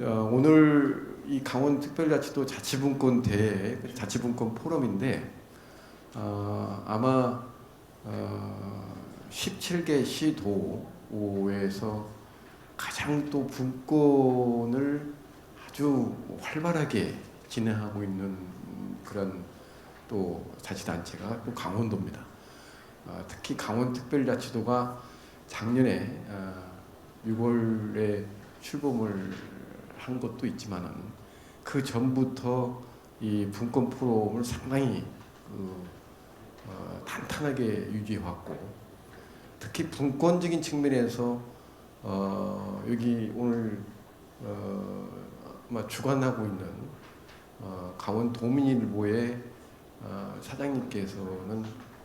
오늘 이 강원특별자치도 자치분권 대회, 자치분권 포럼인데 아마 17개 시도에서 가장 또 분권을 아주 활발하게 진행하고 있는 그런 또 자치단체가 또 강원도입니다. 특히 강원특별자치도가 작년에 6월에 출범을 한 것도 있지만은 그 전부터 이 분권 포럼을 상당히 탄탄하게 유지해왔고, 특히 분권적인 측면에서 여기 오늘 아마 주관하고 있는 강원도민일보의 사장님께서는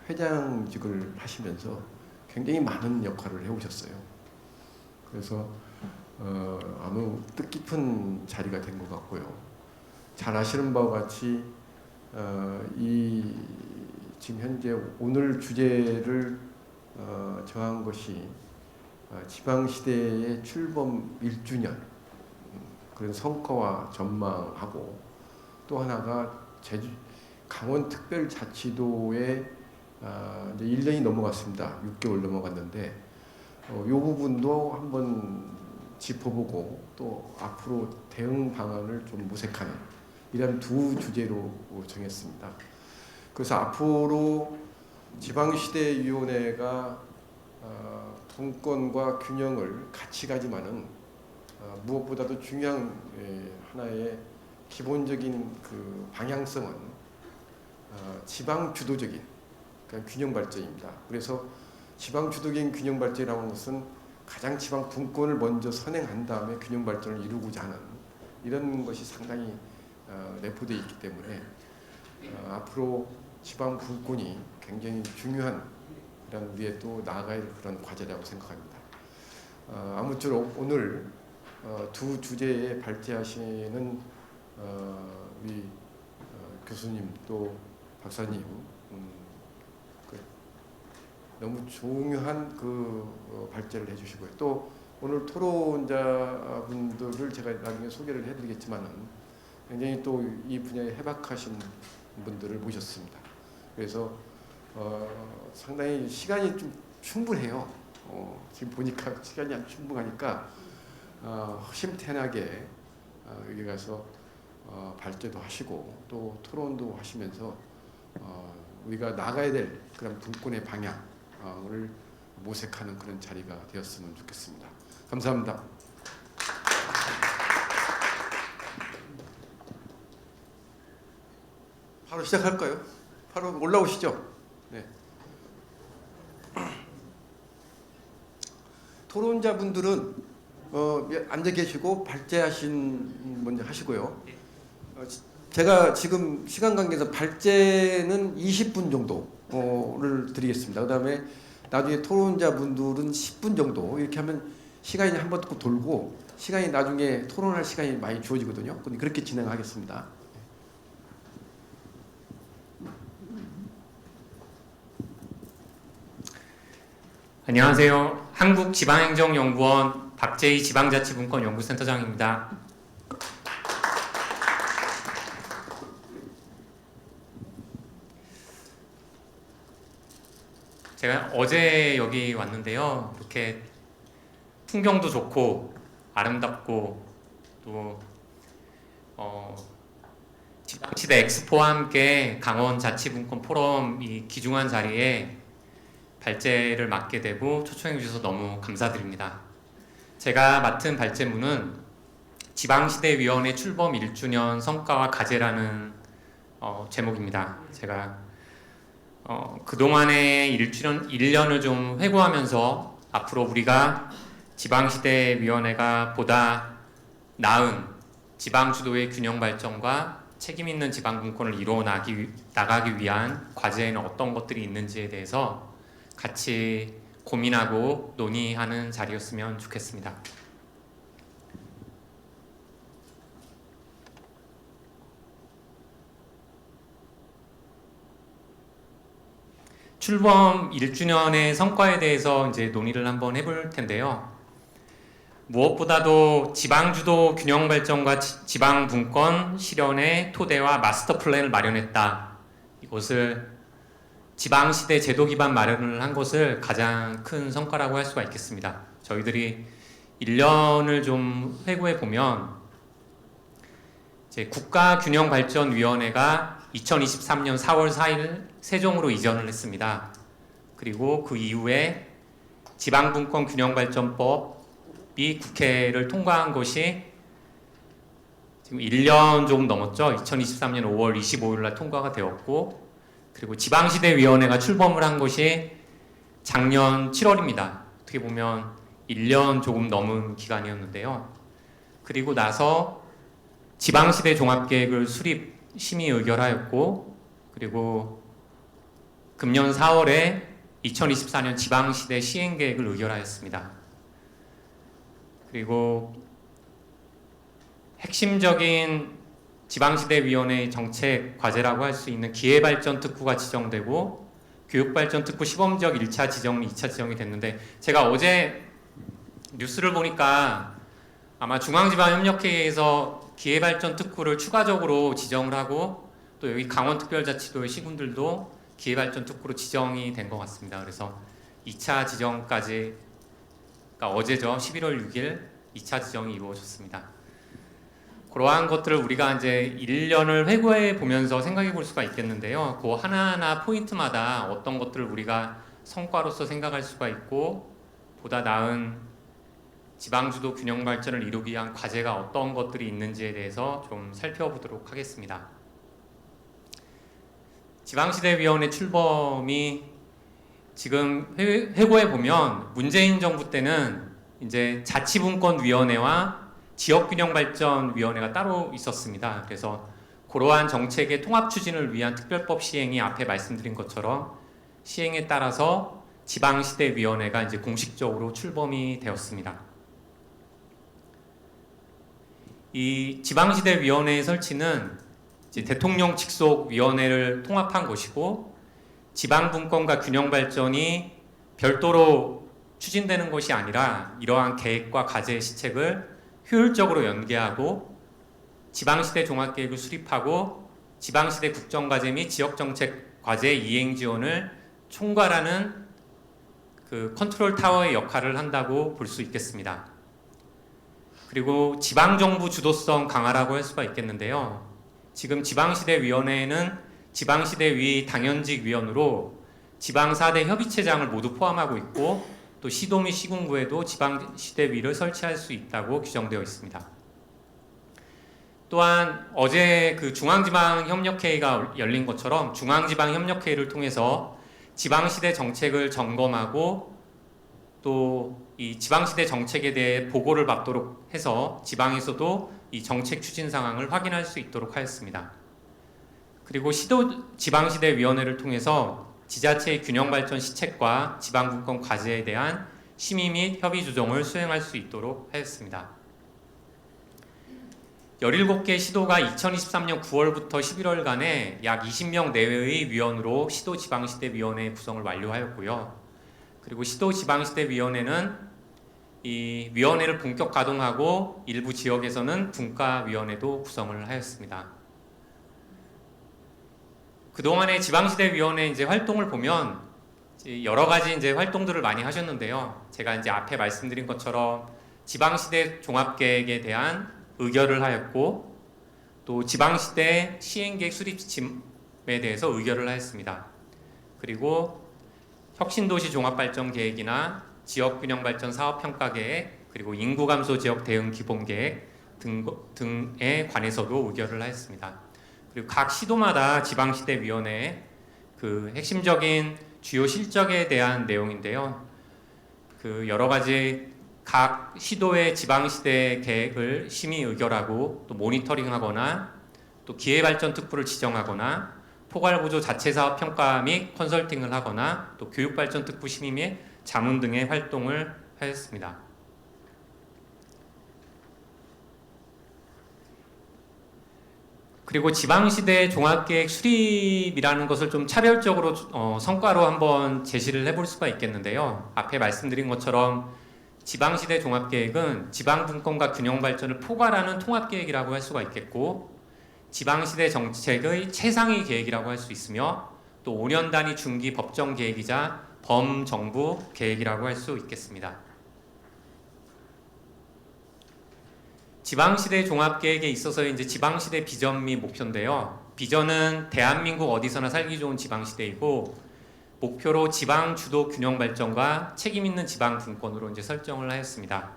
회장직을 하시면서 굉장히 많은 역할을 해오셨어요. 그래서 아무 뜻깊은 자리가 된 것 같고요. 잘 아시는 바와 같이 이 지금 현재 오늘 주제를 정한 것이 지방시대의 출범 1주년 그런 성과와 전망하고, 또 하나가 강원특별자치도에 이제 1년이 넘어갔습니다. 6개월 넘어갔는데 이 부분도 한번 짚어보고 또 앞으로 대응 방안을 좀 모색하는 이런 두 주제로 정했습니다. 그래서 앞으로 지방시대위원회가 분권과 균형을 같이 가지만은 무엇보다도 중요한 하나의 기본적인 그 방향성은 지방 주도적인 그러니까 균형 발전입니다. 그래서 지방 주도적인 균형 발전이라는 것은 가장 지방 분권을 먼저 선행한 다음에 균형 발전을 이루고자 하는 이런 것이 상당히 내포되어 있기 때문에 앞으로 지방 분권이 굉장히 중요한 이런 우리의 또 나아가야 할 그런 과제라고 생각합니다. 아무쪼록 오늘 두 주제에 발제하시는 우리 교수님 또 박사님 너무 중요한 그 발제를 해주시고요. 또 오늘 토론자분들을 제가 나중에 소개를 해드리겠지만은 굉장히 또 이 분야에 해박하신 분들을 모셨습니다. 그래서 상당히 시간이 좀 충분해요. 지금 보니까 시간이 안 충분하니까 허심탄회하게 여기 가서 발제도 하시고 또 토론도 하시면서 우리가 나가야 될 그런 분권의 방향을 모색하는 그런 자리가 되었으면 좋겠습니다. 감사합니다. 바로 시작할까요? 바로 올라오시죠. 네. 토론자분들은 앉아 계시고 발제하신 먼저 하시고요. 제가 지금 시간 관계에서 발제는 20분 정도를 드리겠습니다. 그다음에 나중에 토론자분들은 10분 정도 이렇게 하면 시간이 한 번 돌고 시간이 나중에 토론할 시간이 많이 주어지거든요. 근데 그렇게 진행하겠습니다. 안녕하세요. 한국지방행정연구원 박재희 지방자치분권연구센터장입니다. 제가 어제 여기 왔는데요. 이렇게 풍경도 좋고 아름답고 또 지방시대 엑스포와 함께 강원자치분권 포럼 이 귀중한 자리에 발제를 맡게 되고 초청해 주셔서 너무 감사드립니다. 제가 맡은 발제문은 지방시대위원회 출범 1주년 성과와 과제라는 제목입니다. 제가 그동안의 1년을 좀 회고하면서 앞으로 우리가 지방시대위원회가 보다 나은 지방주도의 균형 발전과 책임 있는 지방분권을 이루어 나가기 위한 과제에는 어떤 것들이 있는지에 대해서 같이 고민하고 논의하는 자리였으면 좋겠습니다. 출범 1주년의 성과에 대해서 이제 논의를 한번 해볼 텐데요. 무엇보다도 지방주도 균형발전과 지방분권 실현의 토대와 마스터 플랜을 마련했다. 이것을 지방시대 제도 기반 마련을 한 것을 가장 큰 성과라고 할 수가 있겠습니다. 저희들이 1년을 좀 회고해 보면 이제 국가균형발전위원회가 2023년 4월 4일 세종으로 이전을 했습니다. 그리고 그 이후에 지방분권균형발전법이 국회를 통과한 것이 지금 1년 조금 넘었죠. 2023년 5월 25일 날 통과가 되었고, 그리고 지방시대위원회가 출범을 한 것이 작년 7월입니다. 어떻게 보면 1년 조금 넘은 기간이었는데요. 그리고 나서 지방시대 종합계획을 수립 심의 의결하였고, 그리고 금년 4월에 2024년 지방시대 시행계획을 의결하였습니다. 그리고 핵심적인 지방시대위원회의 정책 과제라고 할 수 있는 기회발전특구가 지정되고 교육발전특구 시범지역 1차 지정, 2차 지정이 됐는데, 제가 어제 뉴스를 보니까 아마 중앙지방협력회의에서 기회발전특구를 추가적으로 지정을 하고, 또 여기 강원특별자치도의 시군들도 기회발전특구로 지정이 된 것 같습니다. 그래서 2차 지정까지, 그러니까 어제죠. 11월 6일 2차 지정이 이루어졌습니다. 그러한 것들을 우리가 이제 1년을 회고해 보면서 생각해 볼 수가 있겠는데요. 그 하나하나 포인트마다 어떤 것들을 우리가 성과로서 생각할 수가 있고, 보다 나은 지방주도 균형 발전을 이루기 위한 과제가 어떤 것들이 있는지에 대해서 좀 살펴보도록 하겠습니다. 지방시대위원회 출범이 지금 회고해 보면 문재인 정부 때는 이제 자치분권위원회와 지역균형발전위원회가 따로 있었습니다. 그래서 그러한 정책의 통합 추진을 위한 특별법 시행이 앞에 말씀드린 것처럼 시행에 따라서 지방시대위원회가 이제 공식적으로 출범이 되었습니다. 이 지방시대위원회의 설치는 이제 대통령 직속 위원회를 통합한 것이고, 지방분권과 균형발전이 별도로 추진되는 것이 아니라 이러한 계획과 과제 시책을 효율적으로 연계하고 지방시대 종합계획을 수립하고 지방시대 국정과제 및 지역정책 과제 이행 지원을 총괄하는 그 컨트롤 타워의 역할을 한다고 볼 수 있겠습니다. 그리고 지방정부 주도성 강화라고 할 수가 있겠는데요. 지금 지방시대위원회에는 지방시대위 당연직 위원으로 지방 4대 협의체장을 모두 포함하고 있고, 또 시도 및 시군구에도 지방시대위를 설치할 수 있다고 규정되어 있습니다. 또한 어제 그 중앙지방협력회의가 열린 것처럼 중앙지방협력회의를 통해서 지방시대 정책을 점검하고 또 이 지방시대 정책에 대해 보고를 받도록 해서 지방에서도 이 정책 추진 상황을 확인할 수 있도록 하였습니다. 그리고 시도 지방시대위원회를 통해서 지자체의 균형발전 시책과 지방분권 과제에 대한 심의 및 협의 조정을 수행할 수 있도록 하였습니다. 17개 시도가 2023년 9월부터 11월간에 약 20명 내외의 위원으로 시도지방시대위원회 구성을 완료하였고요. 그리고 시도지방시대위원회는 이 위원회를 본격 가동하고 일부 지역에서는 분과위원회도 구성을 하였습니다. 그동안의 지방시대위원회 이제 활동을 보면 이제 여러 가지 이제 활동들을 많이 하셨는데요. 제가 이제 앞에 말씀드린 것처럼 지방시대 종합계획에 대한 의결을 하였고, 또 지방시대 시행계획 수립지침에 대해서 의결을 하였습니다. 그리고 혁신도시 종합발전계획이나 지역균형발전 사업평가계획, 그리고 인구감소 지역 대응 기본계획 등에 관해서도 의결을 하였습니다. 그리고 각 시도마다 지방시대위원회의 그 핵심적인 주요 실적에 대한 내용인데요. 그 여러 가지 각 시도의 지방시대 계획을 심의 의결하고 또 모니터링하거나 또 기회발전특구를 지정하거나 포괄보조 자체사업 평가 및 컨설팅을 하거나 또 교육발전특구 심의 및 자문 등의 활동을 하였습니다. 그리고 지방시대 종합계획 수립이라는 것을 좀 차별적으로 성과로 한번 제시를 해볼 수가 있겠는데요. 앞에 말씀드린 것처럼 지방시대 종합계획은 지방분권과 균형발전을 포괄하는 통합계획이라고 할 수가 있겠고, 지방시대 정책의 최상위 계획이라고 할 수 있으며, 또 5년 단위 중기 법정 계획이자 범정부 계획이라고 할 수 있겠습니다. 지방시대 종합계획에 있어서 이제 지방시대 비전 및 목표인데요. 비전은 대한민국 어디서나 살기 좋은 지방시대이고, 목표로 지방 주도 균형 발전과 책임 있는 지방 분권으로 이제 설정을 하였습니다.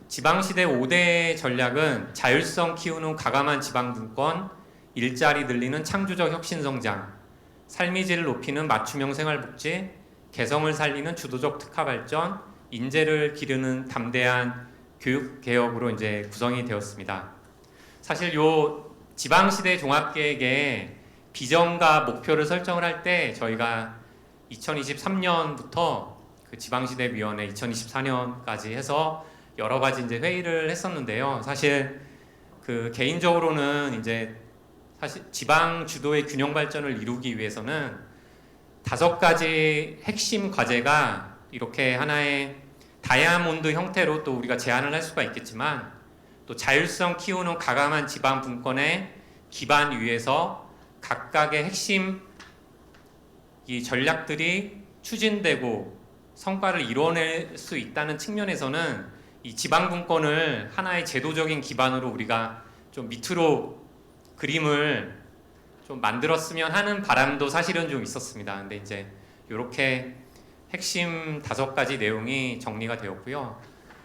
지방시대 5대 전략은 자율성 키우는 과감한 지방 분권, 일자리 늘리는 창조적 혁신 성장, 삶의 질을 높이는 맞춤형 생활복지, 개성을 살리는 주도적 특화 발전, 인재를 기르는 담대한 교육 개혁으로 이제 구성이 되었습니다. 사실 요 지방시대 종합계획의 비전과 목표를 설정을 할 때 저희가 2023년부터 그 지방시대위원회 2024년까지 해서 여러 가지 이제 회의를 했었는데요. 사실 그 개인적으로는 이제 사실 지방 주도의 균형 발전을 이루기 위해서는 5가지 핵심 과제가 이렇게 하나의 다이아몬드 형태로 또 우리가 제안을 할 수가 있겠지만, 또 자율성 키우는 과감한 지방 분권의 기반 위에서 각각의 핵심 이 전략들이 추진되고 성과를 이뤄낼 수 있다는 측면에서는 이 지방 분권을 하나의 제도적인 기반으로 우리가 좀 밑으로 그림을 좀 만들었으면 하는 바람도 사실은 좀 있었습니다. 근데 이제 이렇게 핵심 5가지 내용이 정리가 되었고요.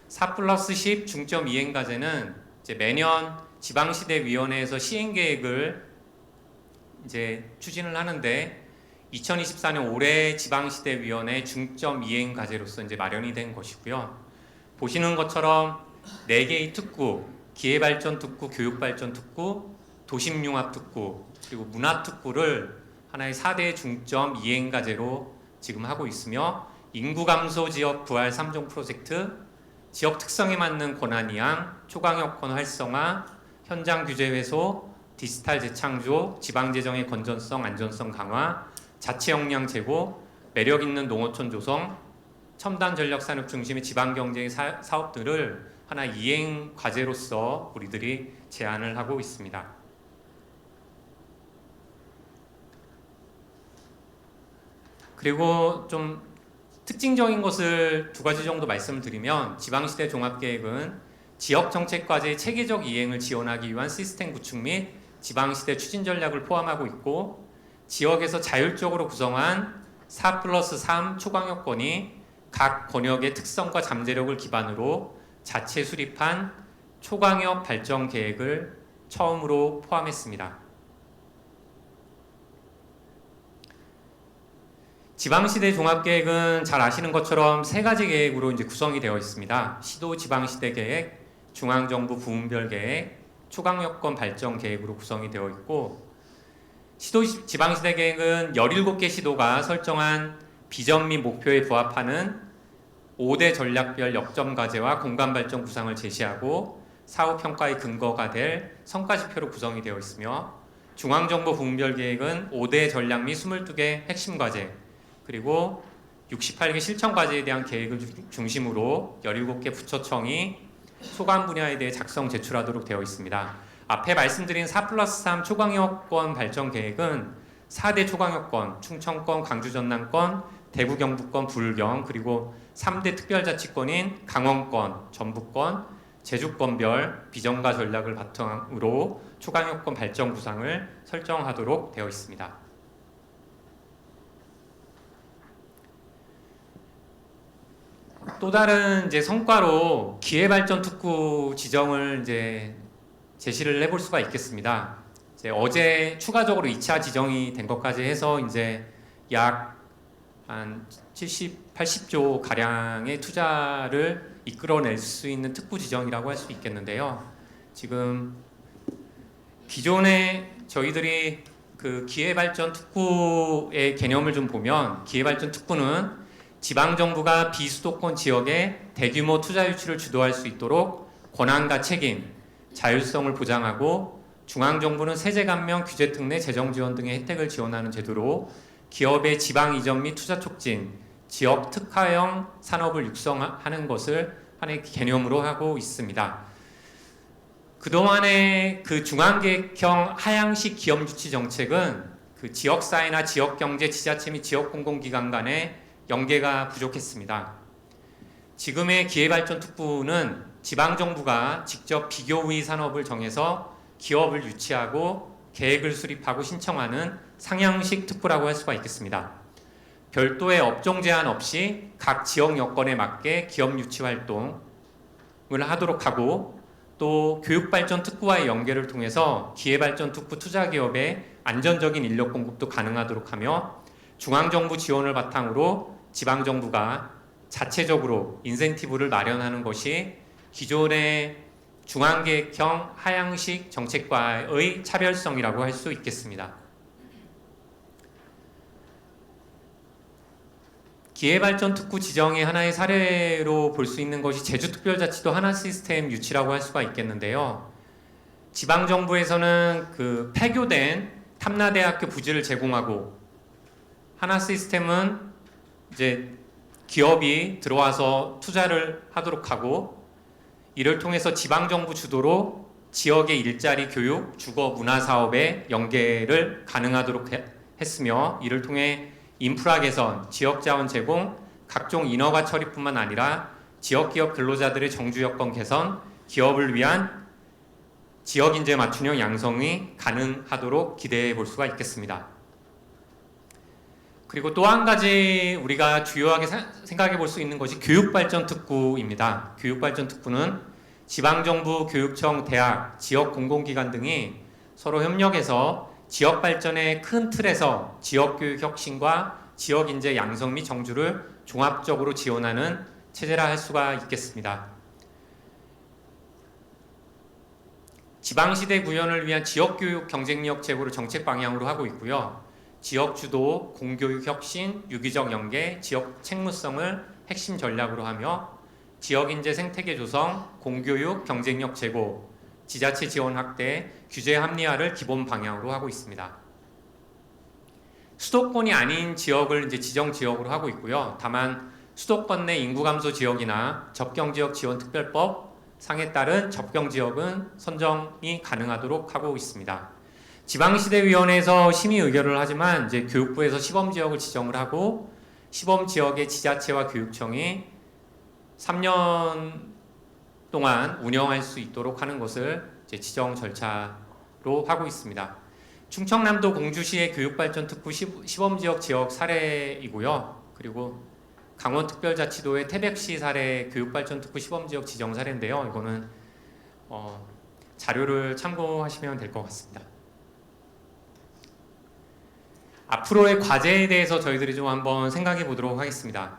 4+10 중점 이행 과제는 이제 매년 지방시대위원회에서 시행 계획을 이제 추진을 하는데, 2024년 올해 지방시대위원회 중점 이행 과제로서 이제 마련이 된 것이고요. 보시는 것처럼 4개의 특구, 기회발전 특구, 교육발전 특구, 도심융합 특구, 그리고 문화 특구를 하나의 4대 중점 이행 과제로 지금 하고 있으며, 인구 감소 지역 부활 3종 프로젝트, 지역 특성에 맞는 권한 이양, 초강력권 활성화, 현장 규제 해소, 디지털 재창조, 지방 재정의 건전성, 안전성 강화, 자치 역량 제고, 매력 있는 농어촌 조성, 첨단 전력 산업 중심의 지방 경제의 사업들을 하나 이행 과제로서 우리들이 제안을 하고 있습니다. 그리고 좀 특징적인 것을 2가지 정도 말씀을 드리면, 지방시대 종합계획은 지역정책과제의 체계적 이행을 지원하기 위한 시스템 구축 및 지방시대 추진 전략을 포함하고 있고, 지역에서 자율적으로 구성한 4+3 초강력권이 각 권역의 특성과 잠재력을 기반으로 자체 수립한 초강력 발전 계획을 처음으로 포함했습니다. 지방시대 종합계획은 잘 아시는 것처럼 3가지 계획으로 이제 구성이 되어 있습니다. 시도 지방시대 계획, 중앙정부 부문별 계획, 초강력권 발전 계획으로 구성이 되어 있고, 시도 지방시대 계획은 17개 시도가 설정한 비전 및 목표에 부합하는 5대 전략별 역점 과제와 공간 발전 구상을 제시하고 사후 평가의 근거가 될 성과지표로 구성이 되어 있으며, 중앙정부 부문별 계획은 5대 전략 및 22개 핵심 과제, 그리고 68개 실천 과제에 대한 계획을 중심으로 17개 부처청이 소관 분야에 대해 작성 제출하도록 되어 있습니다. 앞에 말씀드린 4+3 초강력권 발전 계획은 4대 초강력권, 충청권, 광주 전남권, 대구 경북권, 불경, 그리고 3대 특별자치권인 강원권, 전북권, 제주권별 비전과 전략을 바탕으로 초강력권 발전 구상을 설정하도록 되어 있습니다. 또 다른 이제 성과로 기회발전 특구 지정을 이제 제시를 해볼 수가 있겠습니다. 이제 어제 추가적으로 2차 지정이 된 것까지 해서 이제 약 한 70, 80조 가량의 투자를 이끌어낼 수 있는 특구 지정이라고 할 수 있겠는데요. 지금 기존에 저희들이 그 기회발전 특구의 개념을 좀 보면, 기회발전 특구는 지방정부가 비수도권 지역에 대규모 투자 유치를 주도할 수 있도록 권한과 책임, 자율성을 보장하고, 중앙정부는 세제 감면, 규제 특례, 재정 지원 등의 혜택을 지원하는 제도로 기업의 지방 이전 및 투자 촉진, 지역 특화형 산업을 육성하는 것을 하나의 개념으로 하고 있습니다. 그동안의 그 중앙계획형 하향식 기업 유치 정책은 그 지역사회나 지역경제, 지자체 및 지역공공기관 간의 연계가 부족했습니다. 지금의 기회발전특구는 지방정부가 직접 비교의 산업을 정해서 기업을 유치하고 계획을 수립하고 신청하는 상향식 특구라고 할 수가 있겠습니다. 별도의 업종 제한 없이 각 지역 여건에 맞게 기업 유치 활동을 하도록 하고, 또 교육발전 특구와의 연계를 통해서 기회발전 특구 투자기업의 안전적인 인력 공급도 가능하도록 하며, 중앙정부 지원을 바탕으로 지방정부가 자체적으로 인센티브를 마련하는 것이 기존의 중앙계획형 하향식 정책과의 차별성이라고 할 수 있겠습니다. 기회발전특구 지정의 하나의 사례로 볼 수 있는 것이 제주특별자치도 하나시스템 유치라고 할 수가 있겠는데요. 지방정부에서는 그 폐교된 탐나대학교 부지를 제공하고, 하나시스템은 이제 기업이 들어와서 투자를 하도록 하고, 이를 통해서 지방정부 주도로 지역의 일자리, 교육, 주거, 문화 사업의 연계를 가능하도록 했으며, 이를 통해 인프라 개선, 지역자원 제공, 각종 인허가 처리뿐만 아니라 지역기업 근로자들의 정주 여건 개선, 기업을 위한 지역인재 맞춤형 양성이 가능하도록 기대해 볼 수가 있겠습니다. 그리고 또 한 가지 우리가 주요하게 생각해 볼 수 있는 것이 교육발전특구입니다. 교육발전특구는 지방정부, 교육청, 대학, 지역 공공기관 등이 서로 협력해서 지역 발전의 큰 틀에서 지역교육 혁신과 지역인재 양성 및 정주를 종합적으로 지원하는 체제라 할 수가 있겠습니다. 지방시대 구현을 위한 지역교육 경쟁력 제고를 정책 방향으로 하고 있고요. 지역주도, 공교육 혁신, 유기적 연계, 지역 책무성을 핵심 전략으로 하며, 지역인재 생태계 조성, 공교육 경쟁력 제고, 지자체 지원 확대, 규제 합리화를 기본 방향으로 하고 있습니다. 수도권이 아닌 지역을 이제 지정 지역으로 하고 있고요. 다만 수도권 내 인구 감소 지역이나 접경 지역 지원 특별법 상에 따른 접경 지역은 선정이 가능하도록 하고 있습니다. 지방시대위원회에서 심의 의결을 하지만 이제 교육부에서 시범 지역을 지정을 하고, 시범 지역의 지자체와 교육청이 3년 동안 운영할 수 있도록 하는 것을 이제 지정 절차로 하고 있습니다. 충청남도 공주시의 교육발전특구 시범지역 지역 사례이고요. 그리고 강원특별자치도의 태백시 사례 교육발전특구 시범지역 지정 사례인데요. 이거는 자료를 참고하시면 될 것 같습니다. 앞으로의 과제에 대해서 저희들이 좀 한번 생각해 보도록 하겠습니다.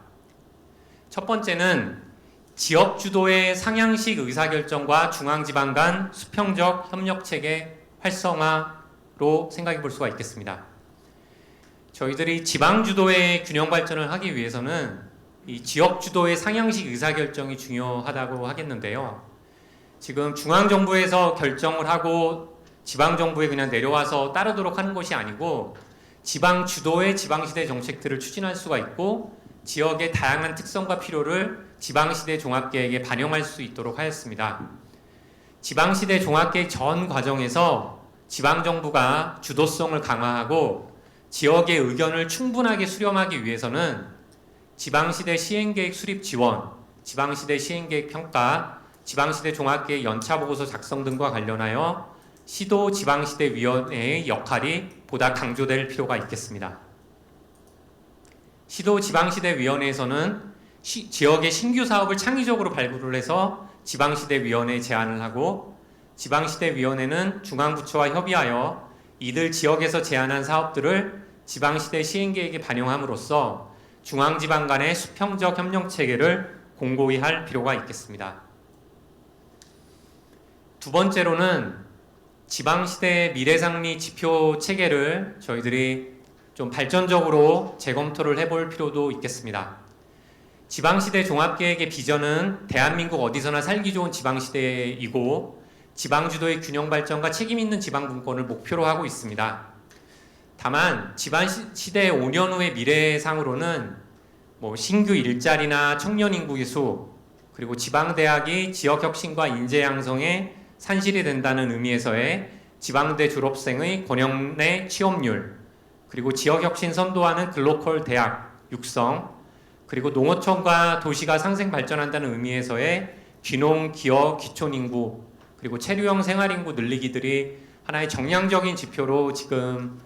첫 번째는 지역 주도의 상향식 의사결정과 중앙지방 간 수평적 협력체계 활성화로 생각해 볼 수가 있겠습니다. 저희들이 지방 주도의 균형 발전을 하기 위해서는 이 지역 주도의 상향식 의사결정이 중요하다고 하겠는데요. 지금 중앙정부에서 결정을 하고 지방정부에 그냥 내려와서 따르도록 하는 것이 아니고, 지방 주도의 지방시대 정책들을 추진할 수가 있고, 지역의 다양한 특성과 필요를 지방시대 종합계획에 반영할 수 있도록 하였습니다. 지방시대 종합계획 전 과정에서 지방정부가 주도성을 강화하고 지역의 의견을 충분하게 수렴하기 위해서는 지방시대 시행계획 수립 지원, 지방시대 시행계획 평가, 지방시대 종합계획 연차보고서 작성 등과 관련하여 시도 지방시대위원회의 역할이 보다 강조될 필요가 있겠습니다. 시도 지방시대위원회에서는 지역의 신규 사업을 창의적으로 발굴을 해서 지방시대위원회에 제안을 하고, 지방시대위원회는 중앙부처와 협의하여 이들 지역에서 제안한 사업들을 지방시대 시행계획에 반영함으로써 중앙지방 간의 수평적 협력체계를 공고히 할 필요가 있겠습니다. 두 번째로는 지방시대 미래상리 지표 체계를 저희들이 좀 발전적으로 재검토를 해볼 필요도 있겠습니다. 지방시대 종합계획의 비전은 대한민국 어디서나 살기 좋은 지방시대이고, 지방주도의 균형 발전과 책임있는 지방분권을 목표로 하고 있습니다. 다만 지방시대의 5년 후의 미래상으로는 뭐 신규 일자리나 청년 인구의 수, 그리고 지방대학이 지역혁신과 인재 양성에 산실이 된다는 의미에서의 지방대 졸업생의 권역 내 취업률, 그리고 지역혁신 선도하는 글로컬 대학 육성, 그리고 농어촌과 도시가 상생 발전한다는 의미에서의 귀농, 기업, 기촌 인구, 그리고 체류형 생활 인구 늘리기들이 하나의 정량적인 지표로 지금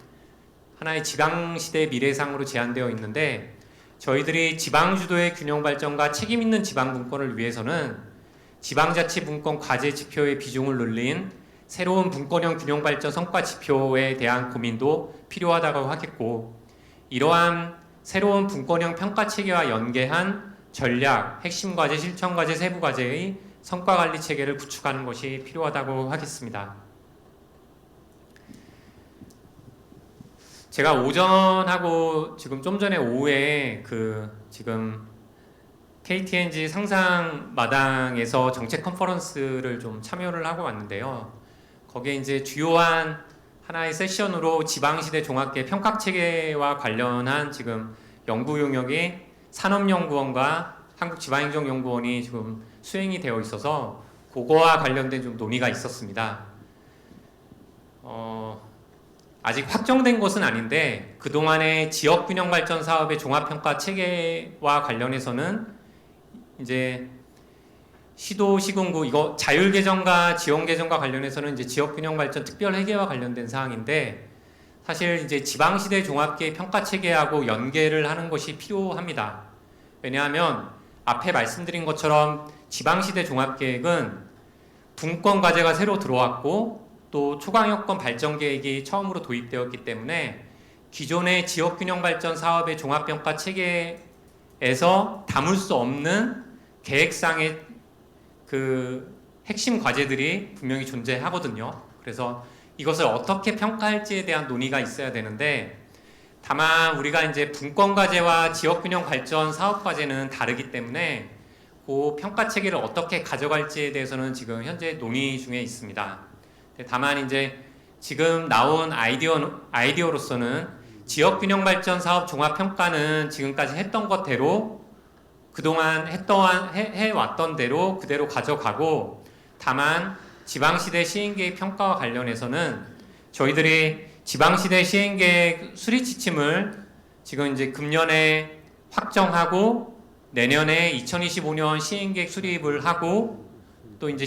하나의 지방시대 미래상으로 제안되어 있는데, 저희들이 지방주도의 균형 발전과 책임 있는 지방분권을 위해서는 지방자치분권 과제 지표의 비중을 늘린 새로운 분권형 균형 발전 성과 지표에 대한 고민도 필요하다고 하겠고, 이러한 새로운 분권형 평가 체계와 연계한 전략, 핵심 과제, 실천 과제, 세부 과제의 성과 관리 체계를 구축하는 것이 필요하다고 하겠습니다. 제가 오전하고 지금 좀 전에 오후에 지금 KTNG 상상마당에서 정책 컨퍼런스를 좀 참여를 하고 왔는데요. 거기에 이제 주요한 하나의 세션으로 지방시대 종합계 평가 체계와 관련한 지금 연구 용역이 산업연구원과 한국지방행정연구원이 지금 수행이 되어 있어서 그거와 관련된 좀 논의가 있었습니다. 아직 확정된 것은 아닌데 그동안의 지역균형발전 사업의 종합평가 체계와 관련해서는 이제 시도 시군구 이거 자율개정과 지원개정과 관련해서는 이제 지역균형발전 특별회계와 관련된 사항인데, 사실 이제 지방시대 종합계획 평가체계하고 연계를 하는 것이 필요합니다. 왜냐하면 앞에 말씀드린 것처럼 지방시대 종합계획은 분권 과제가 새로 들어왔고 또 초강력권 발전계획이 처음으로 도입되었기 때문에 기존의 지역균형발전 사업의 종합평가 체계에서 담을 수 없는 계획상의 핵심 과제들이 분명히 존재하거든요. 그래서 이것을 어떻게 평가할지에 대한 논의가 있어야 되는데, 다만 우리가 이제 분권 과제와 지역균형 발전 사업 과제는 다르기 때문에 그 평가 체계를 어떻게 가져갈지에 대해서는 지금 현재 논의 중에 있습니다. 다만 이제 지금 나온 아이디어로서는 지역균형 발전 사업 종합평가는 지금까지 했던 것대로 그동안 해왔던 대로 그대로 가져가고, 다만 지방시대 시행계획 평가와 관련해서는 저희들이 지방시대 시행계획 수리 지침을 지금 이제 금년에 확정하고 내년에 2025년 시행계획 수립을 하고, 또 이제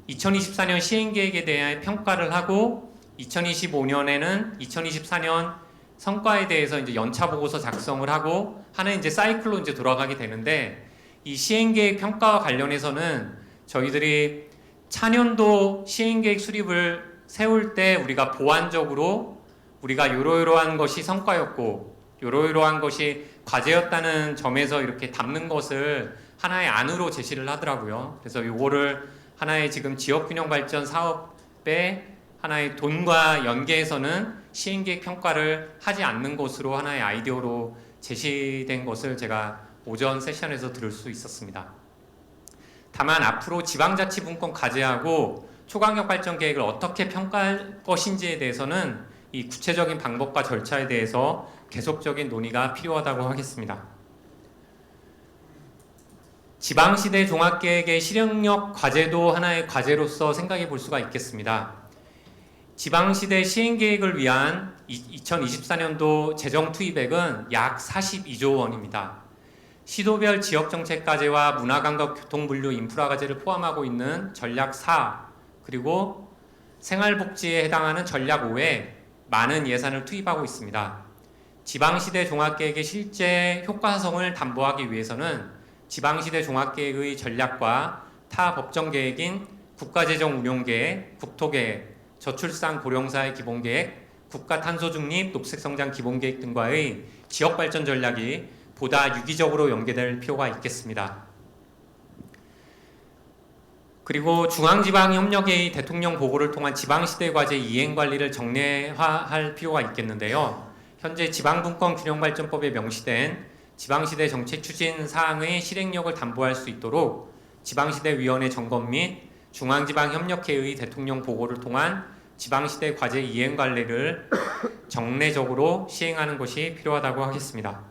2024년 시행계획에 대한 평가를 하고 2025년에는 2024년 성과에 대해서 이제 연차 보고서 작성을 하고 하는 이제 사이클로 이제 돌아가게 되는데, 이 시행계획 평가와 관련해서는 저희들이 차년도 시행계획 수립을 세울 때 우리가 보완적으로 우리가 요러요러한 것이 성과였고 요러요러한 것이 과제였다는 점에서 이렇게 담는 것을 하나의 안으로 제시를 하더라고요. 그래서 요거를 하나의 지금 지역균형발전 사업의 하나의 돈과 연계해서는 시행계획 평가를 하지 않는 것으로 하나의 아이디어로 제시된 것을 제가 오전 세션에서 들을 수 있었습니다. 다만 앞으로 지방자치분권 과제하고 초강력 발전 계획을 어떻게 평가할 것인지에 대해서는 이 구체적인 방법과 절차에 대해서 계속적인 논의가 필요하다고 하겠습니다. 지방시대 종합계획의 실행력 과제도 하나의 과제로서 생각해 볼 수가 있겠습니다. 지방시대 시행계획을 위한 2024년도 재정 투입액은 약 42조 원입니다. 시도별 지역정책과제와 문화감각 교통분류 인프라과제를 포함하고 있는 전략 4, 그리고 생활복지에 해당하는 전략 5에 많은 예산을 투입하고 있습니다. 지방시대 종합계획의 실제 효과성을 담보하기 위해서는 지방시대 종합계획의 전략과 타 법정계획인 국가재정운용계획, 국토계획, 저출산 고령사회 기본계획, 국가탄소중립, 녹색성장 기본계획 등과의 지역발전 전략이 보다 유기적으로 연계될 필요가 있겠습니다. 그리고 중앙지방협력회의 대통령 보고를 통한 지방시대 과제 이행관리를 정례화할 필요가 있겠는데요. 현재 지방분권 균형발전법에 명시된 지방시대 정책 추진 사항의 실행력을 담보할 수 있도록 지방시대위원회 점검 및 중앙지방협력회의 대통령 보고를 통한 지방시대 과제 이행관리를 정례적으로 시행하는 것이 필요하다고 하겠습니다.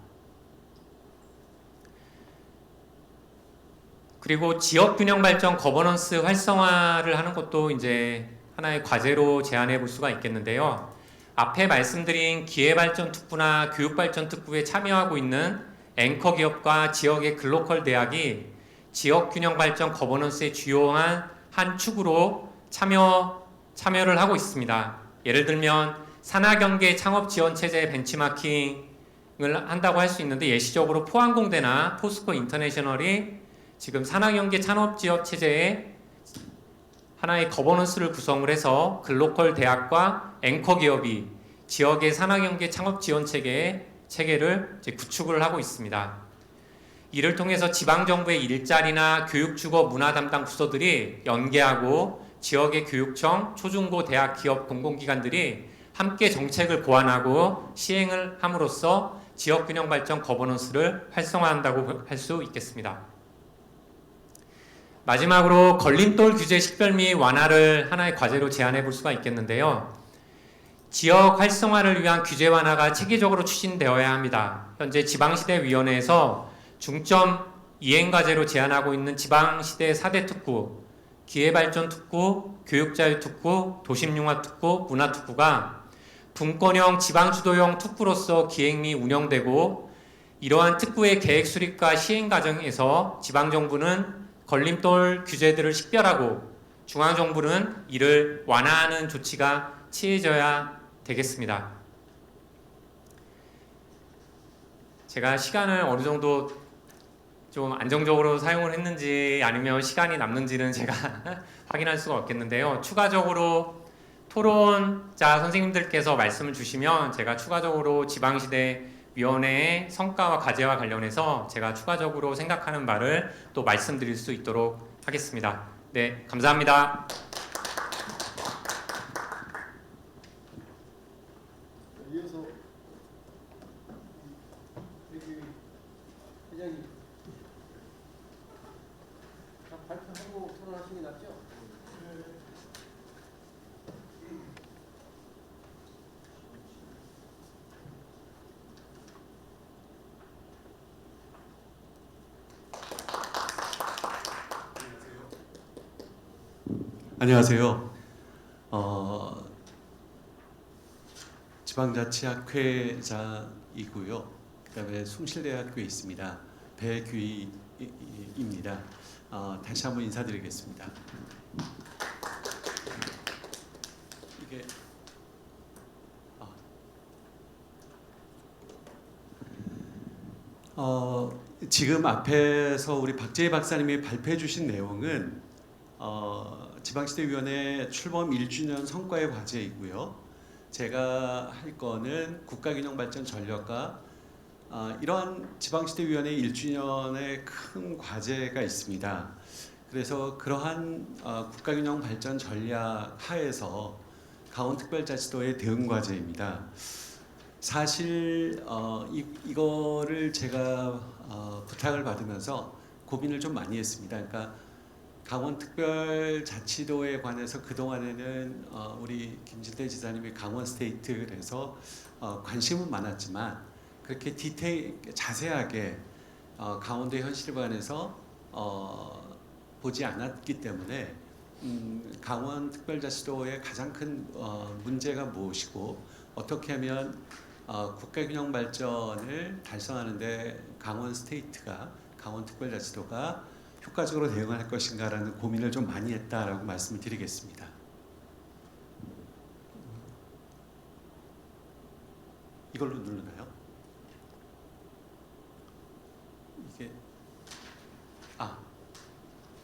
그리고 지역 균형 발전 거버넌스 활성화를 하는 것도 이제 하나의 과제로 제안해 볼 수가 있겠는데요. 앞에 말씀드린 기회발전특구나 교육발전특구에 참여하고 있는 앵커 기업과 지역의 글로컬 대학이 지역 균형 발전 거버넌스의 주요한 한 축으로 참여를 하고 있습니다. 예를 들면 산하경계 창업 지원 체제 벤치마킹을 한다고 할 수 있는데, 예시적으로 포항공대나 포스코 인터내셔널이 지금 산하경계 창업 지원 체제에 하나의 거버넌스를 구성을 해서 글로컬 대학과 앵커 기업이 지역의 산하경제 창업 지원 체계를 이제 구축을 하고 있습니다. 이를 통해서 지방정부의 일자리나 교육주거 문화 담당 부서들이 연계하고 지역의 교육청, 초중고 대학 기업 공공기관들이 함께 정책을 고안하고 시행을 함으로써 지역균형 발전 거버넌스를 활성화한다고 할 수 있겠습니다. 마지막으로 걸림돌 규제 식별 및 완화를 하나의 과제로 제안해 볼 수가 있겠는데요. 지역 활성화를 위한 규제 완화가 체계적으로 추진되어야 합니다. 현재 지방시대위원회에서 중점 이행과제로 제안하고 있는 지방시대 4대 특구, 기회발전특구, 교육자유특구, 도심융합특구, 문화특구가 분권형 지방주도형 특구로서 기획 및 운영되고, 이러한 특구의 계획 수립과 시행 과정에서 지방정부는 걸림돌 규제들을 식별하고 중앙정부는 이를 완화하는 조치가 취해져야 되겠습니다. 제가 시간을 어느 정도 좀 안정적으로 사용을 했는지 아니면 시간이 남는지는 제가 확인할 수가 없겠는데요. 추가적으로 토론자 선생님들께서 말씀을 주시면 제가 추가적으로 지방시대 위원회의 성과와 과제와 관련해서 제가 추가적으로 생각하는 바를 또 말씀드릴 수 있도록 하겠습니다. 네, 감사합니다. 이어서 여기 회장님 발표하고 토론하시는 게 낫죠? 안녕하세요. 지방자치학회장이고요. 그다음에 숭실대학교에 있습니다. 배규희입니다. 다시 한번 인사드리겠습니다. 이게 지금 앞에서 우리 박재희 박사님이 발표해 주신 내용은 지방시대위원회 출범 1주년 성과의 과제이고요. 제가 할 거는 국가균형발전 전략과 이러한 지방시대위원회 1주년의 큰 과제가 있습니다. 그래서 그러한 국가균형발전 전략 하에서 강원특별자치도의 대응 과제입니다. 사실 이거를 제가 부탁을 받으면서 고민을 좀 많이 했습니다. 그러니까 강원특별자치도에 관해서 그동안에는 우리 김진태 지사님이 강원 스테이트 그래서 관심은 많았지만 그렇게 자세하게 강원도 현실에 관해서 보지 않았기 때문에 강원특별자치도의 가장 큰 문제가 무엇이고 어떻게 하면 국가균형 발전을 달성하는 데 강원 스테이트가 강원특별자치도가 효과적으로 대응할 것인가라는 고민을 좀 많이 했다라고 말씀을 드리겠습니다. 이걸로 누르나요? 이게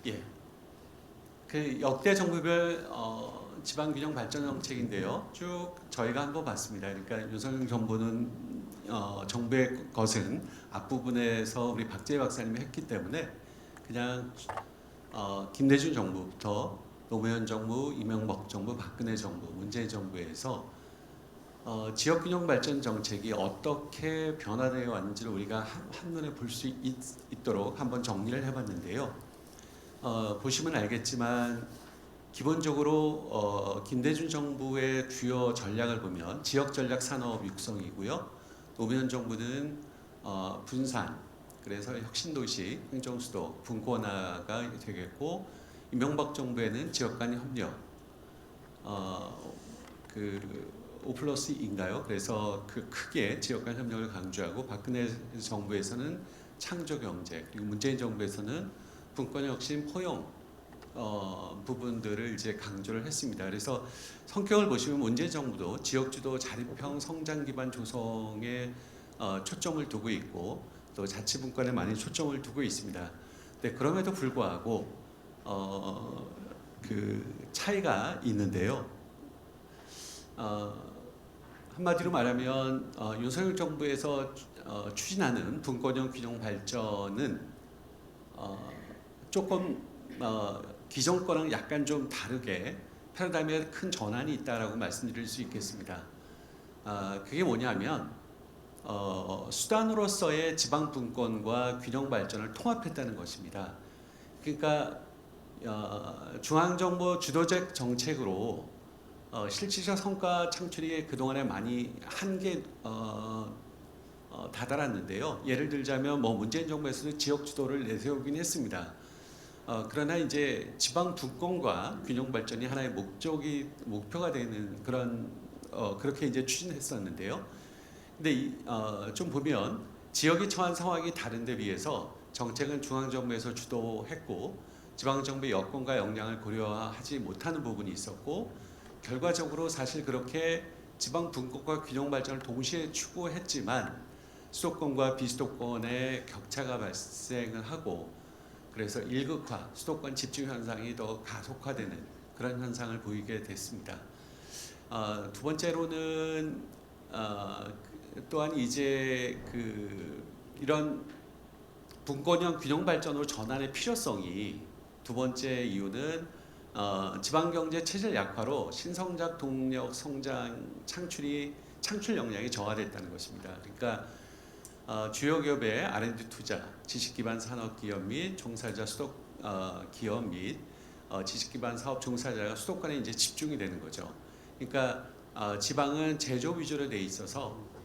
예. 그 역대 정부별 지방균형 발전 정책인데요. 쭉 저희가 한번 봤습니다. 그러니까 윤석열 정부는 정부의 것은 앞부분에서 우리 박재희 박사님이 했기 때문에 그냥 김대중 정부부터 노무현 정부, 이명박 정부, 박근혜 정부, 문재인 정부에서 지역균형 발전 정책이 어떻게 변화되어 왔는지를 우리가 한눈에 볼 수 있도록 한번 정리를 해봤는데요. 보시면 알겠지만 기본적으로 김대중 정부의 주요 전략을 보면 지역 전략 산업 육성이고요. 노무현 정부는 분산 그래서 혁신도시, 행정수도, 분권화가 되겠고 이명박 정부에는 지역 간 협력, 그5+2인가요? 그래서 그 크게 지역 간 협력을 강조하고 박근혜 정부에서는 창조 경제, 그리고 문재인 정부에서는 분권 혁신 포용 부분들을 이제 강조를 했습니다. 그래서 성격을 보시면 문재인 정부도 지역주도 자립형 성장 기반 조성에 초점을 두고 있고 또 자치분권에 많이 초점을 두고 있습니다. 근데 그럼에도 불구하고 그 차이가 있는데요. 한마디로 말하면 윤석열 정부에서 추진하는 분권형 균형 발전은 조금 기존 거랑 약간 좀 다르게 패러다임에 큰 전환이 있다라고 말씀드릴 수 있겠습니다. 그게 뭐냐면 수단으로서의 지방 분권과 균형 발전을 통합했다는 것입니다. 그러니까 중앙정부 주도적 정책으로 실질적 성과 창출이 그동안에 많이 한계 다다랐는데요. 예를 들자면 문재인 정부에서도 지역 주도를 내세우긴 했습니다. 그러나 이제 지방 분권과 균형 발전이 하나의 목표가 되는 그런 그렇게 이제 추진했었는데요. 근데 좀 보면 지역이 처한 상황이 다른데 비해서 정책은 중앙 정부에서 주도했고 지방 정부의 여건과 역량을 고려하지 못하는 부분이 있었고 결과적으로 사실 그렇게 지방 분권과 균형 발전을 동시에 추구했지만 수도권과 비수도권의 격차가 발생을 하고 그래서 일극화, 수도권 집중 현상이 더 가속화되는 그런 현상을 보이게 됐습니다. 두 번째로는 또한 이제 이런 분권형 균형 발전으로 전환의 필요성이 두 번째 이유는 지방경제 체질 약화로 신성장 동력 성장 창출 역량이 저하됐다는 것입니다. 그러니까 주요 기업의 R&D 투자, 지식기반 산업 기업 및 종사자 기업 및 지식기반 사업 종사자가 수도권에 이제 집중이 되는 거죠. 그러니까 지방은 제조업 위주로 돼 있어서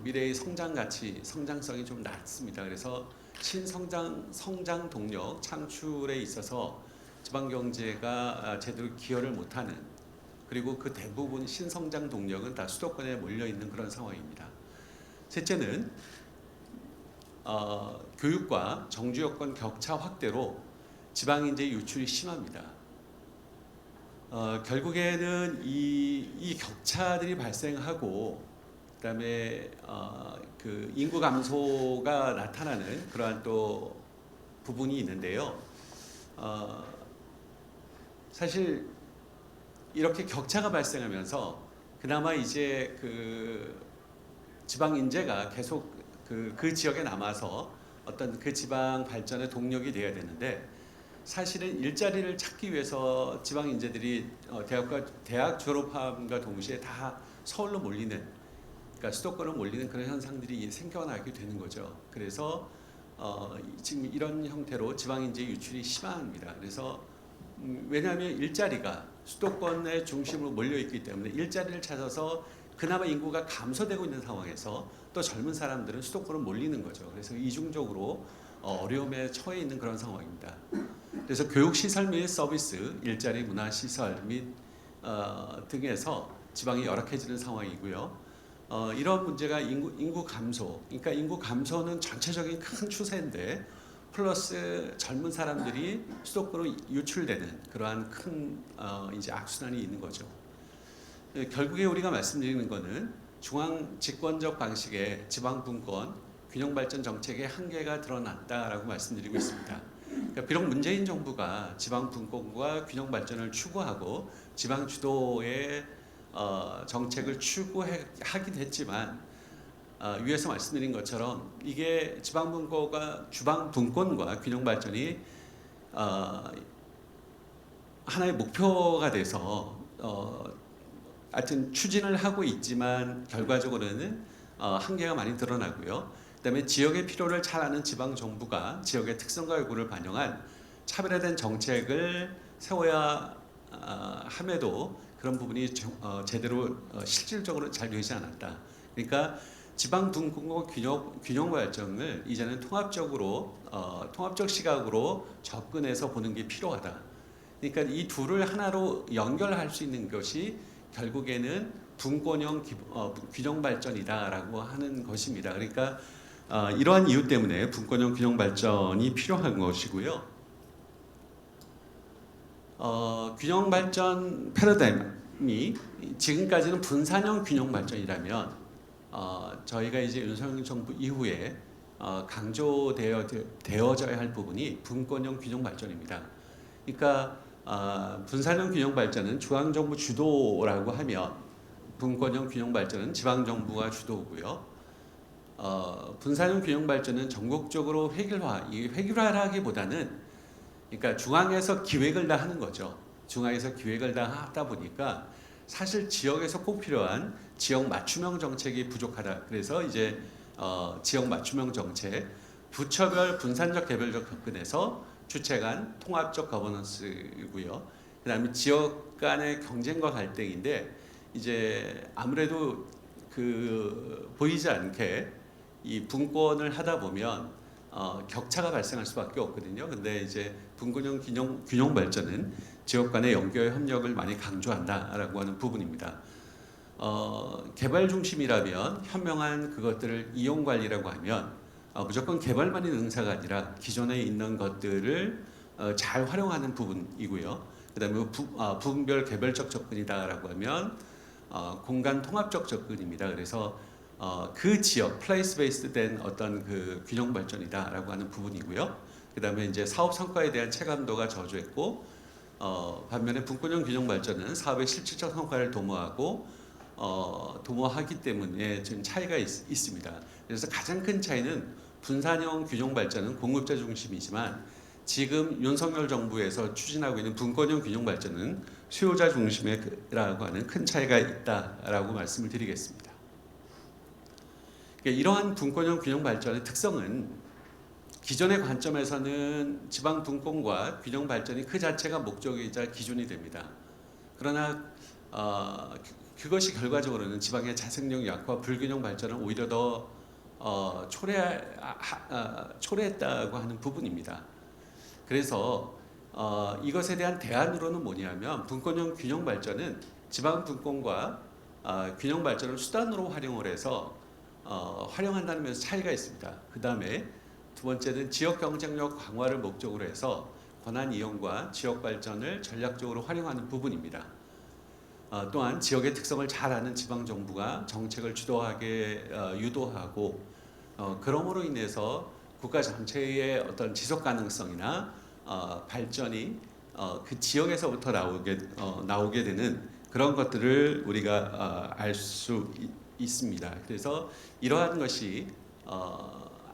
미래의 성장 가치, 성장성이 좀 낮습니다. 그래서 성장 동력 창출에 있어서 지방 경제가 제대로 기여를 못하는 그리고 그 대부분 신성장 동력은 다 수도권에 몰려 있는 그런 상황입니다. 셋째는 교육과 정주 여건 격차 확대로 지방 인재 유출이 심합니다. 결국에는 이 격차들이 발생하고 그다음에 그 인구 감소가 나타나는 그러한 또 부분이 있는데요. 사실 이렇게 격차가 발생하면서 그나마 이제 그 지방 인재가 계속 그 지역에 남아서 어떤 그 지방 발전의 동력이 되어야 되는데 사실은 일자리를 찾기 위해서 지방 인재들이 대학 졸업함과 동시에 다 서울로 몰리는, 그러니까 수도권으로 몰리는 그런 현상들이 생겨나게 되는 거죠. 그래서 지금 이런 형태로 지방 인재 유출이 심합니다. 그래서 왜냐하면 일자리가 수도권의 중심으로 몰려 있기 때문에 일자리를 찾아서 그나마 인구가 감소되고 있는 상황에서 또 젊은 사람들은 수도권으로 몰리는 거죠. 그래서 이중적으로 어려움에 처해 있는 그런 상황입니다. 그래서 교육시설 및 서비스, 일자리 문화시설 및 등에서 지방이 열악해지는 상황이고요. 이런 문제가 인구 감소, 그러니까 인구 감소는 전체적인 큰 추세인데 플러스 젊은 사람들이 수도권으로 유출되는 그러한 큰 이제 악순환이 있는 거죠. 결국에 우리가 말씀드리는 것은 중앙 집권적 방식의 지방 분권 균형 발전 정책의 한계가 드러났다라고 말씀드리고 있습니다. 그러니까 비록 문재인 정부가 지방 분권과 균형 발전을 추구하고 지방 주도의 정책을 추구하긴 했지만 위에서 말씀드린 것처럼 이게 지방 분권과 균형 발전이 하나의 목표가 돼서 하여튼 추진을 하고 있지만 결과적으로는 한계가 많이 드러나고요. 그다음에 지역의 필요를 잘 아는 지방 정부가 지역의 특성과 요구를 반영한 차별화된 정책을 세워야 함에도 그런 부분이 제대로 실질적으로 잘 되지 않았다. 그러니까 지방 분권과 균형 발전을 이제는 통합적 시각으로 접근해서 보는 게 필요하다. 그러니까 이 둘을 하나로 연결할 수 있는 것이 결국에는 분권형 균형 발전이다라고 하는 것입니다. 그러니까 이러한 이유 때문에 분권형 균형 발전이 필요한 것이고요. 균형 발전 패러다임이 지금까지는 분산형 균형 발전이라면 저희가 이제 윤석열 정부 이후에 강조되어져야 할 부분이 분권형 균형 발전입니다. 그러니까 분산형 균형 발전은 중앙 정부 주도라고 하면 분권형 균형 발전은 지방 정부가 주도고요. 분산형 균형 발전은 전국적으로 이 획일화라기보다는 그러니까 중앙에서 기획을 다 하는 거죠. 중앙에서 기획을 다 하다 보니까 사실 지역에서 꼭 필요한 지역 맞춤형 정책이 부족하다. 그래서 이제 지역 맞춤형 정책, 부처별 분산적 개별적 접근에서 주체간 통합적 거버넌스이고요. 그다음에 지역 간의 경쟁과 갈등인데 이제 아무래도 보이지 않게 이 분권을 하다 보면 격차가 발생할 수밖에 없거든요. 근데 이제 분권형 균형 발전은 지역 간의 연결 협력을 많이 강조한다라고 하는 부분입니다. 개발 중심이라면 현명한 그것들을 이용 관리라고 하면 무조건 개발만이 능사가 아니라 기존에 있는 것들을 잘 활용하는 부분이고요. 그다음에 부분별 개별적 접근이다라고 하면 공간 통합적 접근입니다. 그래서 그 지역 플레이스 베이스드 된 어떤 그 균형 발전이다라고 하는 부분이고요. 그다음에 이제 사업 성과에 대한 체감도가 저조했고 반면에 분권형 균형 발전은 사업의 실질적 성과를 도모하기 때문에 좀 차이가 있습니다. 그래서 가장 큰 차이는 분산형 균형 발전은 공급자 중심이지만 지금 윤석열 정부에서 추진하고 있는 분권형 균형 발전은 수요자 중심이라고 하는 큰 차이가 있다라고 말씀을 드리겠습니다. 그러니까 이러한 분권형 균형 발전의 특성은 기존의 관점에서는 지방 분권과 균형 발전이 그 자체가 목적이자 기준이 됩니다. 그러나 그것이 결과적으로는 지방의 자생력 약화, 불균형 발전을 오히려 더 초래했다고 하는 부분입니다. 그래서 이것에 대한 대안으로는 뭐냐면 분권형 균형 발전은 지방 분권과 균형 발전을 수단으로 활용을 해서 활용한다는 면에서 차이가 있습니다. 그 다음에 두 번째는 지역 경쟁력 강화를 목적으로 해서 권한 이용과 지역 발전을 전략적으로 활용하는 부분입니다. 또한 지역의 특성을 잘 아는 지방 정부가 정책을 주도하게 유도하고 그러므로 인해서 국가 전체의 어떤 지속 가능성이나 발전이 그 지역에서부터 나오게 되는 그런 것들을 우리가 알 수 있습니다. 그래서 이러한 것이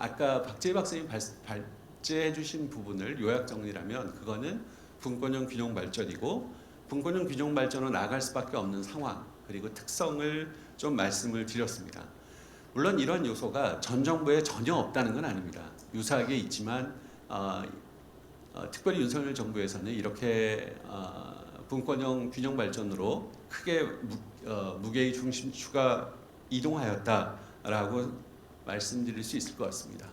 아까 박재희 박사님이 발제해 주신 부분을 요약 정리라면 그거는 분권형 균형 발전이고 분권형 균형 발전으로 나아갈 수밖에 없는 상황 그리고 특성을 좀 말씀을 드렸습니다. 물론 이런 요소가 전 정부에 전혀 없다는 건 아닙니다. 유사하게 있지만 특별히 윤석열 정부에서는 이렇게 분권형 균형 발전으로 크게 무게의 중심추가 이동하였다라고 말씀드릴 수 있을 것 같습니다.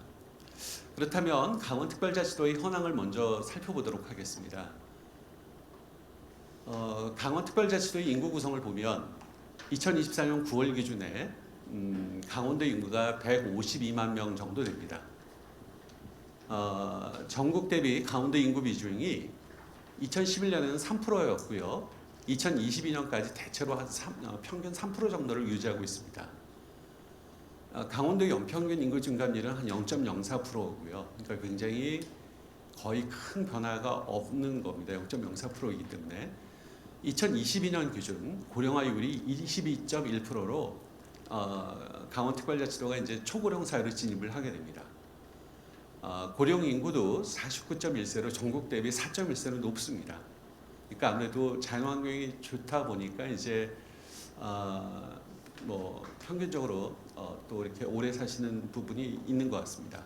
그렇다면 강원특별자치도의 현황을 먼저 살펴보도록 하겠습니다. 강원특별자치도의 인구 구성을 보면 2024년 9월 기준에 강원도 인구가 152만 명 정도 됩니다. 전국 대비 강원도 인구 비중이 2011년에는 3%였고요. 2022년까지 대체로 평균 3% 정도를 유지하고 있습니다. 강원도 연평균 인구 증가율은 한 0.04%고요. 그러니까 굉장히 거의 큰 변화가 없는 겁니다. 0.04%이기 때문에 2022년 기준 고령화율이 22.1%로 강원특별자치도가 이제 초고령 사회로 진입을 하게 됩니다. 고령 인구도 49.1세로 전국 대비 4.1세로 높습니다. 그러니까 아무래도 자연환경이 좋다 보니까 이제 평균적으로 또 이렇게 오래 사시는 부분이 있는 것 같습니다.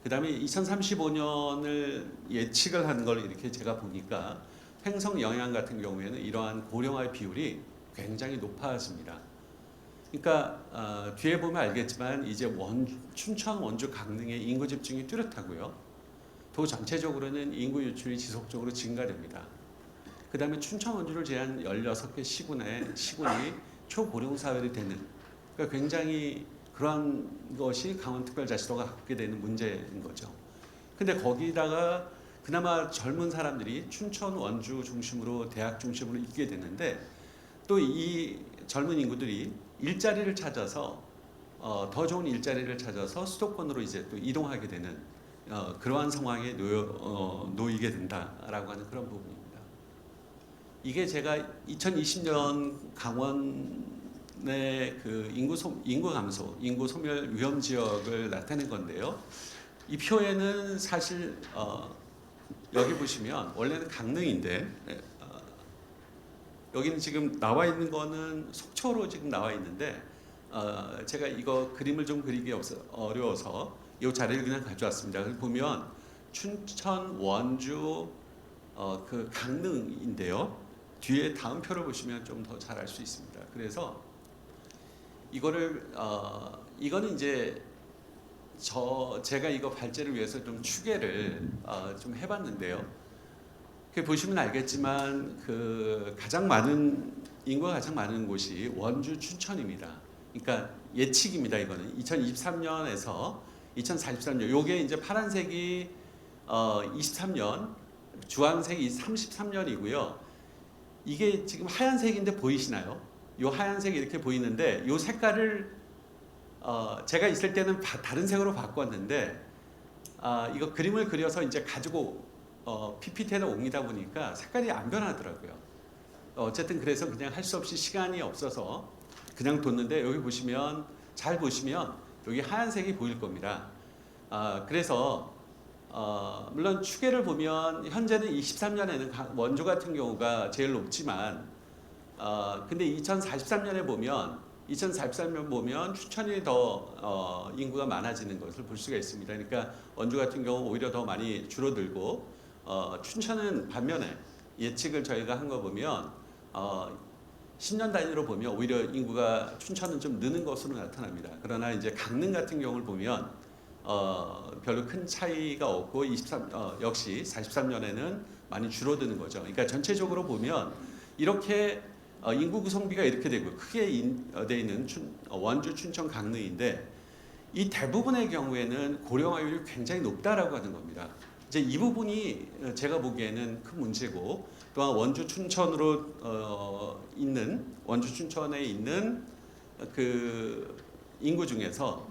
그다음에 2035년을 예측을 한 걸 이렇게 제가 보니까 횡성 영양 같은 경우에는 이러한 고령화 비율이 굉장히 높아집니다. 그러니까 뒤에 보면 알겠지만 이제 춘천, 원주, 강릉의 인구 집중이 뚜렷하고요. 도 전체적으로는 인구 유출이 지속적으로 증가됩니다. 그 다음에 춘천, 원주를 제한 16개 시군이 초고령 사회로 되는, 그러니까 굉장히 그러한 것이 강원특별자치도가 갖게 되는 문제인 거죠. 근데 거기다가 그나마 젊은 사람들이 춘천, 원주 중심으로 대학 중심으로 있게 되는데 또 이 젊은 인구들이 일자리를 찾아서 더 좋은 일자리를 찾아서 수도권으로 이제 또 이동하게 되는 그러한 상황에 놓이게 된다라고 하는 그런 부분입니다. 이게 제가 2020년 강원의 그 인구 감소, 인구 소멸 위험 지역을 나타낸 건데요. 이 표에는 사실 여기 보시면 원래는 강릉인데 여기는 지금 나와 있는 거는 속초로 지금 나와 있는데 제가 이거 그림을 좀 그리기 어려워서 이 자료를 그냥 가져왔습니다. 그걸 보면 춘천, 원주, 그 강릉인데요. 뒤에 다음 표를 보시면 좀 더 잘 알 수 있습니다. 그래서 이거를 이거는 이제 제가 이거 발제를 위해서 좀 추계를 좀 해봤는데요. 보시면 알겠지만 그 인구가 가장 많은 곳이 원주, 춘천입니다. 그러니까 예측입니다. 이거는 2023년에서 2043년. 요게 이제 파란색이 23년, 주황색이 33년이고요. 이게 지금 하얀색인데 보이시나요? 요 하얀색이 이렇게 보이는데 요 색깔을 제가 있을 때는 다른 색으로 바꿨는데 이거 그림을 그려서 이제 가지고 PPT에다 옮기다 보니까 색깔이 안 변하더라고요. 어쨌든 그래서 그냥 할 수 없이 시간이 없어서 그냥 뒀는데 여기 보시면 잘 보시면 여기 하얀색이 보일 겁니다. 그래서 물론 추계를 보면 현재는 23년에는 원주 같은 경우가 제일 높지만 근데 2043년에 보면 2043년 보면 춘천이 더 인구가 많아지는 것을 볼 수가 있습니다. 그러니까 원주 같은 경우 오히려 더 많이 줄어들고 춘천은 반면에 예측을 저희가 한 거 보면 10년 단위로 보면 오히려 인구가 춘천은 좀 느는 것으로 나타납니다. 그러나 이제 강릉 같은 경우를 보면 별로 큰 차이가 없고 역시 43년에는 많이 줄어드는 거죠. 그러니까 전체적으로 보면 이렇게 인구 구성비가 이렇게 되고 크게 돼 있는 원주, 춘천, 강릉인데 이 대부분의 경우에는 고령화율이 굉장히 높다라고 하는 겁니다. 이제 이 부분이 제가 보기에는 큰 문제고 또한 원주, 춘천으로 원주, 춘천에 있는 그 인구 중에서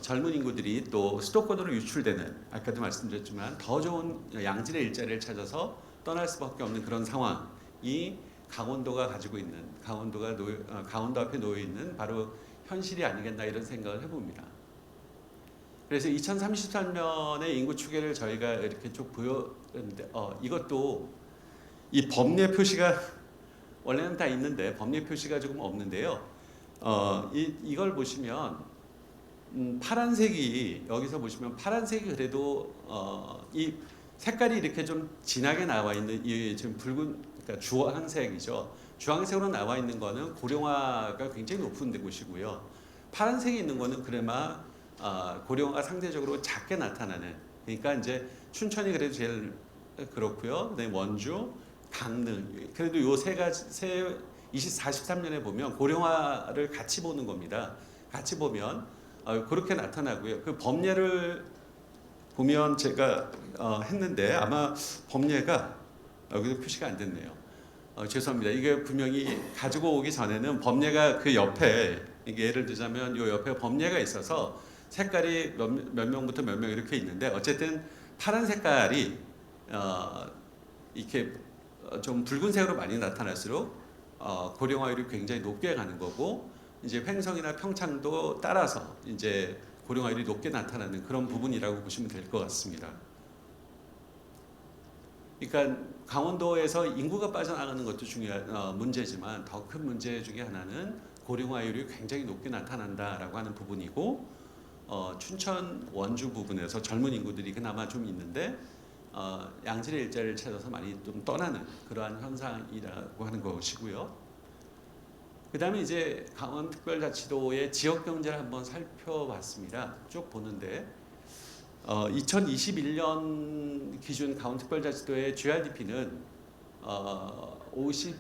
젊은 인구들이 또 수도권으로 유출되는 아까도 말씀드렸지만 더 좋은 양질의 일자리를 찾아서 떠날 수밖에 없는 그런 상황이 강원도가 가지고 있는 강원도 앞에 놓여 있는 바로 현실이 아니겠나 이런 생각을 해봅니다. 그래서 2033년의 인구 추계를 저희가 이렇게 쭉 보였는데 이것도 이 범례 표시가 원래는 다 있는데 범례 표시가 조금 없는데요. 이걸 보시면 파란색이 여기서 보시면 파란색이 그래도 이 색깔이 이렇게 좀 진하게 나와 있는 이 지금 그러니까 주황색이죠. 주황색으로 나와 있는 거는 고령화가 굉장히 높은 곳이고요. 파란색이 있는 거는 그나마 고령화가 상대적으로 작게 나타나는. 그러니까 이제 춘천이 그래도 제일 그렇고요. 그다음에 원주, 강릉. 그래도 요 세 가지 43년에 보면 고령화를 같이 보는 겁니다. 같이 보면 그렇게 나타나고요. 그 범례를 보면 제가 했는데 아마 범례가 여기도 표시가 안 됐네요. 죄송합니다. 이게 분명히 가지고 오기 전에는 범례가 그 옆에 이게 예를 들자면 요 옆에 범례가 있어서 색깔이 몇 명부터 몇 명 이렇게 있는데 어쨌든 파란 색깔이 이렇게 좀 붉은색으로 많이 나타날수록 고령화율이 굉장히 높게 가는 거고 이제 횡성이나 평창도 따라서 이제 고령화율이 높게 나타나는 그런 부분이라고 보시면 될 것 같습니다. 그러니까 강원도에서 인구가 빠져나가는 것도 중요한 문제지만 더 큰 문제 중에 하나는 고령화율이 굉장히 높게 나타난다라고 하는 부분이고 춘천, 원주 부분에서 젊은 인구들이 그나마 좀 있는데 양질의 일자리를 찾아서 많이 좀 떠나는 그러한 현상이라고 하는 것이고요. 그다음에 이제 강원특별자치도의 지역 경제를 한번 살펴봤습니다. 쭉 보는데 2021년 기준 강원특별자치도의 GRDP는 50조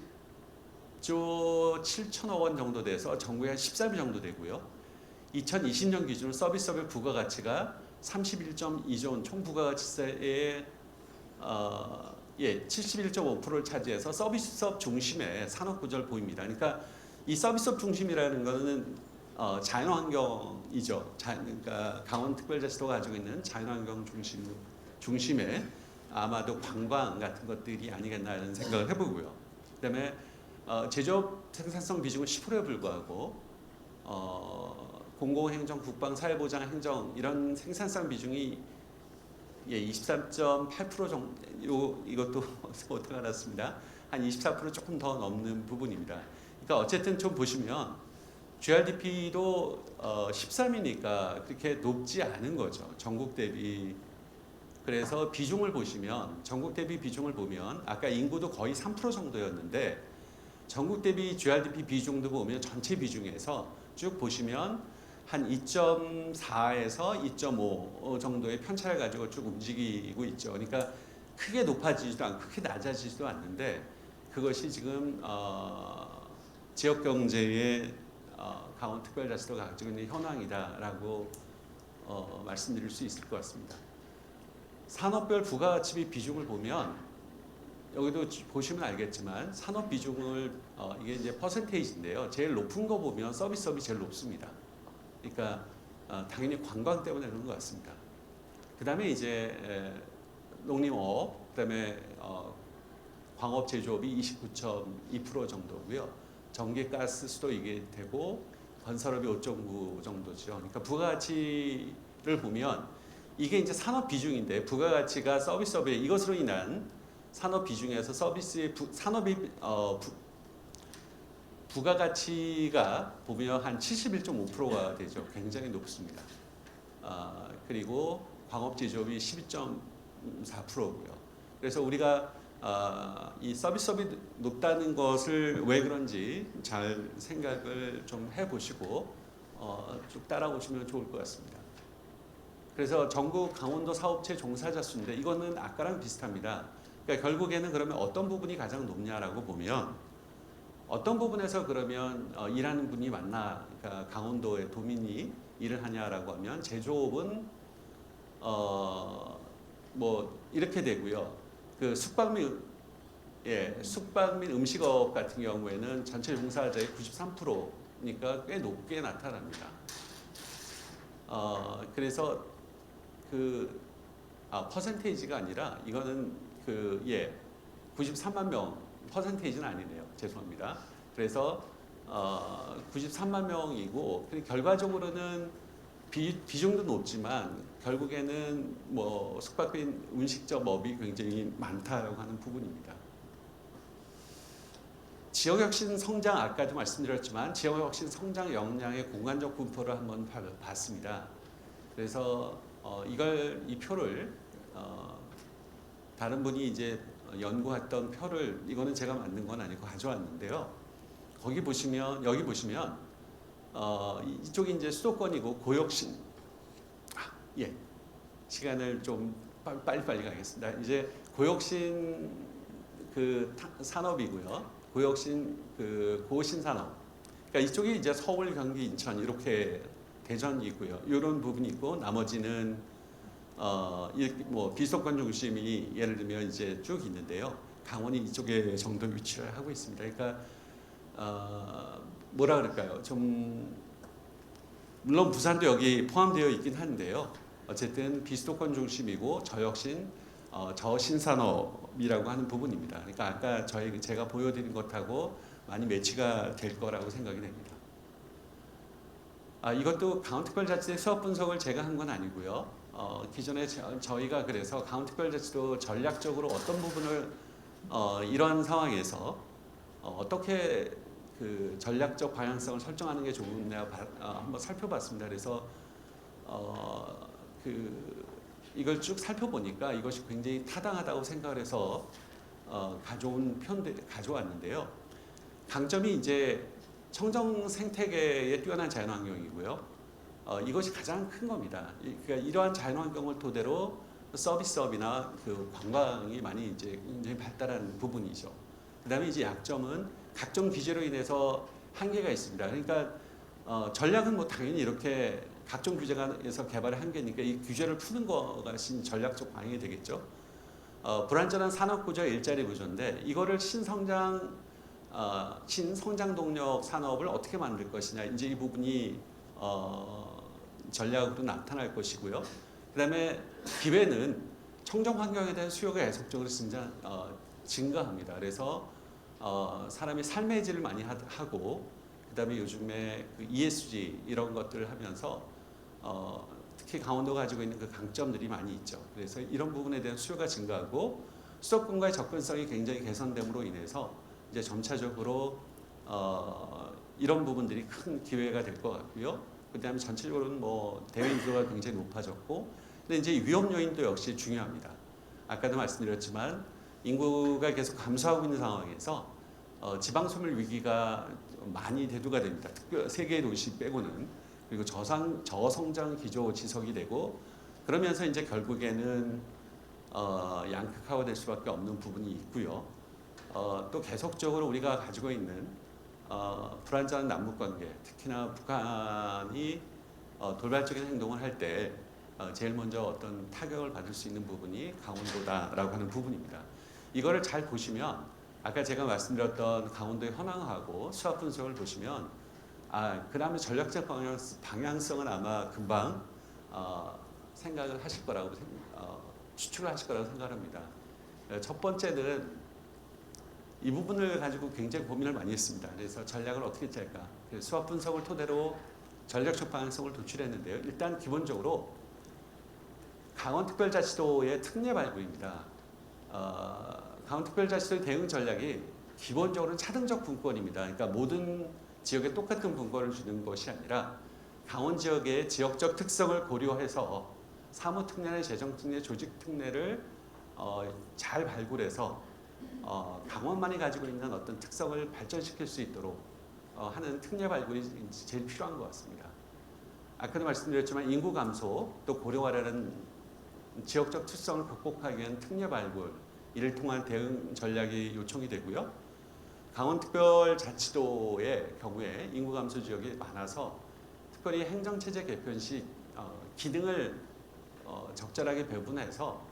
7천억 원 정도 돼서 전국에 한 13위 정도 되고요. 2020년 기준으로 서비스업의 부가가치가 31.2조 원, 총 부가가치세의 71.5%를 차지해서 서비스업 중심의 산업 구조를 보입니다. 그러니까 이 서비스업 중심이라는 것은 자연환경이죠. 그러니까 강원특별자치도가 가지고 있는 자연환경 중심의 아마도 관광 같은 것들이 아니겠나라는 생각을 해보고요. 그다음에 제조업 생산성 비중은 10%에 불과하고 공공행정, 국방, 사회보장, 행정 이런 생산성 비중이 23.8% 정도 이것도 어떻게 알았습니다. 한 24% 조금 더 넘는 부분입니다. 그러니까 어쨌든 좀 보시면 GRDP도 13위니까 그렇게 높지 않은 거죠. 전국 대비. 그래서 비중을 보시면 전국 대비 비중을 보면 아까 인구도 거의 3% 정도였는데 전국 대비 GRDP 비중도 보면 전체 비중에서 쭉 보시면 한 2.4에서 2.5 정도의 편차를 가지고 쭉 움직이고 있죠. 그러니까 크게 높아지지도 않고 크게 낮아지지도 않는데 그것이 지금 지역 경제의 강원특별자치도가 가지고 있는 현황이다라고 말씀드릴 수 있을 것 같습니다. 산업별 부가가치비 비중을 보면 여기도 보시면 알겠지만 산업 비중을 이게 이제 퍼센테이지인데요. 제일 높은 거 보면 서비스업이 제일 높습니다. 그러니까 당연히 관광 때문에 그런 것 같습니다. 그다음에 이제 농림업, 그다음에 광업 제조업이 29.2% 정도고요. 전기, 가스, 수도 이게 되고 건설업이 5.9 정도죠. 그러니까 부가가치를 보면 이게 이제 산업 비중인데 부가가치가 서비스업에 이것으로 인한 산업 비중에서 서비스의 산업이 부가가치가 보면 한 71.5%가 되죠. 굉장히 높습니다. 그리고 광업 제조업이 12.4%고요. 그래서 우리가 이 서비스업이 높다는 것을 왜 그런지 잘 생각을 좀 해보시고 쭉 따라오시면 좋을 것 같습니다. 그래서 전국 강원도 사업체 종사자 수인데 이거는 아까랑 비슷합니다. 그러니까 결국에는 그러면 어떤 부분이 가장 높냐라고 보면 어떤 부분에서 그러면 일하는 분이 많나, 그러니까 강원도의 도민이 일을 하냐라고 하면 제조업은 뭐 이렇게 되고요. 그 숙박 및 음식업 같은 경우에는 전체 종사자의 93%니까 꽤 높게 나타납니다. 그래서 퍼센테이지가 아니라 이거는 93만 명 퍼센테이지는 아니네요. 죄송합니다. 그래서 93만 명이고 결과적으로는 비중도 높지만 결국에는 뭐 숙박 및 음식점업이 굉장히 많다라고 하는 부분입니다. 지역혁신 성장 아까도 말씀드렸지만 지역혁신 성장 역량의 공간적 분포를 한번 봤습니다. 그래서 이 표를 다른 분이 이제 연구했던 표를 이거는 제가 만든 건 아니고 가져왔는데요. 여기 보시면 이쪽이 이제 수도권이고 고역신 시간을 좀 빨리 가겠습니다. 이제 고역신 산업이고요. 고역신 고신산업. 그러니까 이쪽이 이제 서울, 경기, 인천 이렇게 대전이고요. 이런 부분이 있고 나머지는 뭐 비수도권 중심이 예를 들면 이제 쭉 있는데요. 강원이 이쪽에 정도 위치를 하고 있습니다. 그러니까 뭐라 그럴까요? 좀 물론 부산도 여기 포함되어 있긴 한데요. 어쨌든 비수도권 중심이고 저 역신 저신산업이라고 하는 부분입니다. 그러니까 아까 제가 보여드린 것하고 많이 매치가 될 거라고 생각이 됩니다. 이것도 강원특별자치의 수업 분석을 제가 한 건 아니고요. 기존에 저희가 그래서 강원특별자치도 전략적으로 어떤 부분을 이런 상황에서 어떻게 그 전략적 방향성을 설정하는 게 좋으냐 한번 살펴봤습니다. 그래서 이걸 쭉 살펴보니까 이것이 굉장히 타당하다고 생각을 해서 가져왔는데요. 강점이 이제 청정 생태계에 뛰어난 자연환경이고요. 이것이 가장 큰 겁니다. 그러니까 이러한 자연환경을 토대로 서비스업이나 그 관광이 많이 이제 굉장히 발달한 부분이죠. 그다음에 이제 약점은 각종 규제로 인해서 한계가 있습니다. 그러니까 전략은 뭐 당연히 이렇게 각종 규제가 해서 개발의 한계니까 이 규제를 푸는 것이 전략적 방향이 되겠죠. 불완전한 산업 구조, 일자리 구조인데 이거를 신성장 동력 산업을 어떻게 만들 것이냐 이제 이 부분이 전략으로 나타날 것이고요. 그다음에 기회는 청정 환경에 대한 수요가 계속적으로 증가합니다. 그래서 사람이 삶의 질을 많이 하고 그다음에 요즘에 그 ESG 이런 것들을 하면서 특히 강원도가 가지고 있는 그 강점들이 많이 있죠. 그래서 이런 부분에 대한 수요가 증가하고 수도권과의 접근성이 굉장히 개선됨으로 인해서 이제 점차적으로 이런 부분들이 큰 기회가 될 것 같고요. 그다음에 전체적으로는 뭐 대외 인도가 굉장히 높아졌고, 근데 이제 위험 요인도 역시 중요합니다. 아까도 말씀드렸지만 인구가 계속 감소하고 있는 상황에서 지방 소멸 위기가 많이 대두가 됩니다. 특별 세 개의 도시 빼고는. 그리고 저성장 기조 지속이 되고 그러면서 이제 결국에는 양극화가 될 수밖에 없는 부분이 있고요. 또 계속적으로 우리가 가지고 있는 불안정한 남북 관계, 특히나 북한이 돌발적인 행동을 할 때 제일 먼저 어떤 타격을 받을 수 있는 부분이 강원도다라고 하는 부분입니다. 이거를 잘 보시면 아까 제가 말씀드렸던 강원도의 현황하고 수학 분석을 보시면 그 다음에 전략적 방향성은 아마 금방 생각을 하실 거라고 추측을 하실 거라고 생각합니다. 첫 번째는 이 부분을 가지고 굉장히 고민을 많이 했습니다. 그래서 전략을 어떻게 짤까? 수학 분석을 토대로 전략적 방향성을 도출했는데요. 일단 기본적으로 강원특별자치도의 특례 발굴입니다. 강원특별자치도의 대응 전략이 기본적으로는 차등적 분권입니다. 그러니까 모든 지역에 똑같은 분권을 주는 것이 아니라 강원 지역의 지역적 특성을 고려해서 사무특례나 재정특례, 조직특례를 잘 발굴해서 강원만이 가지고 있는 어떤 특성을 발전시킬 수 있도록 하는 특례 발굴이 제일 필요한 것 같습니다. 아까도 말씀드렸지만 인구 감소 또 고령화라는 지역적 특성을 극복하기 위한 특례 발굴 이를 통한 대응 전략이 요청이 되고요. 강원특별자치도의 경우에 인구 감소 지역이 많아서 특별히 행정체제 개편 시 기능을 적절하게 배분해서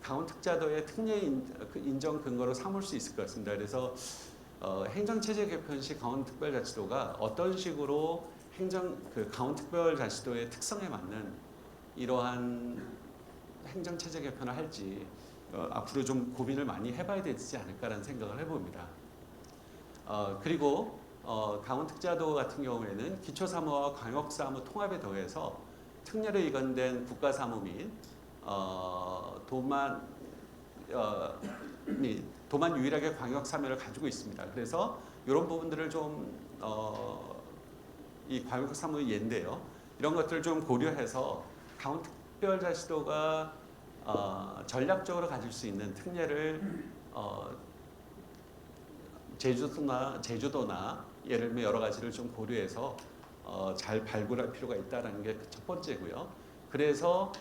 강원특자도의 특례 인정 근거로 삼을 수 있을 것 같습니다. 그래서 행정체제 개편 시 강원특별자치도가 어떤 식으로 강원특별자치도의 특성에 맞는 이러한 행정체제 개편을 할지 앞으로 좀 고민을 많이 해봐야 되지 않을까라는 생각을 해봅니다. 그리고 강원특자도 같은 경우에는 기초사무와 광역사무 통합에 더해서 특례로 이관된 국가사무 및 도만 유일하게 광역사무를 가지고 있습니다. 그래서 이런 부분들을 좀 이 광역사무 예인데요. 이런 것들을 좀 고려해서 강원특별자치도가 전략적으로 가질 수 있는 특례를 제주도나 예를 들면 여러 가지를 좀 고려해서 잘 발굴할 필요가 있다는 게 첫 번째고요. 그래서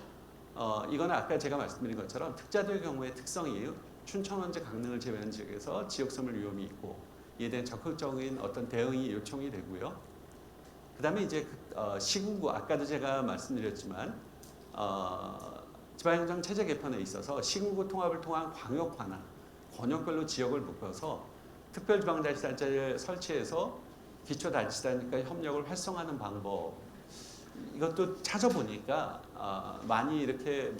이건 아까 제가 말씀드린 것처럼 특자도의 경우에 특성이 춘천, 원주, 강릉을 제외한 지역에서 지역소멸 위험이 있고 이에 대한 적극적인 어떤 대응이 요청이 되고요. 그다음에 이제 시군구 아까도 제가 말씀드렸지만 지방행정 체제 개편에 있어서 시군구 통합을 통한 광역 관할, 권역별로 지역을 묶어서 특별지방자치단체를 설치해서 기초자치단체과의 협력을 활성화하는 방법 이것도 찾아보니까 많이 이렇게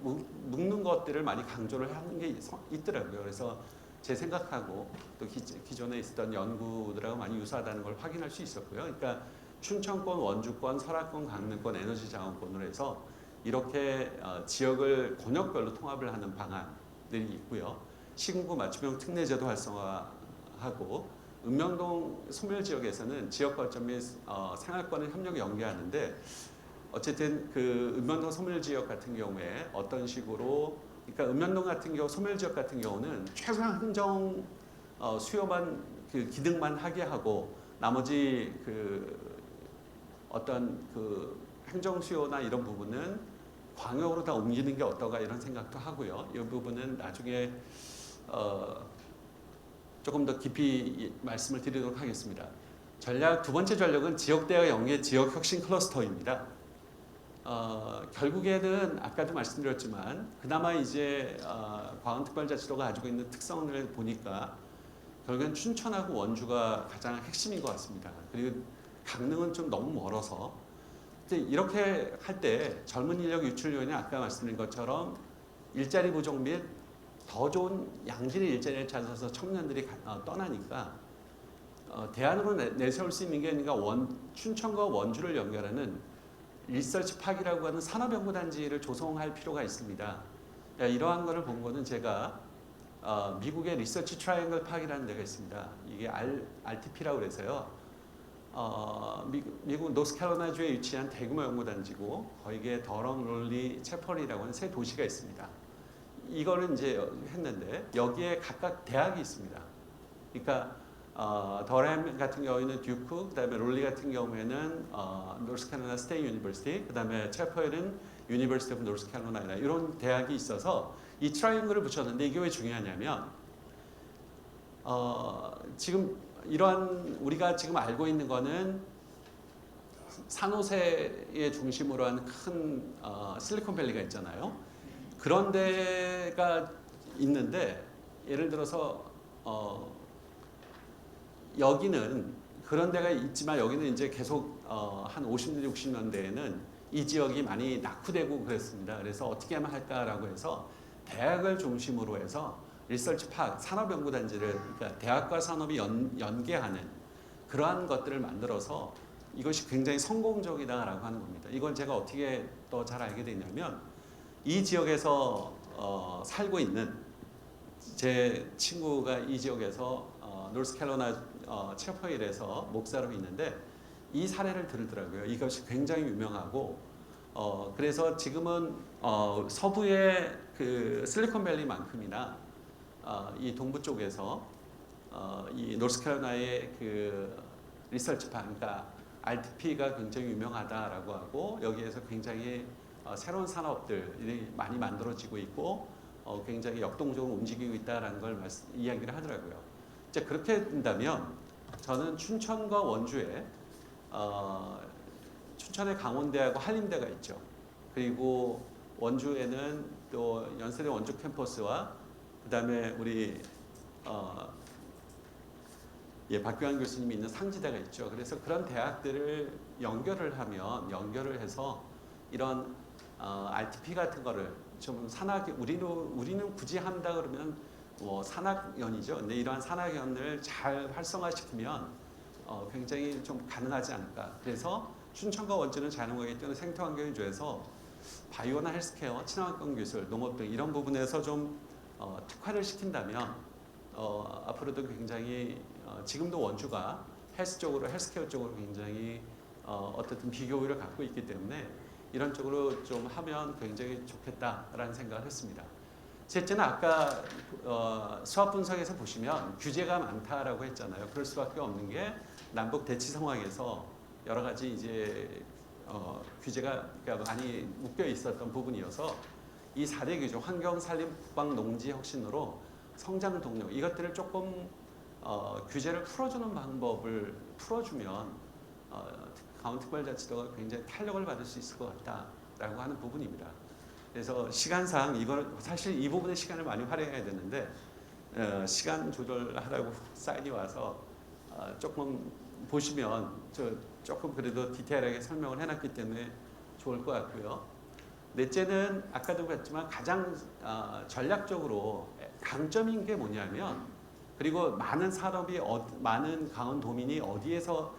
묶는 것들을 많이 강조를 하는 게 있더라고요. 그래서 제 생각하고 또 기존에 있었던 연구들하고 많이 유사하다는 걸 확인할 수 있었고요. 그러니까 춘천권, 원주권, 설화권, 강릉권 에너지 자원권으로 해서 이렇게 지역을 권역별로 통합을 하는 방안들이 있고요. 시군구 맞춤형 특례제도 활성화하고 읍명동 소멸 지역에서는 지역 거점 및 생활권을 협력에 연계하는데 어쨌든 그 읍면동 소멸 지역 같은 경우에 어떤 식으로 그러니까 읍면동 같은 경우 소멸 지역 같은 경우는 최소한 행정 수요만 그 기능만 하게 하고 나머지 어떤 행정 수요나 이런 부분은 광역으로 다 옮기는 게 어떨까 이런 생각도 하고요. 이 부분은 나중에 조금 더 깊이 말씀을 드리도록 하겠습니다. 두 번째 전략은 지역대학 연계 지역혁신 클러스터입니다. 결국에는 아까도 말씀드렸지만 그나마 이제 광원특별자치도가 가지고 있는 특성을 보니까 결국엔 춘천하고 원주가 가장 핵심인 것 같습니다. 그리고 강릉은 좀 너무 멀어서 이렇게 할 때 젊은 인력 유출 요인은 아까 말씀드린 것처럼 일자리 부족 및 더 좋은 양질의 일자리를 찾아서 청년들이 떠나니까 대안으로 내세울 수 있는 게 그러니까 춘천과 원주를 연결하는 리서치 파크라고 하는 산업연구단지를 조성할 필요가 있습니다. 이러한 것을 본 거는 제가 미국의 리서치 트라이앵글 파크라는 데가 있습니다. 이게 RTP라고 그래서요. 미국 노스캐롤라이나주에 위치한 대규모 연구단지고 거기에 더럼, 롤리, 채펄이라고 하는 세 도시가 있습니다. 이거는 이제 했는데 여기에 각각 대학이 있습니다. 그러니까 더램 같은 경우에는 듀크, 그다음에 롤리 같은 경우에는 노스캐롤라이나 스테이트 유니버시티, 그다음에 채펄은 유니버시티 오브 노스캐롤라이나 이런 대학이 있어서 이 트라이앵글을 붙였는데 이게 왜 중요하냐면 지금 이러한 우리가 지금 알고 있는 거는 산호세의 중심으로 한 큰 실리콘밸리가 있잖아요. 그런 데가 있는데 예를 들어서 여기는 그런 데가 있지만 여기는 이제 계속 한 50년, 60년대에는 이 지역이 많이 낙후되고 그랬습니다. 그래서 어떻게 하면 할까라고 해서 대학을 중심으로 해서 리서치 파크, 산업연구단지를 그러니까 대학과 산업이 연계하는 그러한 것들을 만들어서 이것이 굉장히 성공적이다라고 하는 겁니다. 이건 제가 어떻게 더 잘 알게 됐냐면 이 지역에서 살고 있는 제 친구가 이 지역에서 노스캐롤라이나 채퍼힐에서 목사로 있는데 이 사례를 들더라고요. 이것이 굉장히 유명하고 그래서 지금은 서부의 실리콘밸리만큼이나 이 동부 쪽에서 이 노스캐롤라이나의 리서치 파, 그러니까 RTP가 굉장히 유명하다라고 하고 여기에서 굉장히 새로운 산업들이 많이 만들어지고 있고 굉장히 역동적으로 움직이고 있다라는 걸 이야기를 하더라고요. 이제 그렇게 된다면 저는 춘천과 원주에 춘천에 강원대하고 한림대가 있죠. 그리고 원주에는 또 연세대 원주 캠퍼스와 그다음에 우리 박규환 교수님이 있는 상지대가 있죠. 그래서 그런 대학들을 연결을 해서 이런 RTP 같은 거를 좀 우리는 굳이 한다 그러면 뭐 산학연이죠. 근데 이러한 산학연을 잘 활성화시키면 굉장히 좀 가능하지 않을까. 그래서 춘천과 원주는 자연환경에 뛰어난 생태환경을 위해서 바이오나 헬스케어, 친환경 기술, 농업 등 이런 부분에서 좀 특화를 시킨다면 앞으로도 굉장히 지금도 원주가 헬스케어 쪽으로 굉장히 어떻든 비교율을 갖고 있기 때문에 이런 쪽으로 좀 하면 굉장히 좋겠다라는 생각을 했습니다. 셋째는 아까 수학 분석에서 보시면 규제가 많다라고 했잖아요. 그럴 수밖에 없는 게 남북 대치 상황에서 여러 가지 이제 규제가 많이 묶여 있었던 부분이어서 이 4대 규제, 환경, 산림, 국방, 농지 혁신으로 성장 동력 이것들을 조금 규제를 풀어주는 방법을 풀어주면 강원특별자치도가 굉장히 탄력을 받을 수 있을 것 같다라고 하는 부분입니다. 그래서 시간상 이걸 사실 이 부분에 시간을 많이 활용해야 되는데 시간 조절하라고 사인이 와서 조금 보시면 조금 그래도 디테일하게 설명을 해놨기 때문에 좋을 것 같고요. 넷째는 아까도 봤지만 가장 전략적으로 강점인 게 뭐냐면 그리고 많은 산업이 많은 강원도민이 어디에서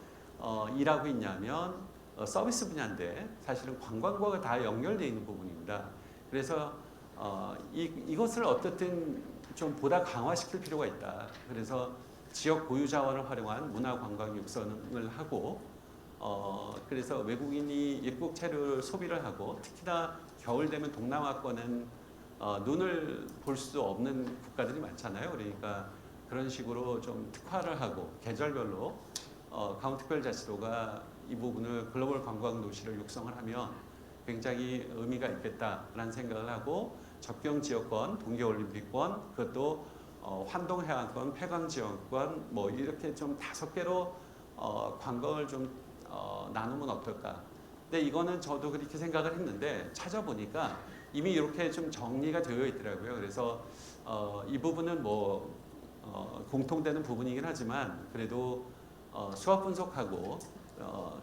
일하고 있냐면 서비스 분야인데 사실은 관광과 다 연결되어 있는 부분입니다. 그래서 이것을 어떻든 좀 보다 강화시킬 필요가 있다. 그래서 지역 고유 자원을 활용한 문화 관광 육성을 하고 그래서 외국인이 입국 체류 소비를 하고 특히나 겨울 되면 동남아권은 눈을 볼 수 없는 국가들이 많잖아요. 그러니까 그런 식으로 좀 특화를 하고 계절별로 강원특별자치도가 이 부분을 글로벌 관광 도시를 육성을 하면 굉장히 의미가 있겠다라는 생각을 하고 접경 지역권, 동계올림픽권, 그것도 환동해안권, 폐광지역권 뭐 이렇게 좀 5개로 관광을 좀 나누면 어떨까? 근데 이거는 저도 그렇게 생각을 했는데 찾아보니까 이미 이렇게 좀 정리가 되어 있더라고요. 그래서 이 부분은 뭐 공통되는 부분이긴 하지만 그래도 수학 분석하고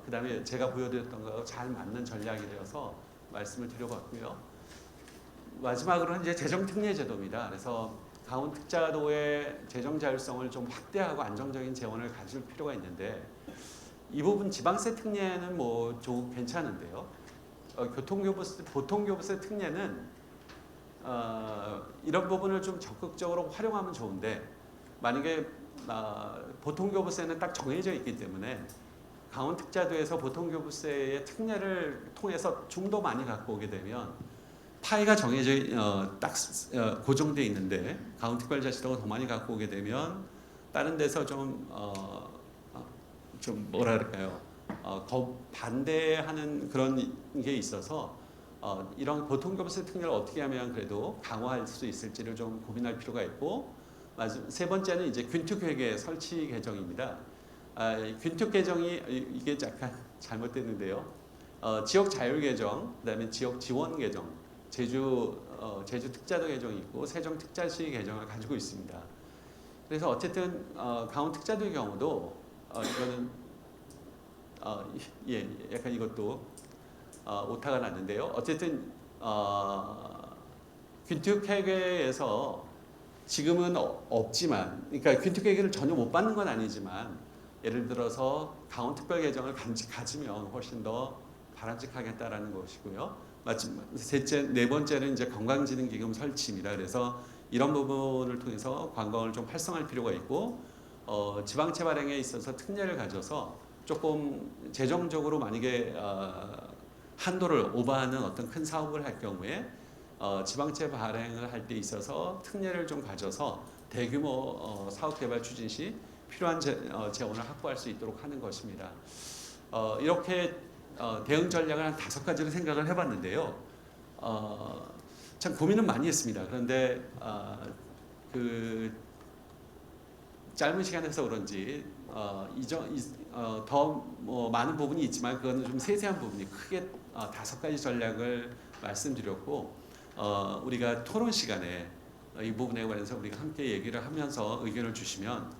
그다음에 제가 보여드렸던 거하고 잘 맞는 전략이 되어서 말씀을 드려봤고요. 마지막으로는 이제 재정특례 제도입니다. 그래서 강원특자도의 재정 자율성을 좀 확대하고 안정적인 재원을 가질 필요가 있는데 이 부분 지방세 특례는 뭐 좀 괜찮은데요. 보통교부세 특례는 이런 부분을 좀 적극적으로 활용하면 좋은데 만약에 보통교부세는 딱 정해져 있기 때문에 강원특자도에서 보통교부세의 특례를 통해서 좀 더 많이 갖고 오게 되면 파이가 정해져 딱 고정돼 있는데 강원특별자치도가 더 많이 갖고 오게 되면 다른 데서 좀 뭐라 그럴까요? 반대하는 그런 게 있어서 이런 보통교부세 특례를 어떻게 하면 그래도 강화할 수 있을지를 좀 고민할 필요가 있고 세 번째는 이제 균특회계 설치 개정입니다. 균특 개정이 이게 약간 잘못됐는데요. 지역 자율 개정, 그다음에 지역 지원 개정, 제주 특자도 개정이 있고 세종 특자시 개정을 가지고 있습니다. 그래서 어쨌든 강원 특자도의 경우도 이거는 약간 이것도 오타가 났는데요. 어쨌든 균특회계에서 지금은 없지만, 그러니까 균특회계를 전혀 못 받는 건 아니지만, 예를 들어서 강원특별 계정을 가지면 훨씬 더 바람직하겠다라는 것이고요. 네 번째는 이제 관광진흥기금 설치입니다. 그래서 이런 부분을 통해서 관광을 좀 활성화할 필요가 있고, 지방채 발행에 있어서 특례를 가져서 조금 재정적으로 만약에 한도를 오버하는 어떤 큰 사업을 할 경우에 지방채 발행을 할 때 있어서 특례를 좀 가져서 대규모 사업개발 추진 시 필요한 재원을 확보할 수 있도록 하는 것입니다. 이렇게 대응 전략을 한 5가지를 생각을 해봤는데요. 참 고민은 많이 했습니다. 그런데 그 짧은 시간에서 그런지 더 뭐 많은 부분이 있지만 그거는 좀 세세한 부분이 크게 5가지 전략을 말씀드렸고 우리가 토론 시간에 이 부분에 관해서 우리가 함께 얘기를 하면서 의견을 주시면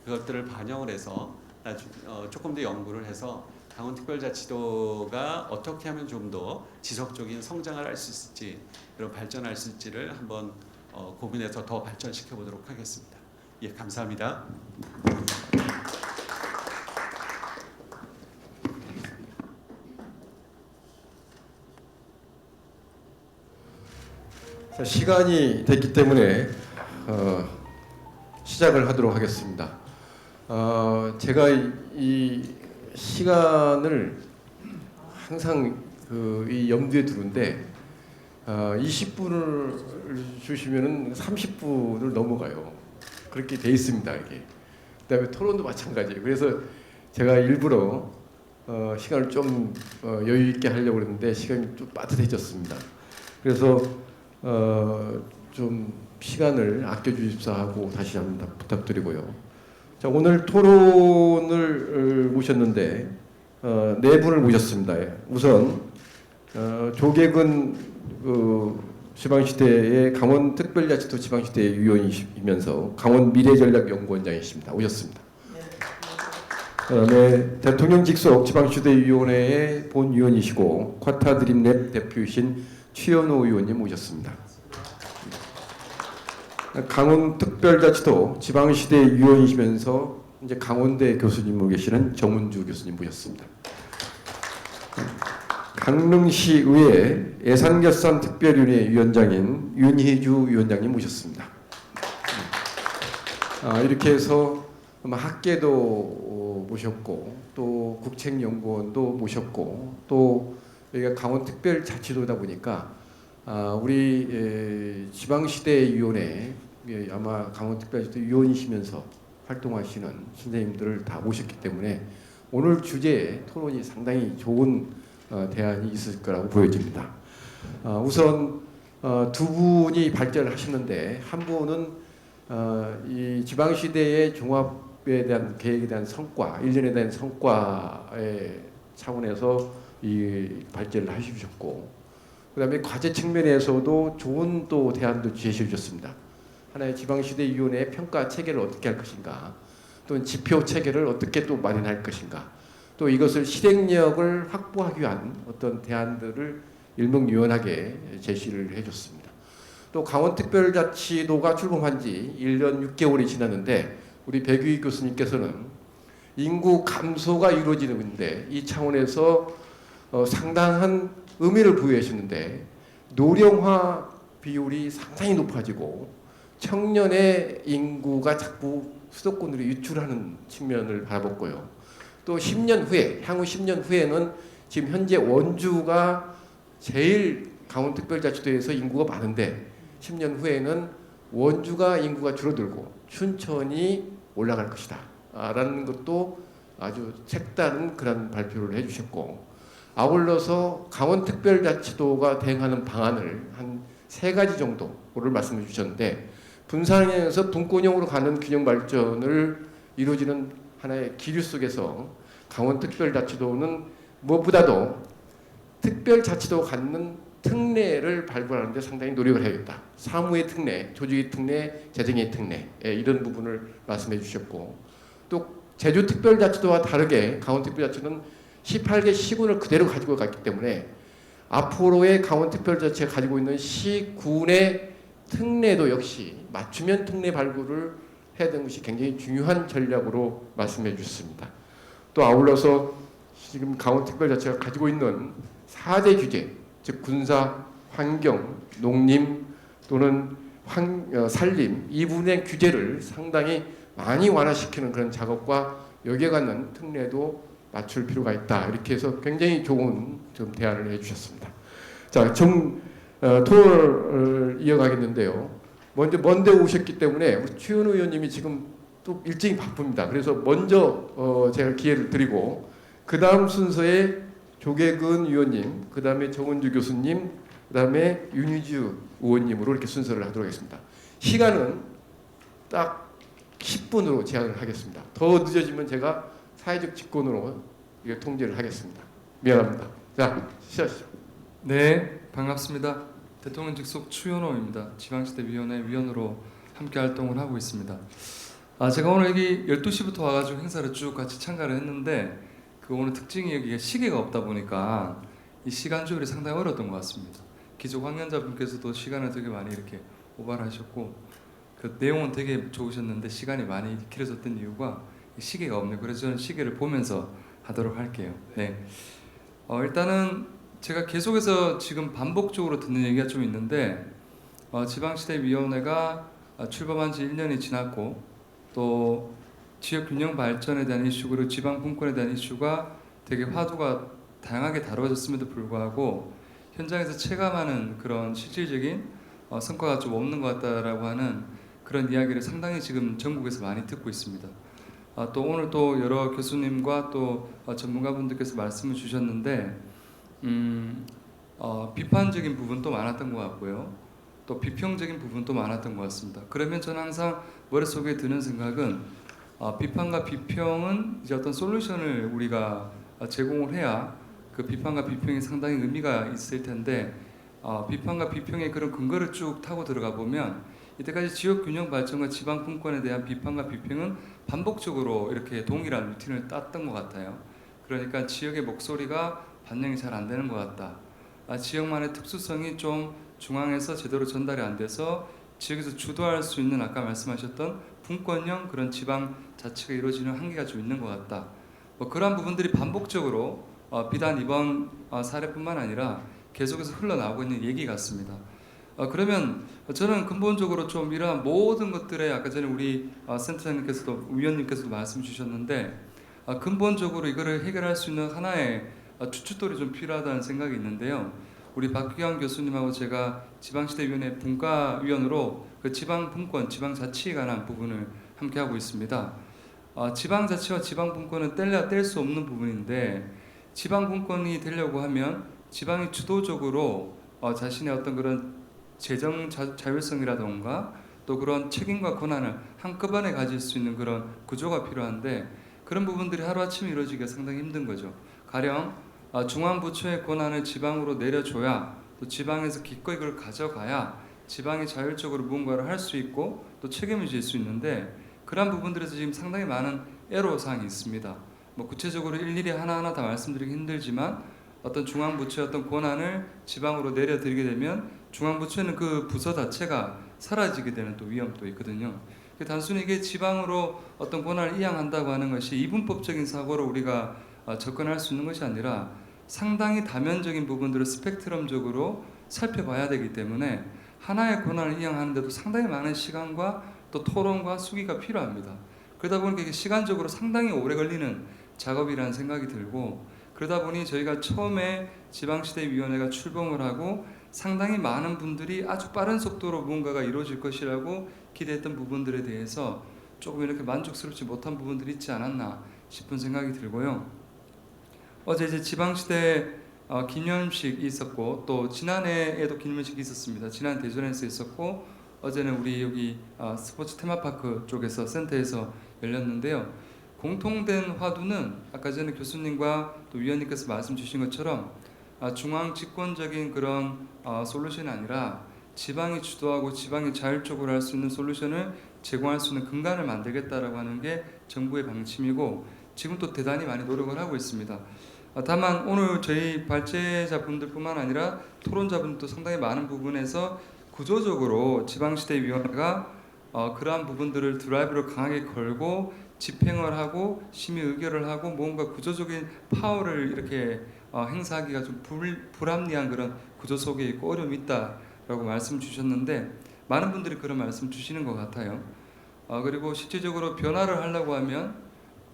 그것들을 반영을 해서 조금 더 연구를 해서 강원특별자치도가 어떻게 하면 좀 더 지속적인 성장을 할 수 있을지 그런 발전할 수 있을지를 한번 고민해서 더 발전시켜 보도록 하겠습니다. 예, 감사합니다. 자, 시간이 됐기 때문에 시작을 하도록 하겠습니다. 제가 이 시간을 항상 이 염두에 두는데 20분을 주시면은 30분을 넘어가요. 그렇게 돼 있습니다, 이게. 그다음에 토론도 마찬가지예요. 그래서 제가 일부러 시간을 좀 여유 있게 하려고 했는데 시간이 좀 빠듯해졌습니다. 그래서 좀 시간을 아껴 주십사 하고 다시 한번 부탁드리고요. 자, 오늘 토론을 모셨는데 4분을 모셨습니다. 우선 조계근 지방시대의 강원특별자치도 지방시대 위원이시면서 강원미래전략연구원장이십니다. 오셨습니다. 그다음에 대통령 직속 지방시대위원회의 본위원이시고 쿼타드림랩 대표이신 최현호 의원님 모셨습니다. 강원특별자치도 지방시대 위원이시면서 이제 강원대 교수님으로 계시는 정은주 교수님 모셨습니다. 강릉시의회 예산결산특별위원회 위원장인 윤희주 위원장님 모셨습니다. 이렇게 해서 학계도 모셨고 또 국책연구원도 모셨고 또 여기가 강원특별자치도다 보니까 우리 지방시대위원회 아마 강원특별자치도 위원이시면서 활동하시는 선생님들을 다 모셨기 때문에 오늘 주제의 토론이 상당히 좋은 대안이 있을 거라고 보여집니다. 우선 두 분이 발제를 하시는데 한 분은 이 지방시대의 종합에 대한 계획에 대한 성과, 1년에 대한 성과의 차원에서 이 발제를 해주셨고, 그다음에 과제 측면에서도 좋은 또 대안도 제시해 주셨습니다. 하나의 지방시대위원회의 평가 체계를 어떻게 할 것인가, 또는 지표 체계를 어떻게 또 마련할 것인가, 또 이것을 실행력을 확보하기 위한 어떤 대안들을 일목요연하게 제시를 해줬습니다. 또 강원특별자치도가 출범한 지 1년 6개월이 지났는데 우리 백유희 교수님께서는 인구 감소가 이루어지는데 이 차원에서 상당한 의미를 부여하셨는데 노령화 비율이 상당히 높아지고 청년의 인구가 자꾸 수도권으로 유출하는 측면을 바라봤고요. 또 10년 후에, 향후 10년 후에는 지금 현재 원주가 제일 강원특별자치도에서 인구가 많은데 10년 후에는 원주가 인구가 줄어들고 춘천이 올라갈 것이다 라는 것도 아주 색다른 그런 발표를 해주셨고, 아울러서 강원특별자치도가 대응하는 방안을 한 3가지 정도를 말씀해 주셨는데, 분산에서 분권형으로 가는 균형 발전을 이루어지는 하나의 기류 속에서 강원특별자치도는 무엇보다도 특별자치도가 갖는 특례를 발굴하는 데 상당히 노력을 해야겠다. 사무의 특례, 조직의 특례, 재정의 특례, 이런 부분을 말씀해 주셨고, 또 제주특별자치도와 다르게 강원특별자치도는 18개 시군을 그대로 가지고 갔기 때문에 앞으로의 강원특별자치가 가지고 있는 시군의 특례도 역시 맞춤형 특례 발굴을 해야 되는 것이 굉장히 중요한 전략으로 말씀해 주셨습니다. 또 아울러서 지금 강원특별자치가 가지고 있는 4대 규제, 즉 군사, 환경, 농림 또는 산림 이 부분의 규제를 상당히 많이 완화시키는 그런 작업과 여기에 갖는 특례도 맞출 필요가 있다. 이렇게 해서 굉장히 좋은 좀 대안을 해주셨습니다. 자, 토론을 이어가겠는데요. 먼저 오셨기 때문에 우리 최현우 의원님이 지금 또 일정이 바쁩니다. 그래서 먼저 제가 기회를 드리고 그 다음 순서에 조계근 의원님, 그 다음에 정은주 교수님, 그 다음에 윤희주 의원님으로 이렇게 순서를 하도록 하겠습니다. 시간은 딱 10분으로 제한을 하겠습니다. 더 늦어지면 제가 사회적 직권으로 이거 통제를 하겠습니다. 미안합니다. 자, 시작하시죠. 네, 반갑습니다. 대통령 직속 추현호입니다. 지방시대위원회 위원으로 함께 활동을 하고 있습니다. 제가 오늘 여기 12시부터 와가지고 행사를 쭉 같이 참가를 했는데 그 오늘 특징이 여기가 시계가 없다 보니까 이 시간 조율이 상당히 어려웠던 것 같습니다. 기존 황연자분께서도 시간을 되게 많이 이렇게 오버를 하셨고 그 내용은 되게 좋으셨는데 시간이 많이 길어졌던 이유가 시계가 없네요. 그래서 저는 시계를 보면서 하도록 할게요. 네. 일단은 제가 계속해서 지금 반복적으로 듣는 얘기가 좀 있는데 지방시대위원회가 출범한 지 1년이 지났고 또 지역균형 발전에 대한 이슈 그리고 지방분권에 대한 이슈가 되게 화두가 다양하게 다뤄졌음에도 불구하고 현장에서 체감하는 그런 실질적인 성과가 좀 없는 것 같다라고 하는 그런 이야기를 상당히 지금 전국에서 많이 듣고 있습니다. 또 오늘 또 여러 교수님과 또 전문가분들께서 말씀을 주셨는데 비판적인 부분도 많았던 것 같고요. 또 비평적인 부분도 많았던 것 같습니다. 그러면 저는 항상 머릿속에 드는 생각은 비판과 비평은 이제 어떤 솔루션을 우리가 제공을 해야 그 비판과 비평이 상당히 의미가 있을 텐데 비판과 비평의 그런 근거를 쭉 타고 들어가 보면 이때까지 지역균형 발전과 지방분권에 대한 비판과 비평은 반복적으로 이렇게 동일한 루틴을 땄던 것 같아요. 그러니까 지역의 목소리가 반영이 잘 안 되는 것 같다. 지역만의 특수성이 좀 중앙에서 제대로 전달이 안 돼서 지역에서 주도할 수 있는 아까 말씀하셨던 분권형 그런 지방 자치가 이루어지는 한계가 좀 있는 것 같다. 그러한 부분들이 반복적으로 비단 이번 사례뿐만 아니라 계속해서 흘러나오고 있는 얘기 같습니다. 그러면 저는 근본적으로 좀 이러한 모든 것들에 아까 전에 우리 센터장님께서도 위원님께서도 말씀 주셨는데 근본적으로 이거를 해결할 수 있는 하나의 추춧돌이 좀 필요하다는 생각이 있는데요. 우리 박규환 교수님하고 제가 지방시대위원회 분과위원으로 그 지방분권, 지방자치에 관한 부분을 함께 하고 있습니다. 지방자치와 지방분권은 뗄래야 뗄 수 없는 부분인데 지방분권이 되려고 하면 지방이 주도적으로 자신의 어떤 그런 재정 자율성이라던가 또 그런 책임과 권한을 한꺼번에 가질 수 있는 그런 구조가 필요한데 그런 부분들이 하루아침에 이루어지기가 상당히 힘든 거죠. 가령 중앙부처의 권한을 지방으로 내려줘야 또 지방에서 기꺼이 그걸 가져가야 지방이 자율적으로 무언가를 할 수 있고 또 책임을 질 수 있는데 그런 부분들에서 지금 상당히 많은 애로사항이 있습니다. 뭐 구체적으로 일일이 하나하나 다 말씀드리기 힘들지만 어떤 중앙부처의 어떤 권한을 지방으로 내려드리게 되면 중앙부처는 그 부서 자체가 사라지게 되는 또 위험도 있거든요. 단순히 이게 지방으로 어떤 권한을 이양한다고 하는 것이 이분법적인 사고로 우리가 접근할 수 있는 것이 아니라 상당히 다면적인 부분들을 스펙트럼적으로 살펴봐야 되기 때문에 하나의 권한을 이양하는데도 상당히 많은 시간과 또 토론과 수기가 필요합니다. 그러다 보니까 이게 시간적으로 상당히 오래 걸리는 작업이라는 생각이 들고 그러다 보니 저희가 처음에 지방시대위원회가 출범을 하고 상당히 많은 분들이 아주 빠른 속도로 무언가가 이루어질 것이라고 기대했던 부분들에 대해서 조금 이렇게 만족스럽지 못한 부분들이 있지 않았나 싶은 생각이 들고요. 어제 이제 지방시대 기념식이 있었고 또 지난해에도 기념식이 있었습니다. 지난 대전에서 있었고 어제는 우리 여기 스포츠 테마파크 쪽에서 센터에서 열렸는데요. 공통된 화두는 아까 전에 교수님과 또 위원님께서 말씀 주신 것처럼 중앙 집권적인 그런 솔루션이 아니라 지방이 주도하고 지방이 자율적으로 할 수 있는 솔루션을 제공할 수 있는 근간을 만들겠다라고 하는 게 정부의 방침이고 지금 또 대단히 많이 노력을 하고 있습니다. 다만 오늘 저희 발제자분들뿐만 아니라 토론자분들도 상당히 많은 부분에서 구조적으로 지방시대위원회가 그러한 부분들을 드라이브를 강하게 걸고 집행을 하고 심의 의결을 하고 뭔가 구조적인 파워를 이렇게 행사하기가 좀 불합리한 그런 구조 속에 있고 어려움이 있다라고 말씀 주셨는데 많은 분들이 그런 말씀 주시는 것 같아요. 그리고 실질적으로 변화를 하려고 하면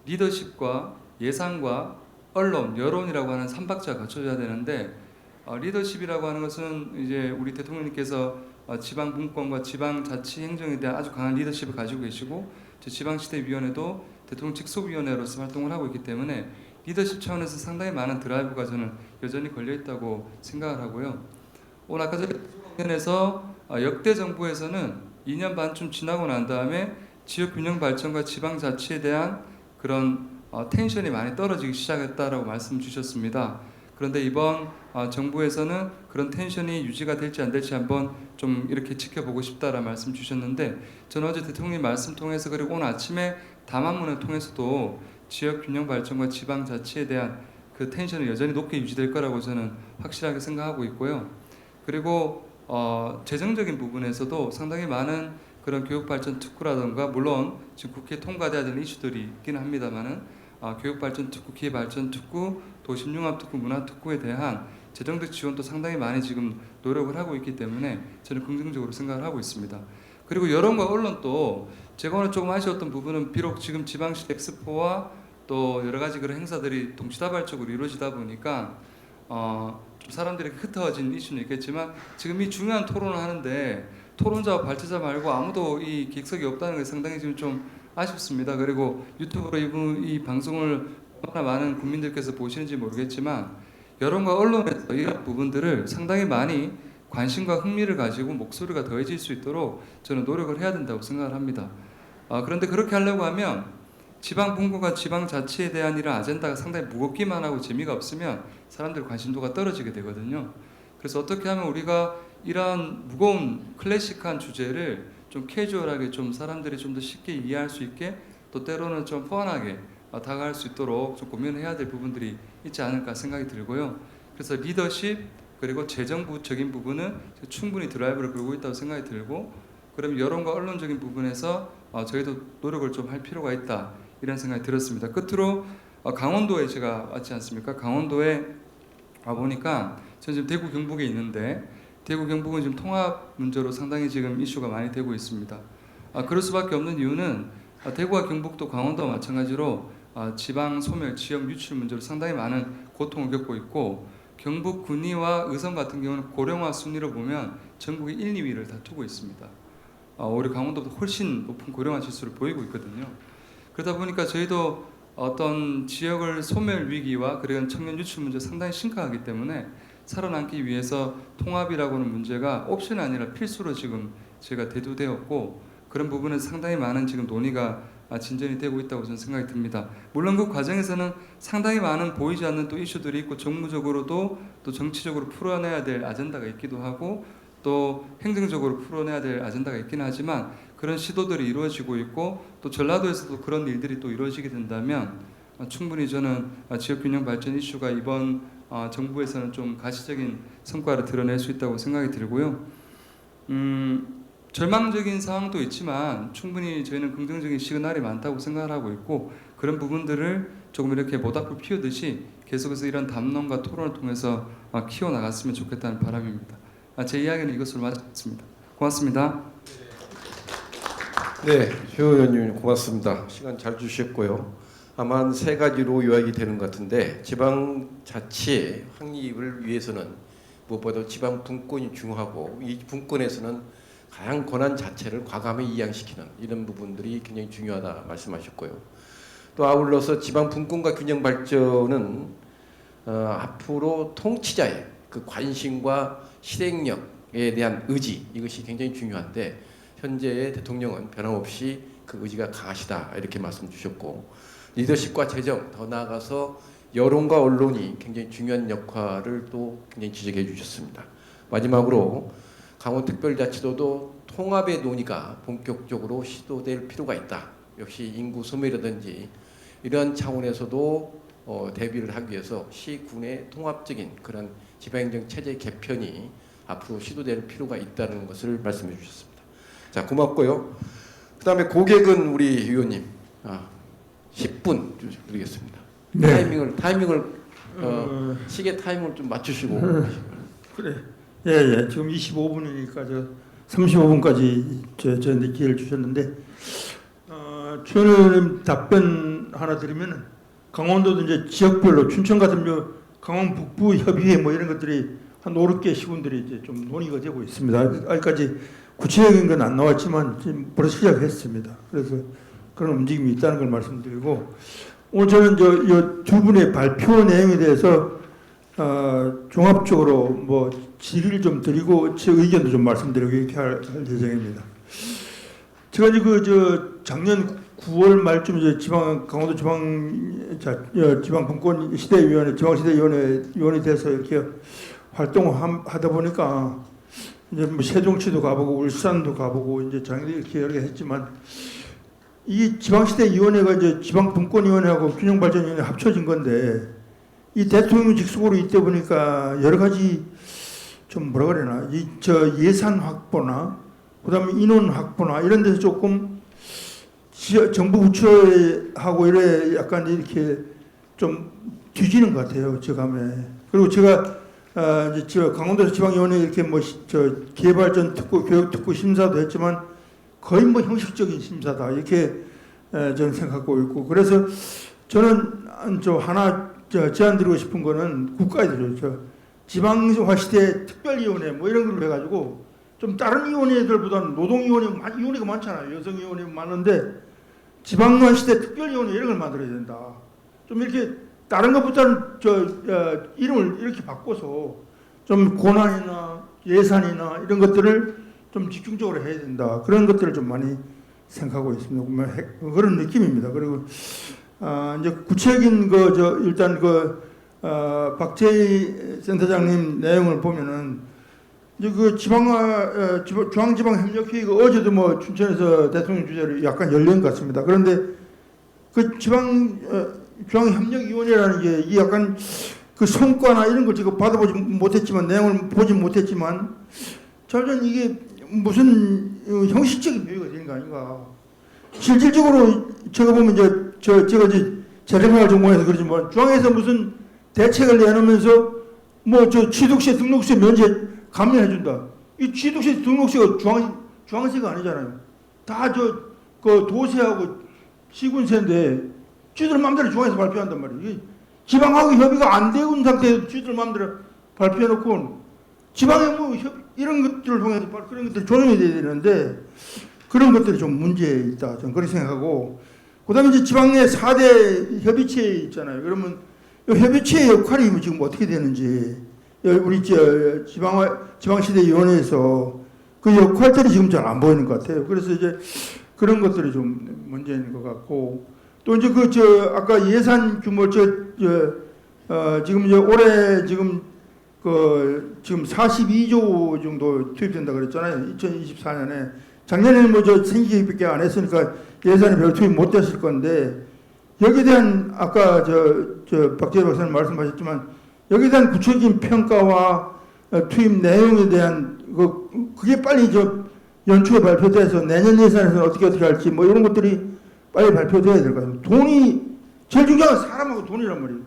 리더십과 예산과 언론, 여론이라고 하는 3박자가 갖춰져야 되는데 리더십이라고 하는 것은 이제 우리 대통령님께서 지방 분권과 지방 자치 행정에 대한 아주 강한 리더십을 가지고 계시고 지방시대위원회도 대통령 직속위원회로서 활동을 하고 있기 때문에 리더십 차원에서 상당히 많은 드라이브가 저는 여전히 걸려 있다고 생각을 하고요. 오늘 아까 전에 국회에서 역대 정부에서는 2년 반쯤 지나고 난 다음에 지역 균형 발전과 지방 자치에 대한 그런 텐션이 많이 떨어지기 시작했다라고 말씀 주셨습니다. 그런데 이번 정부에서는 그런 텐션이 유지가 될지 안 될지 한번 좀 이렇게 지켜보고 싶다라는 말씀 주셨는데 저는 어제 대통령 말씀 통해서 그리고 오늘 아침에 담화문을 통해서도 지역 균형 발전과 지방 자치에 대한 그 텐션이 여전히 높게 유지될 거라고 저는 확실하게 생각하고 있고요. 그리고 재정적인 부분에서도 상당히 많은 그런 교육 발전 특구라든가 물론 지금 국회에 통과돼야 되는 이슈들이 있긴 합니다만은 교육 발전 특구, 기회 발전 특구, 도심 융합 특구, 문화 특구에 대한 재정적 지원도 상당히 많이 지금 노력을 하고 있기 때문에 저는 긍정적으로 생각을 하고 있습니다. 그리고 여론과 언론도 제가 오늘 조금 아쉬웠던 부분은 비록 지금 지방시 엑스포와 또 여러 가지 그런 행사들이 동시다발적으로 이루어지다 보니까 좀 사람들에게 흩어진 이슈는 있겠지만 지금 이 중요한 토론을 하는데 토론자와 발제자 말고 아무도 이 객석이 없다는 게 상당히 지금 좀 아쉽습니다. 그리고 유튜브로 이 방송을 얼마나 많은 국민들께서 보시는지 모르겠지만 여론과 언론에서 이런 부분들을 상당히 많이 관심과 흥미를 가지고 목소리가 더해질 수 있도록 저는 노력을 해야 된다고 생각을 합니다. 그런데 그렇게 하려고 하면 지방 분권과 지방 자치에 대한 이런 아젠다가 상당히 무겁기만 하고 재미가 없으면 사람들 관심도가 떨어지게 되거든요. 그래서 어떻게 하면 우리가 이러한 무거운 클래식한 주제를 좀 캐주얼하게 좀 사람들이 좀 더 쉽게 이해할 수 있게 또 때로는 좀 펀하게 다가갈 수 있도록 좀 고민해야 될 부분들이 있지 않을까 생각이 들고요. 그래서 리더십 그리고 재정부적인 부분은 충분히 드라이브를 걸고 있다고 생각이 들고 그럼 여론과 언론적인 부분에서 저희도 노력을 좀 할 필요가 있다 이런 생각이 들었습니다. 끝으로 강원도에 제가 왔지 않습니까? 강원도에 와보니까 저는 지금 대구 경북에 있는데 대구 경북은 지금 통합 문제로 상당히 지금 이슈가 많이 되고 있습니다. 그럴 수밖에 없는 이유는 대구와 경북도 강원도와 마찬가지로 지방 소멸, 지역 유출 문제로 상당히 많은 고통을 겪고 있고 경북 군위와 의성 같은 경우는 고령화 순위로 보면 전국의 1, 2위를 다투고 있습니다. 오히려 강원도보다 훨씬 높은 고령화 지수를 보이고 있거든요. 그러다 보니까 저희도 어떤 지역을 소멸 위기와 그리고 청년 유출 문제 상당히 심각하기 때문에 살아남기 위해서 통합이라고 하는 문제가 옵션이 아니라 필수로 지금 저희가 대두되었고 그런 부분에 상당히 많은 지금 논의가 진전이 되고 있다고 저는 생각이 듭니다. 물론 그 과정에서는 상당히 많은 보이지 않는 또 이슈들이 있고 정무적으로도 또 정치적으로 풀어내야 될 아젠다가 있기도 하고 또 행정적으로 풀어내야 될 아젠다가 있기는 하지만 그런 시도들이 이루어지고 있고 또 전라도에서도 그런 일들이 또 이루어지게 된다면 충분히 저는 지역균형 발전 이슈가 이번 정부에서는 좀 가시적인 성과를 드러낼 수 있다고 생각이 들고요. 절망적인 상황도 있지만 충분히 저희는 긍정적인 시그널이 많다고 생각을 하고 있고 그런 부분들을 조금 이렇게 모닥불 피우듯이 계속해서 이런 담론과 토론을 통해서 키워나갔으면 좋겠다는 바람입니다. 제 이야기는 이것으로 마치겠습니다. 고맙습니다. 네, 최 의원님 고맙습니다. 시간 잘 주셨고요. 아마 한 세 가지로 요약이 되는 것 같은데 지방자치 확립을 위해서는 무엇보다 지방 분권이 중요하고 이 분권에서는 가장 권한 자체를 과감히 이양시키는 이런 부분들이 굉장히 중요하다 말씀하셨고요. 또 아울러서 지방 분권과 균형 발전은 앞으로 통치자의 그 관심과 실행력에 대한 의지 이것이 굉장히 중요한데 현재의 대통령은 변함없이 그 의지가 강하시다 이렇게 말씀 주셨고 리더십과 재정 더 나아가서 여론과 언론이 굉장히 중요한 역할을 또 굉장히 지적해 주셨습니다. 마지막으로 강원특별자치도도 통합의 논의가 본격적으로 시도될 필요가 있다. 역시 인구 소멸이라든지 이러한 차원에서도 대비를 하기 위해서 시군의 통합적인 그런 지방행정 체제 개편이 앞으로 시도될 필요가 있다는 것을 말씀해 주셨습니다. 자, 고맙고요. 그다음에 고객은 우리 의원님 10분 드리겠습니다. 네. 타이밍을 시계 타이밍을 좀 맞추시고 그래. 예. 지금 25분이니까 저 35분까지 저한테 기회를 주셨는데 최 의원님 답변 하나 드리면 강원도도 이제 지역별로 춘천 같은 강원 북부 협의회 뭐 이런 것들이 한 5, 6개 시군들이 이제 좀 논의가 되고 있습니다. 아직까지 구체적인 건 안 나왔지만 지금 벌써 시작했습니다. 그래서 그런 움직임이 있다는 걸 말씀드리고 오늘 저는 이 두 분의 발표 내용에 대해서 종합적으로 뭐 질의를 좀 드리고 제 의견도 좀 말씀드리고 이렇게 할 예정입니다. 제가 이제 작년 9월 말쯤 이제 강원도 지방분권 시대위원회, 지방시대위원회 돼서 이렇게 활동을 하다 보니까 이제 뭐 세종시도 가보고 울산도 가보고 이제 장애도 이렇게 여러 개 했지만 이 지방시대위원회가 이제 지방분권위원회하고 균형발전위원회 합쳐진 건데 이 대통령 직속으로 있다 보니까 여러 가지 좀 뭐라 그래나 예산 확보나 그다음에 인원 확보나 이런 데서 조금 정부 부처하고 이래 약간 이렇게 좀 뒤지는 것 같아요. 저 감에. 그리고 제가 이제 강원도에서 지방위원회 이렇게 뭐 개발전 특구, 교육 특구 심사도 했지만 거의 뭐 형식적인 심사다 이렇게 저는 생각하고 있고 그래서 저는 하나 제안드리고 싶은 거는 국가에서 지방화시대 특별위원회 뭐 이런 걸로 해가지고 좀 다른 위원회들보다는 노동위원회가 많잖아요. 여성위원회 많은데 지방화시대 특별위원회 이런 걸 만들어야 된다. 좀 이렇게 다른 것보다는 이름을 이렇게 바꿔서 좀 권한이나 예산이나 이런 것들을 좀 집중적으로 해야 된다. 그런 것들을 좀 많이 생각하고 있습니다. 그런 느낌입니다. 그리고 이제 구체적인 일단 박재희 센터장님 내용을 보면은 이제 중앙지방협력회의가 어제도 뭐 춘천에서 대통령 주재로 약간 열린 것 같습니다. 그런데 그 중앙협력위원회라는 게 이 약간 그 성과나 이런 걸 지금 받아보지 못했지만 내용을 보지 못했지만 저는 이게 무슨 형식적인 교육이 되는 거 아닌가. 실질적으로 제가 보면 제가 재생활 전공에서 그러지만 중앙에서 무슨 대책을 내놓으면서 뭐 취득세 등록세 면제 감면해준다. 이 취득세 등록세가 중앙세가 아니잖아요. 다 그 도세하고 시군세인데 쥐들 마음대로 중앙에서 발표한단 말이에요. 지방하고 협의가 안 되는 상태에서 쥐들 마음대로 발표해놓고 지방에 뭐 이런 것들을 통해서 그런 것들 조정이 돼야 되는데 그런 것들이 좀 문제 있다. 저는 그렇게 생각하고 그다음에 이제 지방 내 4대 협의체 있잖아요. 그러면 이 협의체의 역할이 지금 어떻게 되는지 우리 지방시대위원회에서 그 역할들이 지금 잘 안 보이는 것 같아요. 그래서 이제 그런 것들이 좀 문제인 것 같고 또 이제 아까 예산 규모 지금 이제 올해 지금 42조 정도 투입된다 그랬잖아요. 2024년에 작년에는 생기밖에 안 했으니까 예산이 별로 투입 못 됐을 건데 여기에 대한 아까 박재희 박사님 말씀하셨지만 여기에 대한 구체적인 평가와 투입 내용에 대한 그게 빨리 연초에 발표돼서 내년 예산에서는 어떻게 할지 뭐 이런 것들이 빨리 발표돼야 될 것 같아요. 돈이 제일 중요한 건 사람하고 돈이란 말이에요.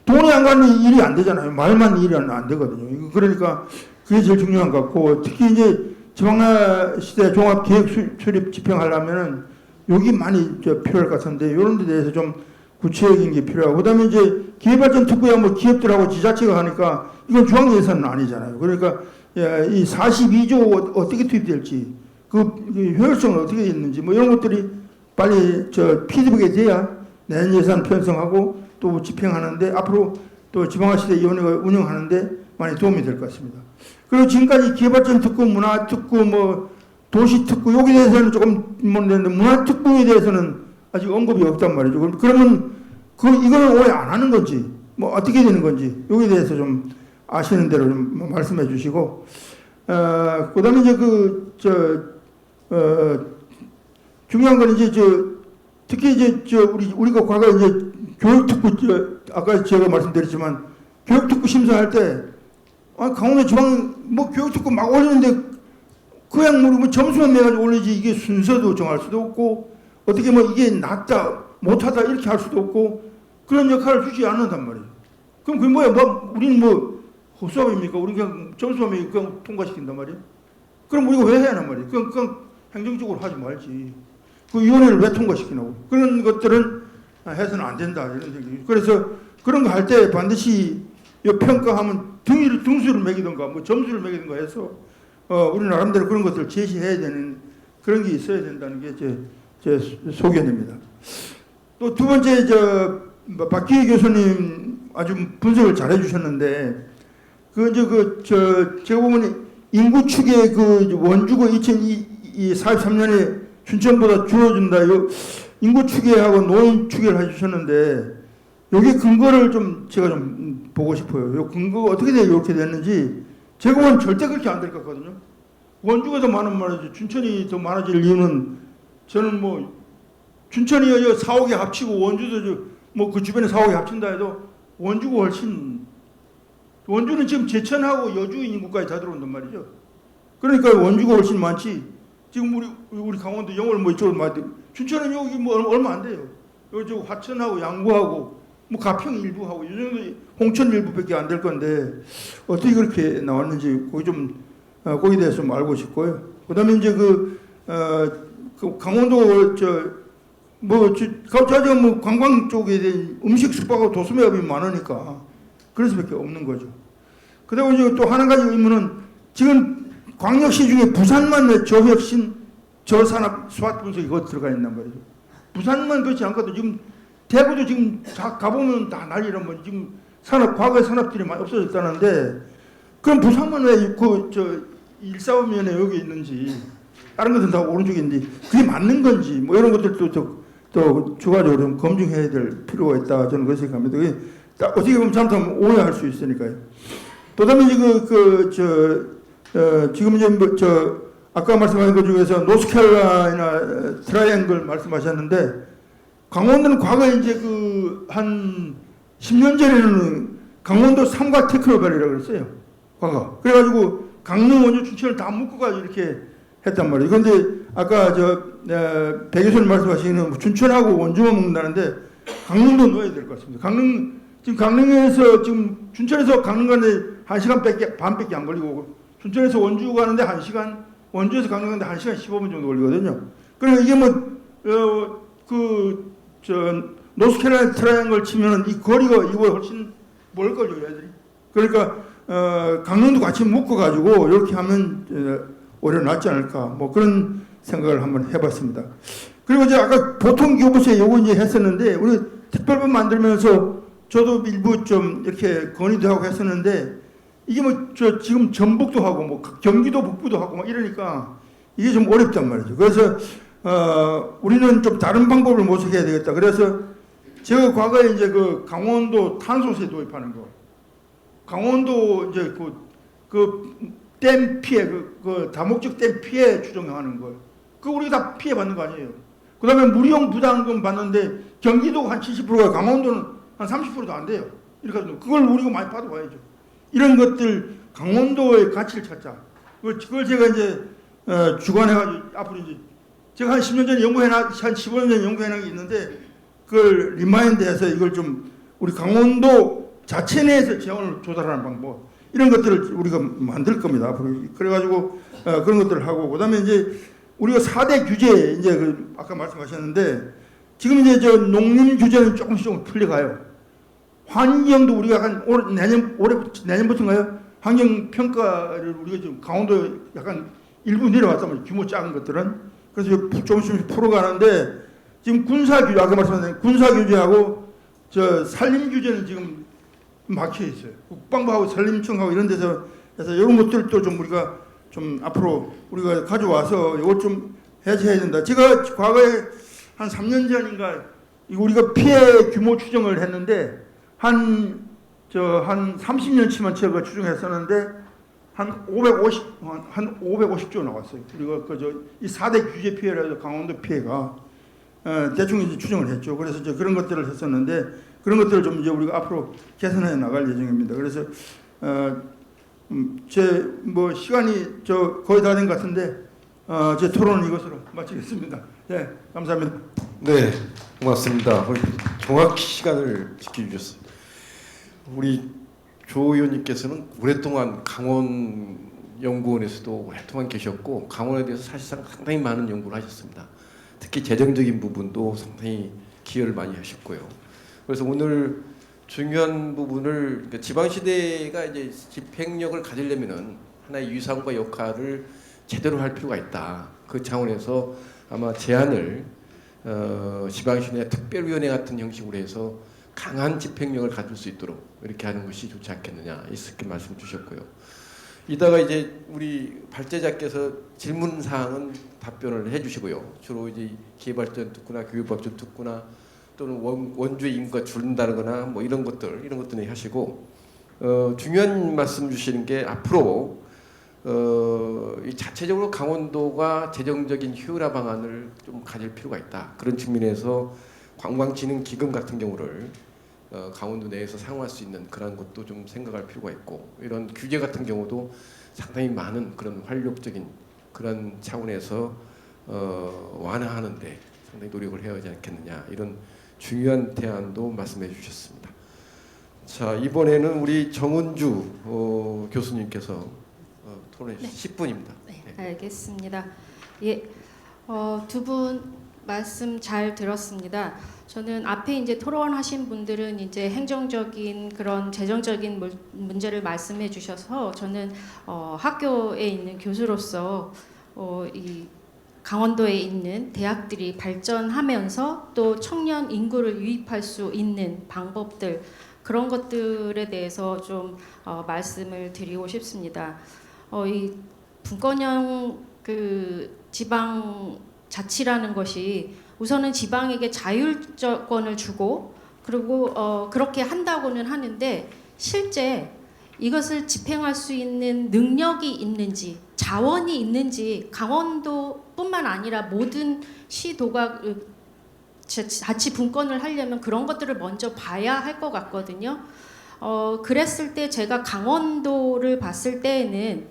돈이 안 가는 일이 안 되잖아요. 말만 일이 안 되거든요. 그러니까 그게 제일 중요한 것 같고 특히 이제 지방시대 종합계획 수립 집행하려면은 여기 많이 필요할 것 같은데 이런 데 대해서 좀 구체적인 게 필요하고 그다음에 이제 기회발전 특구야 뭐 기업들하고 지자체가 하니까 이건 중앙 예산은 아니잖아요. 그러니까 이 42조 어떻게 투입될지 그 효율성은 어떻게 있는지 뭐 이런 것들이 빨리 피드백이 돼야 내년 예산 편성하고 또 집행하는데 앞으로 또 지방시대위원회가 운영하는데 많이 도움이 될 것 같습니다. 그리고 지금까지 기회발전 특구, 문화특구, 뭐 도시특구 여기에 대해서는 조금 모르는데 문화특구에 대해서는 아직 언급이 없단 말이죠. 그러면 이거는 왜 안 하는 건지 뭐 어떻게 되는 건지 여기에 대해서 좀 아시는 대로 좀 말씀해 주시고 그다음에 이제 중요한 건 이제 특히 이제 우리가 과거 이제 교육특구 아까 제가 말씀드렸지만 교육특구 심사할 때 강원도 지방 뭐 교육특구 막 올리는데 그냥 뭐 점수만 매가지고 올리지 이게 순서도 정할 수도 없고 어떻게 뭐 이게 낫다 못하다 이렇게 할 수도 없고 그런 역할을 주지 않는단 말이에요. 그럼 그게 뭐야? 우리는 뭐 허수아비입니까? 우리 그냥 점수만 매기 그냥 통과시킨단 말이에요. 그럼 우리가 왜 해야 하는 말이에요? 그냥 행정적으로 하지 말지. 그 위원회를 왜 통과시키냐고. 그런 것들은 해서는 안 된다 이런 생각이. 그래서 그런 거 할 때 반드시 평가하면 등수를 매기든가 뭐 점수를 매기든가 해서 우리 나름대로 그런 것들을 제시해야 되는 그런 게 있어야 된다는 게 제 소견입니다. 또 두 번째 박기희 교수님 아주 분석을 잘 해주셨는데 제가 보면 인구 추계 원주가 2043년에 춘천보다 줄어든다. 인구 추계하고 노인 추계를 해주셨는데 여기 근거를 제가 좀 보고 싶어요. 요 근거가 어떻게 이렇게 됐는지 제가 보면 절대 그렇게 안 될 것 같거든요. 원주가 더 많은 말이죠. 춘천이 더 많아질 이유는 저는 뭐 춘천이 4억에 합치고 원주도 뭐 그 주변에 4억에 합친다 해도 원주가 훨씬 원주는 지금 제천하고 여주 인구까지 다 들어온단 말이죠. 그러니까 원주가 훨씬 많지. 지금 우리 강원도 영월 뭐 이쪽으로 많이 춘천은 여기 뭐 얼마 안 돼요. 여기 화천하고 양구하고 뭐 가평 일부하고 이 정도 홍천 일부밖에 안 될 건데 어떻게 그렇게 나왔는지 거기에 대해서 좀 알고 싶고요. 그다음에 이제 강원도 뭐 관광 쪽에 대한 음식 숙박하고 도소매업이 많으니까 그래서밖에 없는 거죠. 그다음에 이제 또 한 가지 의문은 지금 광역시 중에 부산만 저혁신 저산업 스와트 분석이 거기 들어가 있단 말이죠. 부산만 그렇지 않거든. 지금 대구도 지금 다 가보면 다 난리란 말이죠. 지금 과거의 산업들이 많이 없어졌다는데 그럼 부산만 왜 일사오면에 여기 있는지 다른 것들은 다 오른쪽에 있는지 그게 맞는 건지 뭐 이런 것들도 또 추가적으로 좀 검증해야 될 필요가 있다 저는 그렇게 생각합니다. 어떻게 보면 잘못하면 오해할 수 있으니까요. 또 다음에 지금 이제 아까 말씀하신 것 중에서 노스캐롤라이나 트라이앵글 말씀하셨는데 강원도는 과거에 이제 한 10년 전에는 강원도 삼각 테크노밸리라고 그랬어요. 과거. 그래가지고 강릉, 원주, 춘천을 다 묶어가지고 이렇게 했단 말이에요. 그런데 아까 배 교수님 말씀하시는 춘천하고 원주만 묶는다는데 강릉도 넣어야 될 것 같습니다. 지금 강릉에서 지금 춘천에서 강릉 가는데 1시간 반밖에 안 걸리고 춘천에서 원주 가는데 1시간, 원주에서 강릉 가는데 1시간 15분 정도 걸리거든요. 그러니까 이게 노스캐롤라이나 트라이앵글 치면은 이 거리가 이거 훨씬 멀 거죠, 애들이. 그러니까 강릉도 같이 묶어가지고 이렇게 하면 오히려 낫지 않을까. 뭐 그런 생각을 한번 해봤습니다. 그리고 이제 아까 보통교부세 요거 이제 했었는데 우리 특별법 만들면서 저도 일부 좀 이렇게 건의도 하고 했었는데 이게 뭐 저 지금 전북도 하고 뭐 경기도 북부도 하고 막 이러니까 이게 좀 어렵단 말이죠. 그래서 우리는 좀 다른 방법을 모색해야 되겠다. 그래서 제가 과거에 이제 그 강원도 탄소세 도입하는 거, 강원도 이제 그 댐 피해, 그 다목적 댐 피해 추정하는 거, 그 우리가 다 피해 받는 거 아니에요. 그다음에 무리용 부담금 받는데 경기도가 한 70%가 강원도는 한 30%도 안 돼요. 이렇게 그걸 우리가 많이 받아와야죠. 이런 것들 강원도의 가치를 찾자. 그걸 제가 이제 주관해가지고 앞으로 이제 제가 한 10년 전에 한 15년 전에 연구해놓은 게 있는데 그걸 리마인드해서 이걸 좀 우리 강원도 자체 내에서 재원을 조달하는 방법 이런 것들을 우리가 만들 겁니다. 앞으로 그래가지고 그런 것들을 하고 그다음에 이제 우리가 4대 규제 이제 그 아까 말씀하셨는데 지금 이제 저 농림 규제는 조금씩 풀려가요. 환경도 우리가 한 내년부터인가요? 환경 평가를 우리가 지금 강원도 약간 일부 내려왔단 규모 작은 것들은 그래서 조금씩 풀어가는데 지금 군사 규제 아까 말씀하신 군사 규제하고 저 산림 규제는 지금 막혀 있어요. 국방부하고 산림청하고 이런 데서 그래서 이런 것들도 좀 우리가 좀 앞으로 우리가 가져와서 이걸 좀 해제해야 된다. 제가 과거에 한 3년 전인가 우리가 피해 규모 추정을 했는데 한 30년치만 제가 추정했었는데 한 550조 나왔어요. 우리가 이 4대 규제 피해라도 강원도 피해가 대충 이제 추정을 했죠. 그래서 이제 그런 것들을 했었는데 그런 것들을 좀 이제 우리가 앞으로 개선해 나갈 예정입니다. 그래서 제 뭐 시간이 거의 다 된 것 같은데 제 토론은 이것으로 마치겠습니다. 네, 감사합니다. 네, 고맙습니다. 정확히 시간을 지켜주셨어요. 우리 조 의원님께서는 오랫동안 강원연구원에서도 오랫동안 계셨고 강원에 대해서 사실상 상당히 많은 연구를 하셨습니다. 특히 재정적인 부분도 상당히 기여를 많이 하셨고요. 그래서 오늘 중요한 부분을 그러니까 지방시대가 이제 집행력을 가지려면은 하나의 위상과 역할을 제대로 할 필요가 있다. 그 차원에서 아마 제안을 지방시내 특별위원회 같은 형식으로 해서 강한 집행력을 가질 수 있도록 이렇게 하는 것이 좋지 않겠느냐 이렇게 말씀 주셨고요. 이따가 이제 우리 발제자께서 질문 사항은 답변을 해주시고요. 주로 이제 기회발전 특구나 교육발전 특구나 또는 원주의 인구가 줄는다거나 뭐 이런 것들 하시고 중요한 말씀 주시는 게 앞으로 이 자체적으로 강원도가 재정적인 효율화 방안을 좀 가질 필요가 있다. 그런 측면에서 관광진흥기금 같은 경우를 강원도 내에서 사용할 수 있는 그런 것도 좀 생각할 필요가 있고 이런 규제 같은 경우도 상당히 많은 그런 활력적인 그런 차원에서 완화하는데 상당히 노력을 해야 하지 않겠느냐 이런 중요한 대안도 말씀해 주셨습니다. 자 이번에는 우리 정은주 교수님께서 토론해 주신 10분입니다. 네, 알겠습니다. 예, 두 분 말씀 잘 들었습니다. 저는 앞에 이제 토론하신 분들은 이제 행정적인 그런 재정적인 문제를 말씀해 주셔서 저는 학교에 있는 교수로서 이 강원도에 있는 대학들이 발전하면서 또 청년 인구를 유입할 수 있는 방법들 그런 것들에 대해서 좀 말씀을 드리고 싶습니다. 이 분권형 그 지방 자치라는 것이 우선은 지방에게 자율권을 주고 그리고 그렇게 한다고는 하는데 실제 이것을 집행할 수 있는 능력이 있는지 자원이 있는지 강원도뿐만 아니라 모든 시도가 자치 분권을 하려면 그런 것들을 먼저 봐야 할 것 같거든요. 그랬을 때 제가 강원도를 봤을 때에는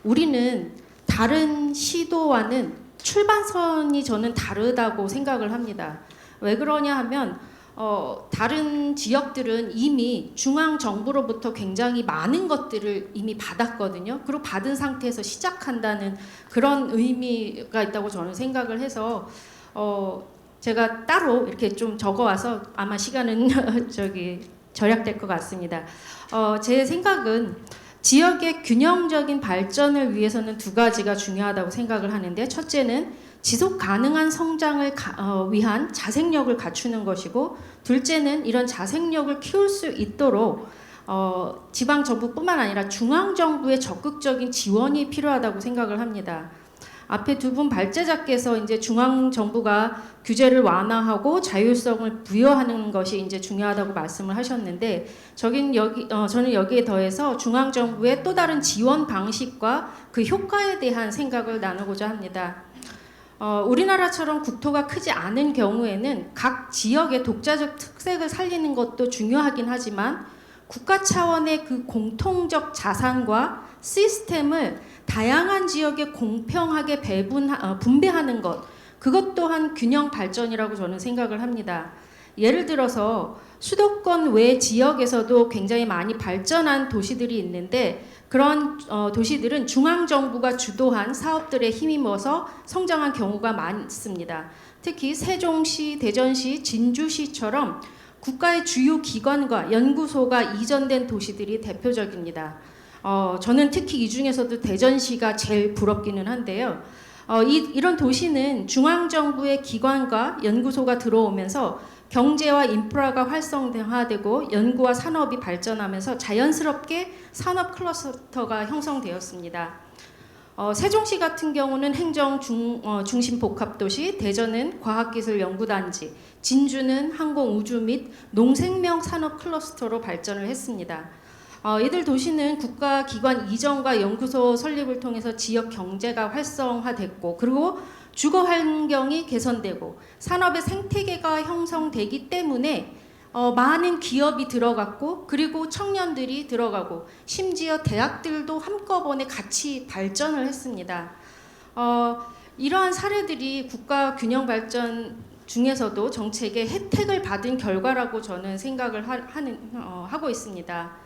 우리는 다른 시도와는 출발선이 저는 다르다고 생각을 합니다. 왜 그러냐 하면 다른 지역들은 이미 중앙 정부로부터 굉장히 많은 것들을 이미 받았거든요. 그리고 받은 상태에서 시작한다는 그런 의미가 있다고 저는 생각을 해서 제가 따로 이렇게 좀 적어와서 아마 시간은 절약될 것 같습니다. 제 생각은 지역의 균형적인 발전을 위해서는 두 가지가 중요하다고 생각을 하는데 첫째는 지속 가능한 성장을 위한 자생력을 갖추는 것이고, 둘째는 이런 자생력을 키울 수 있도록 지방 정부뿐만 아니라 중앙 정부의 적극적인 지원이 필요하다고 생각을 합니다. 앞에 두 분 발제자께서 이제 중앙 정부가 규제를 완화하고 자율성을 부여하는 것이 이제 중요하다고 말씀을 하셨는데, 저는 여기에 더해서 중앙 정부의 또 다른 지원 방식과 그 효과에 대한 생각을 나누고자 합니다. 우리나라처럼 국토가 크지 않은 경우에는 각 지역의 독자적 특색을 살리는 것도 중요하긴 하지만, 국가 차원의 그 공통적 자산과 시스템을 다양한 지역에 공평하게 분배하는 것, 그것 또한 균형 발전이라고 저는 생각을 합니다. 예를 들어서 수도권 외 지역에서도 굉장히 많이 발전한 도시들이 있는데, 그런 도시들은 중앙정부가 주도한 사업들에 힘입어서 성장한 경우가 많습니다. 특히 세종시, 대전시, 진주시처럼 국가의 주요 기관과 연구소가 이전된 도시들이 대표적입니다. 저는 특히 이 중에서도 대전시가 제일 부럽기는 한데요. 이런 도시는 중앙정부의 기관과 연구소가 들어오면서 경제와 인프라가 활성화되고 연구와 산업이 발전하면서 자연스럽게 산업 클러스터가 형성되었습니다. 세종시 같은 경우는 행정 중심 복합도시, 대전은 과학기술연구단지, 진주는 항공 우주 및 농생명 산업 클러스터로 발전을 했습니다. 이들 도시는 국가기관 이전과 연구소 설립을 통해서 지역 경제가 활성화됐고, 그리고 주거 환경이 개선되고 산업의 생태계가 형성되기 때문에 많은 기업이 들어갔고, 그리고 청년들이 들어가고, 심지어 대학들도 한꺼번에 같이 발전을 했습니다. 이러한 사례들이 국가 균형 발전 중에서도 정책의 혜택을 받은 결과라고 저는 생각을 하고 있습니다.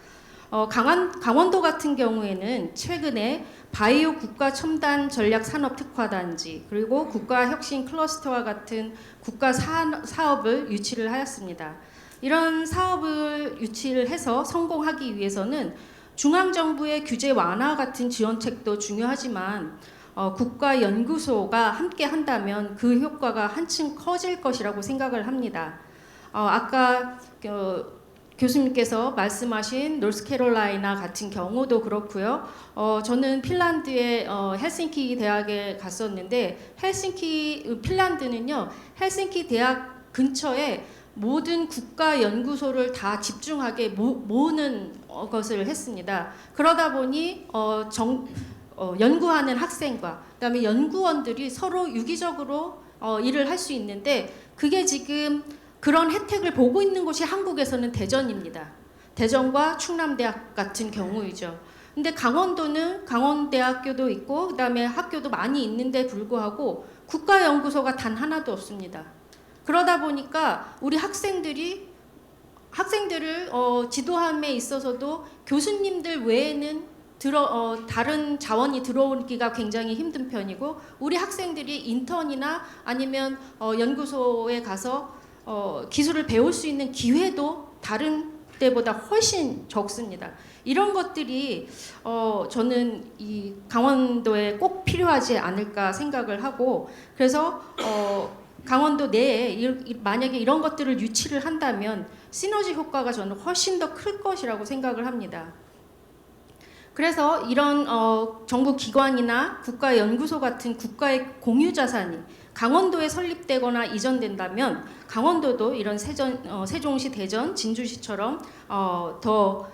강원도 같은 경우에는 최근에 바이오 국가 첨단 전략 산업 특화단지, 그리고 국가 혁신 클러스터와 같은 국가 사업을 유치를 하였습니다. 이런 사업을 유치를 해서 성공하기 위해서는 중앙정부의 규제 완화 같은 지원책도 중요하지만, 국가 연구소가 함께 한다면 그 효과가 한층 커질 것이라고 생각을 합니다. 아까 교수님께서 말씀하신 노스캐롤라이나 같은 경우도 그렇고요. 저는 핀란드의 헬싱키 대학에 갔었는데, 핀란드는요, 헬싱키 대학 근처에 모든 국가 연구소를 다 집중하게 모으는 것을 했습니다. 그러다 보니 연구하는 학생과 그다음에 연구원들이 서로 유기적으로 일을 할 수 있는데, 그게 지금 그런 혜택을 보고 있는 곳이 한국에서는 대전입니다. 대전과 충남대학 같은 경우이죠. 근데 강원도는 강원대학교도 있고 그다음에 학교도 많이 있는데 불구하고 국가연구소가 단 하나도 없습니다. 그러다 보니까 우리 학생들을 지도함에 있어서도 교수님들 외에는 다른 자원이 들어오기가 굉장히 힘든 편이고, 우리 학생들이 인턴이나 아니면 연구소에 가서 기술을 배울 수 있는 기회도 다른 때보다 훨씬 적습니다. 이런 것들이 저는 이 강원도에 꼭 필요하지 않을까 생각을 하고, 그래서 강원도 내에 만약에 이런 것들을 유치를 한다면 시너지 효과가 저는 훨씬 더 클 것이라고 생각을 합니다. 그래서 이런 정부 기관이나 국가연구소 같은 국가의 공유 자산이 강원도에 설립되거나 이전된다면 강원도도 이런 세종시, 대전, 진주시처럼 더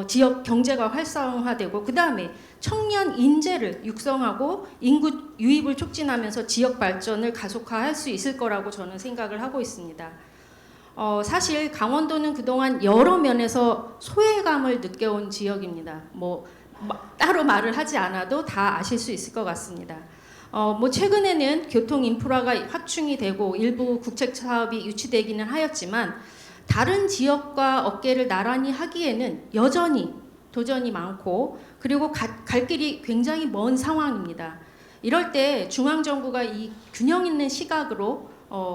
지역 경제가 활성화되고, 그 다음에 청년 인재를 육성하고 인구 유입을 촉진하면서 지역 발전을 가속화할 수 있을 거라고 저는 생각을 하고 있습니다. 사실 강원도는 그동안 여러 면에서 소외감을 느껴온 지역입니다. 따로 말을 하지 않아도 다 아실 수 있을 것 같습니다. 최근에는 교통 인프라가 확충이 되고 일부 국책 사업이 유치되기는 하였지만, 다른 지역과 어깨를 나란히 하기에는 여전히 도전이 많고, 그리고 갈 길이 굉장히 먼 상황입니다. 이럴 때 중앙정부가 이 균형 있는 시각으로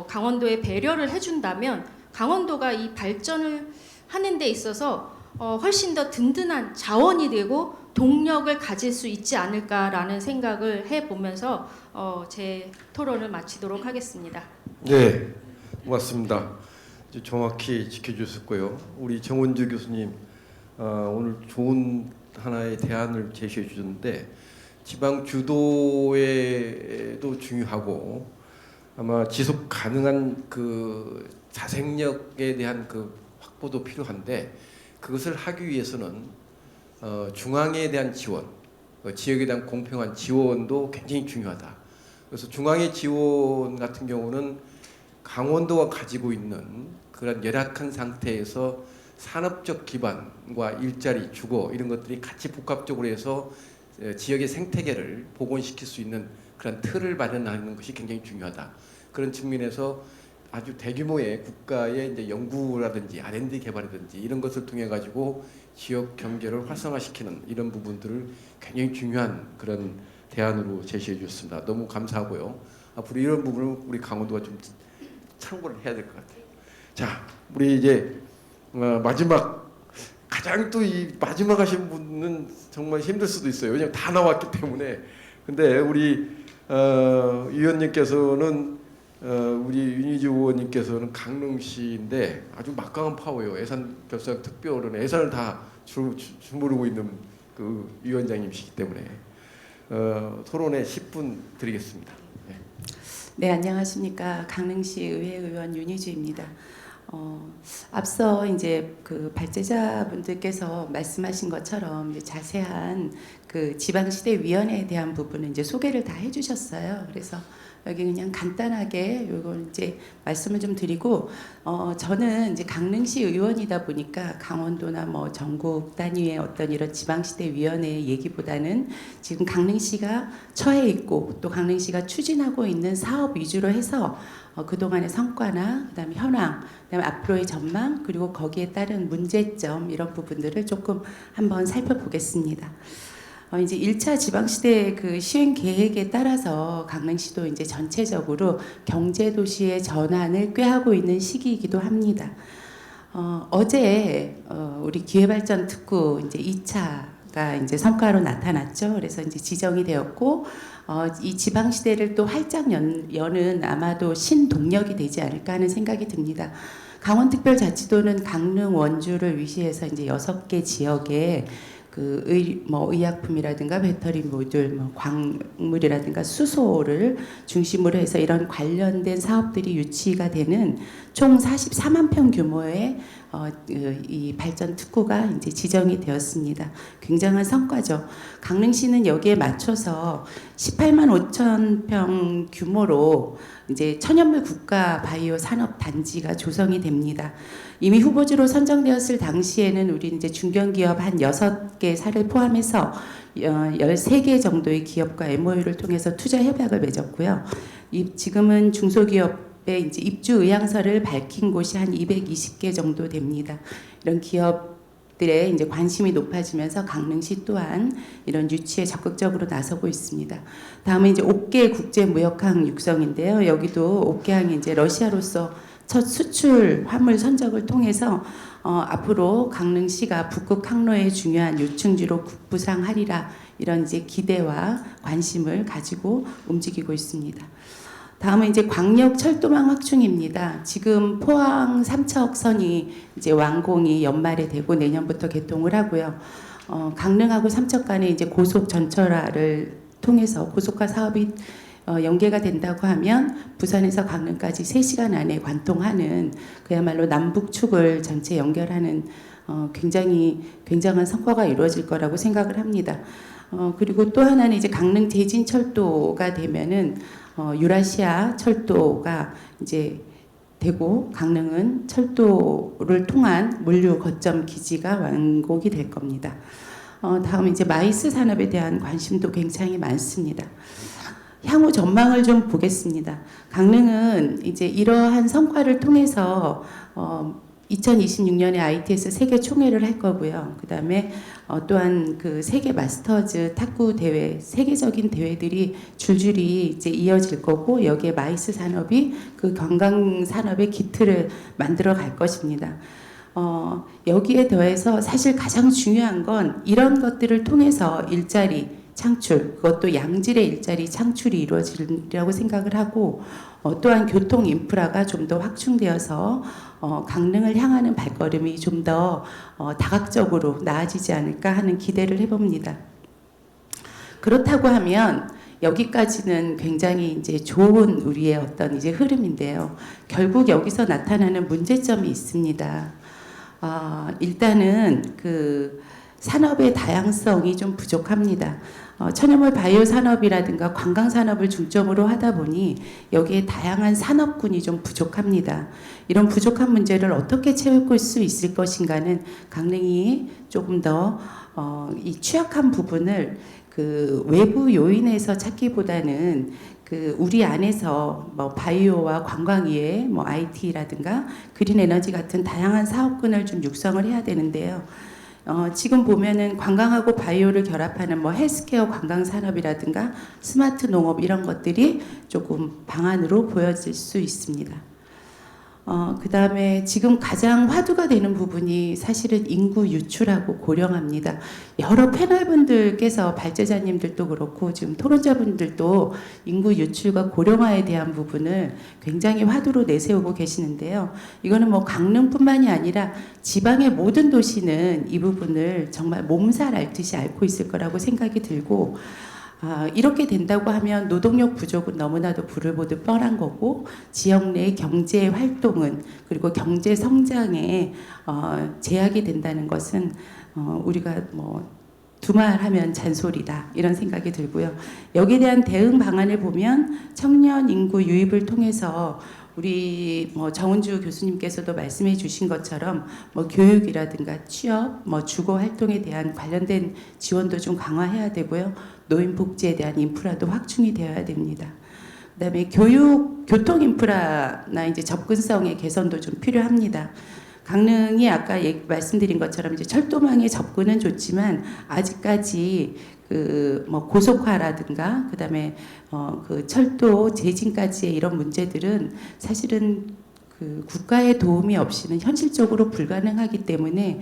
강원도에 배려를 해준다면 강원도가 이 발전을 하는 데 있어서 훨씬 더 든든한 자원이 되고 동력을 가질 수 있지 않을까라는 생각을 해보면서 제 토론을 마치도록 하겠습니다. 네, 고맙습니다. 이제 정확히 지켜주셨고요. 우리 정원주 교수님 오늘 좋은 하나의 대안을 제시해 주셨는데 지방 주도에도 중요하고 아마 지속 가능한 그 자생력에 대한 그 확보도 필요한데 그것을 하기 위해서는 중앙에 대한 지원, 지역에 대한 공평한 지원도 굉장히 중요하다. 그래서 중앙의 지원 같은 경우는 강원도가 가지고 있는 그런 열악한 상태에서 산업적 기반과 일자리, 주거 이런 것들이 같이 복합적으로 해서 지역의 생태계를 복원시킬 수 있는 그런 틀을 마련하는 것이 굉장히 중요하다. 그런 측면에서 아주 대규모의 국가의 이제 연구라든지 R&D 개발이든지 이런 것을 통해 가지고 지역 경제를 활성화시키는 이런 부분들을 굉장히 중요한 그런 대안으로 제시해 주셨습니다. 너무 감사하고요. 앞으로 이런 부분을 우리 강원도가 좀 참고를 해야 될 것 같아요. 자, 우리 이제 마지막 가장 또 이 마지막 하신 분은 정말 힘들 수도 있어요. 왜냐면 다 나왔기 때문에. 근데 우리 위원님께서는 우리 윤희주 의원님께서는 강릉시인데 아주 막강한 파워예요. 예산 결산 특별은 예산을 다 주무르고 있는 그 위원장님이시기 때문에 토론에 10분 드리겠습니다. 네. 네, 안녕하십니까. 강릉시 의회 의원 윤희주입니다. 앞서 이제 그 발제자분들께서 말씀하신 것처럼 이제 자세한 그 지방시대위원회에 대한 부분은 이제 소개를 다 해주셨어요. 그래서 여기 그냥 간단하게 요걸 이제 말씀을 좀 드리고, 저는 이제 강릉시 의원이다 보니까 강원도나 뭐 전국 단위의 어떤 이런 지방시대위원회 얘기보다는 지금 강릉시가 처해 있고 또 강릉시가 추진하고 있는 사업 위주로 해서 그동안의 성과나 그다음에 현황, 그다음에 앞으로의 전망, 그리고 거기에 따른 문제점 이런 부분들을 조금 한번 살펴보겠습니다. 이제 1차 지방시대 그 시행 계획에 따라서 강릉시도 이제 전체적으로 경제도시의 전환을 꾀하고 있는 시기이기도 합니다. 어제 우리 기회발전 특구 이제 2차가 이제 성과로 나타났죠. 그래서 이제 지정이 되었고, 이 지방시대를 또 활짝 여는 아마도 신동력이 되지 않을까 하는 생각이 듭니다. 강원특별자치도는 강릉, 원주를 위시해서 이제 6개 지역에 그 의약품이라든가 배터리 모듈, 광물이라든가 수소를 중심으로 해서 이런 관련된 사업들이 유치가 되는 총 44만 평 규모의 이 발전 특구가 이제 지정이 되었습니다. 굉장한 성과죠. 강릉시는 여기에 맞춰서 18만 5천 평 규모로 이제 천연물 국가 바이오 산업 단지가 조성이 됩니다. 이미 후보지로 선정되었을 당시에는 우리 이제 중견기업 한 6개 사를 포함해서 13개 정도의 기업과 MOU를 통해서 투자 협약을 맺었고요. 지금은 중소기업의 이제 입주 의향서를 밝힌 곳이 한 220개 정도 됩니다. 이런 기업들의 이제 관심이 높아지면서 강릉시 또한 이런 유치에 적극적으로 나서고 있습니다. 다음은 이제 옥계 국제무역항 육성인데요. 여기도 옥계항이 이제 러시아로서 첫 수출 화물 선적을 통해서 앞으로 강릉시가 북극 항로의 중요한 요충지로 국부상하리라 이런 이제 기대와 관심을 가지고 움직이고 있습니다. 다음은 이제 광역 철도망 확충입니다. 지금 포항 삼척선이 이제 완공이 연말에 되고 내년부터 개통을 하고요. 강릉하고 삼척 간에 이제 고속 전철화를 통해서 고속화 사업이 연계가 된다고 하면 부산에서 강릉까지 3시간 안에 관통하는 그야말로 남북축을 전체 연결하는 굉장히 굉장한 성과가 이루어질 거라고 생각을 합니다. 그리고 또 하나는 이제 강릉 대진철도가 되면은 유라시아 철도가 이제 되고 강릉은 철도를 통한 물류 거점 기지가 완공이 될 겁니다. 다음 이제 마이스 산업에 대한 관심도 굉장히 많습니다. 향후 전망을 좀 보겠습니다. 강릉은 이제 이러한 성과를 통해서 2026년에 ITS 세계 총회를 할 거고요. 그다음에 또한 그 세계 마스터즈 탁구 대회, 세계적인 대회들이 줄줄이 이제 이어질 거고 여기에 마이스 산업이 그 관광 산업의 기틀을 만들어 갈 것입니다. 여기에 더해서 사실 가장 중요한 건 이런 것들을 통해서 일자리 창출, 그것도 양질의 일자리 창출이 이루어지리라고 생각을 하고 또한 교통 인프라가 좀 더 확충되어서 강릉을 향하는 발걸음이 좀 더 다각적으로 나아지지 않을까 하는 기대를 해봅니다. 그렇다고 하면 여기까지는 굉장히 이제 좋은 우리의 어떤 이제 흐름인데요. 결국 여기서 나타나는 문제점이 있습니다. 일단은 그 산업의 다양성이 좀 부족합니다. 천연물 바이오 산업이라든가 관광 산업을 중점으로 하다 보니 여기에 다양한 산업군이 좀 부족합니다. 이런 부족한 문제를 어떻게 채울 수 있을 것인가는 강릉이 조금 더 이 취약한 부분을 그 외부 요인에서 찾기보다는 그 우리 안에서 뭐 바이오와 관광 이외에 뭐 IT라든가 그린 에너지 같은 다양한 사업군을 좀 육성을 해야 되는데요. 지금 보면은 관광하고 바이오를 결합하는 뭐 헬스케어 관광 산업이라든가 스마트 농업 이런 것들이 조금 방안으로 보여질 수 있습니다. 그 다음에 지금 가장 화두가 되는 부분이 사실은 인구 유출하고 고령화입니다. 여러 패널분들께서 발제자님들도 그렇고 지금 토론자분들도 인구 유출과 고령화에 대한 부분을 굉장히 화두로 내세우고 계시는데요. 이거는 뭐 강릉뿐만이 아니라 지방의 모든 도시는 이 부분을 정말 몸살 앓듯이 앓고 있을 거라고 생각이 들고 이렇게 된다고 하면 노동력 부족은 너무나도 불을 보듯 뻔한 거고 지역 내 경제 활동은 그리고 경제 성장에 제약이 된다는 것은 우리가 뭐 두말하면 잔소리다 이런 생각이 들고요. 여기에 대한 대응 방안을 보면 청년 인구 유입을 통해서 우리 뭐 정은주 교수님께서도 말씀해 주신 것처럼 뭐 교육이라든가 취업, 뭐 주거 활동에 대한 관련된 지원도 좀 강화해야 되고요. 노인 복지에 대한 인프라도 확충이 되어야 됩니다. 그다음에 교통 인프라나 이제 접근성의 개선도 좀 필요합니다. 강릉이 아까 말씀드린 것처럼 이제 철도망의 접근은 좋지만 아직까지 그 뭐 고속화라든가 그다음에 그 철도 재진까지의 이런 문제들은 사실은 그 국가의 도움이 없이는 현실적으로 불가능하기 때문에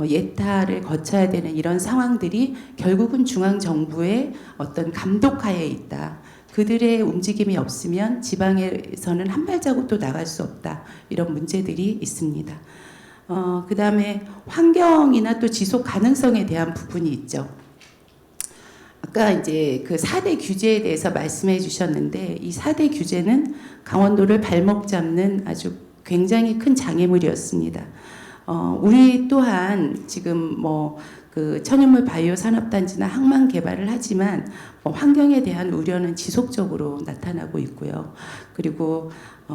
예타를 거쳐야 되는 이런 상황들이 결국은 중앙 정부의 어떤 감독하에 있다. 그들의 움직임이 없으면 지방에서는 한 발자국도 나갈 수 없다. 이런 문제들이 있습니다. 그 다음에 환경이나 또 지속 가능성에 대한 부분이 있죠. 아까 이제 그 4대 규제에 대해서 말씀해 주셨는데 이 4대 규제는 강원도를 발목 잡는 아주 굉장히 큰 장애물이었습니다. 우리 또한 지금 뭐 그 천연물 바이오 산업단지나 항만 개발을 하지만 환경에 대한 우려는 지속적으로 나타나고 있고요. 그리고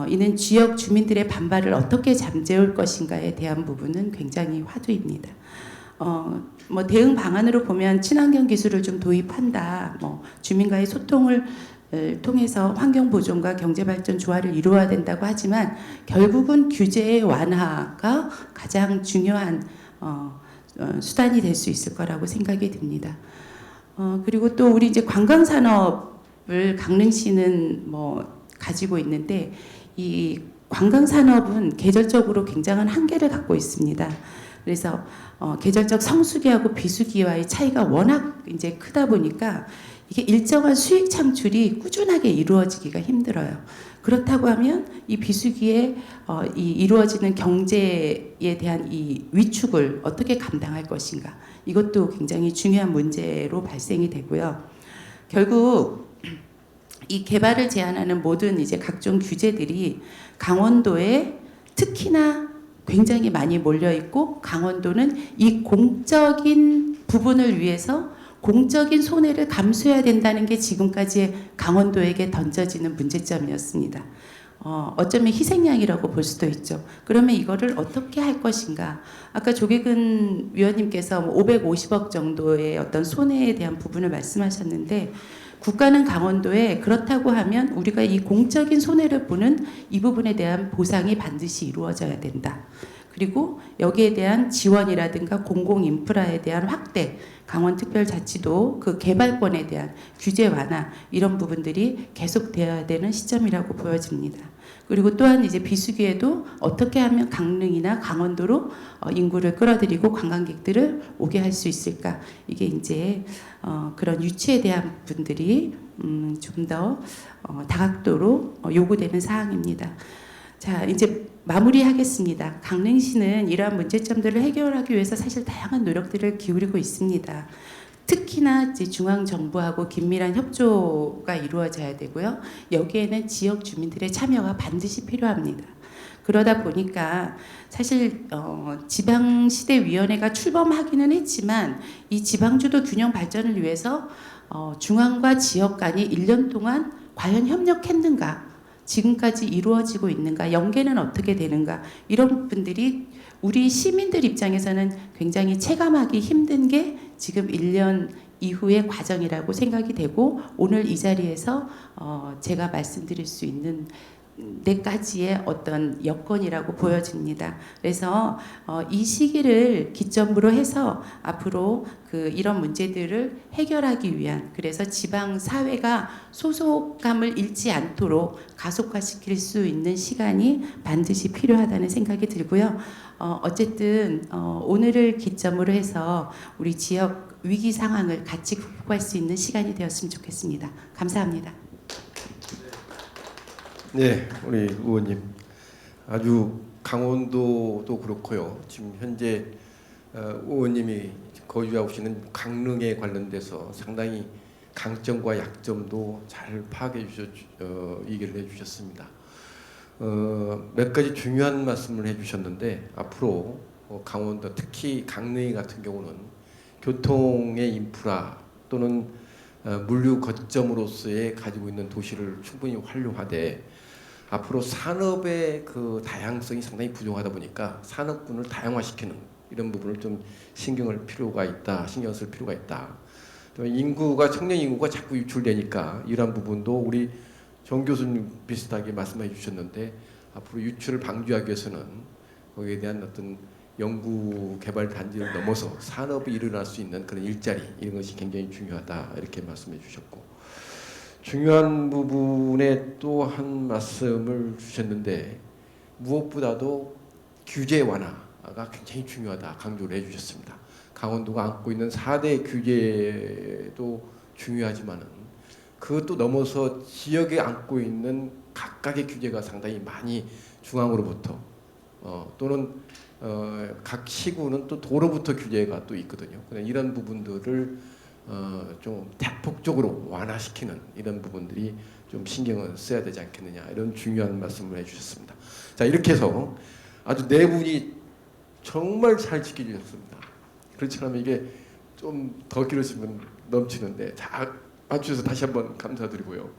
이는 지역 주민들의 반발을 어떻게 잠재울 것인가에 대한 부분은 굉장히 화두입니다. 뭐 대응 방안으로 보면 친환경 기술을 좀 도입한다. 뭐 주민과의 소통을 통해서 환경 보존과 경제 발전 조화를 이루어야 된다고 하지만 결국은 규제의 완화가 가장 중요한 수단이 될 수 있을 거라고 생각이 듭니다. 그리고 또 우리 이제 관광 산업을 강릉시는 뭐 가지고 있는데 이 관광 산업은 계절적으로 굉장한 한계를 갖고 있습니다. 그래서 계절적 성수기하고 비수기와의 차이가 워낙 이제 크다 보니까 이게 일정한 수익 창출이 꾸준하게 이루어지기가 힘들어요. 그렇다고 하면 이 비수기에 이루어지는 경제에 대한 이 위축을 어떻게 감당할 것인가 이것도 굉장히 중요한 문제로 발생이 되고요. 결국 이 개발을 제한하는 모든 이제 각종 규제들이 강원도에 특히나 굉장히 많이 몰려 있고 강원도는 이 공적인 부분을 위해서 공적인 손해를 감수해야 된다는 게 지금까지의 강원도에게 던져지는 문제점이었습니다. 어쩌면 희생양이라고 볼 수도 있죠. 그러면 이거를 어떻게 할 것인가? 아까 조계근 위원님께서 550억 정도의 어떤 손해에 대한 부분을 말씀하셨는데 국가는 강원도에 그렇다고 하면 우리가 이 공적인 손해를 보는 이 부분에 대한 보상이 반드시 이루어져야 된다. 그리고 여기에 대한 지원이라든가 공공 인프라에 대한 확대, 강원특별자치도 그 개발권에 대한 규제 완화 이런 부분들이 계속되어야 되는 시점이라고 보여집니다. 그리고 또한 이제 비수기에도 어떻게 하면 강릉이나 강원도로 인구를 끌어들이고 관광객들을 오게 할 수 있을까? 이게 이제 그런 유치에 대한 부분들이 좀 더 다각도로 요구되는 사항입니다. 자, 이제 마무리하겠습니다. 강릉시는 이러한 문제점들을 해결하기 위해서 사실 다양한 노력들을 기울이고 있습니다. 특히나 이제 중앙 정부하고 긴밀한 협조가 이루어져야 되고요. 여기에는 지역 주민들의 참여가 반드시 필요합니다. 그러다 보니까 사실 지방시대위원회가 출범하기는 했지만 이 지방주도 균형 발전을 위해서 중앙과 지역 간이 1년 동안 과연 협력했는가? 지금까지 이루어지고 있는가? 연계는 어떻게 되는가? 이런 부분들이 우리 시민들 입장에서는 굉장히 체감하기 힘든 게 지금 1년 이후의 과정이라고 생각이 되고 오늘 이 자리에서 제가 말씀드릴 수 있는 내까지의 어떤 여건이라고 보여집니다. 그래서 이 시기를 기점으로 해서 앞으로 이런 문제들을 해결하기 위한 그래서 지방 사회가 소속감을 잃지 않도록 가속화시킬 수 있는 시간이 반드시 필요하다는 생각이 들고요. 어쨌든 오늘을 기점으로 해서 우리 지역 위기 상황을 같이 극복할 수 있는 시간이 되었으면 좋겠습니다. 감사합니다. 네, 우리 의원님 아주 강원도도 그렇고요. 지금 현재 의원님이 거주하고 계시는 강릉에 관련돼서 상당히 강점과 약점도 잘 파악해 얘기를 해주셨습니다. 몇 가지 중요한 말씀을 해주셨는데 앞으로 강원도 특히 강릉 같은 경우는 교통의 인프라 또는 물류 거점으로서의 가지고 있는 도시를 충분히 활용하되 앞으로 산업의 그 다양성이 상당히 부족하다 보니까 산업군을 다양화시키는 이런 부분을 좀 신경을 쓸 필요가 있다. 또 청년 인구가 자꾸 유출되니까 이러한 부분도 우리 정 교수님 비슷하게 말씀해 주셨는데 앞으로 유출을 방지하기 위해서는 거기에 대한 어떤 연구 개발 단지를 넘어서 산업이 일어날 수 있는 그런 일자리 이런 것이 굉장히 중요하다 이렇게 말씀해 주셨고 중요한 부분에 또 한 말씀을 주셨는데 무엇보다도 규제 완화가 굉장히 중요하다 강조를 해주셨습니다. 강원도가 안고 있는 4대 규제도 중요하지만은 그것도 넘어서 지역에 안고 있는 각각의 규제가 상당히 많이 중앙으로부터 또는 각 시구는 또 도로부터 규제가 또 있거든요. 이런 부분들을 좀 대폭적으로 완화시키는 이런 부분들이 좀 신경을 써야 되지 않겠느냐 이런 중요한 말씀을 해주셨습니다. 자 이렇게 해서 아주 네 분이 정말 잘 지켜주셨습니다. 그렇지 않으면 이게 좀 더 길어지면 넘치는데 잘 맞추셔서 다시 한번 감사드리고요.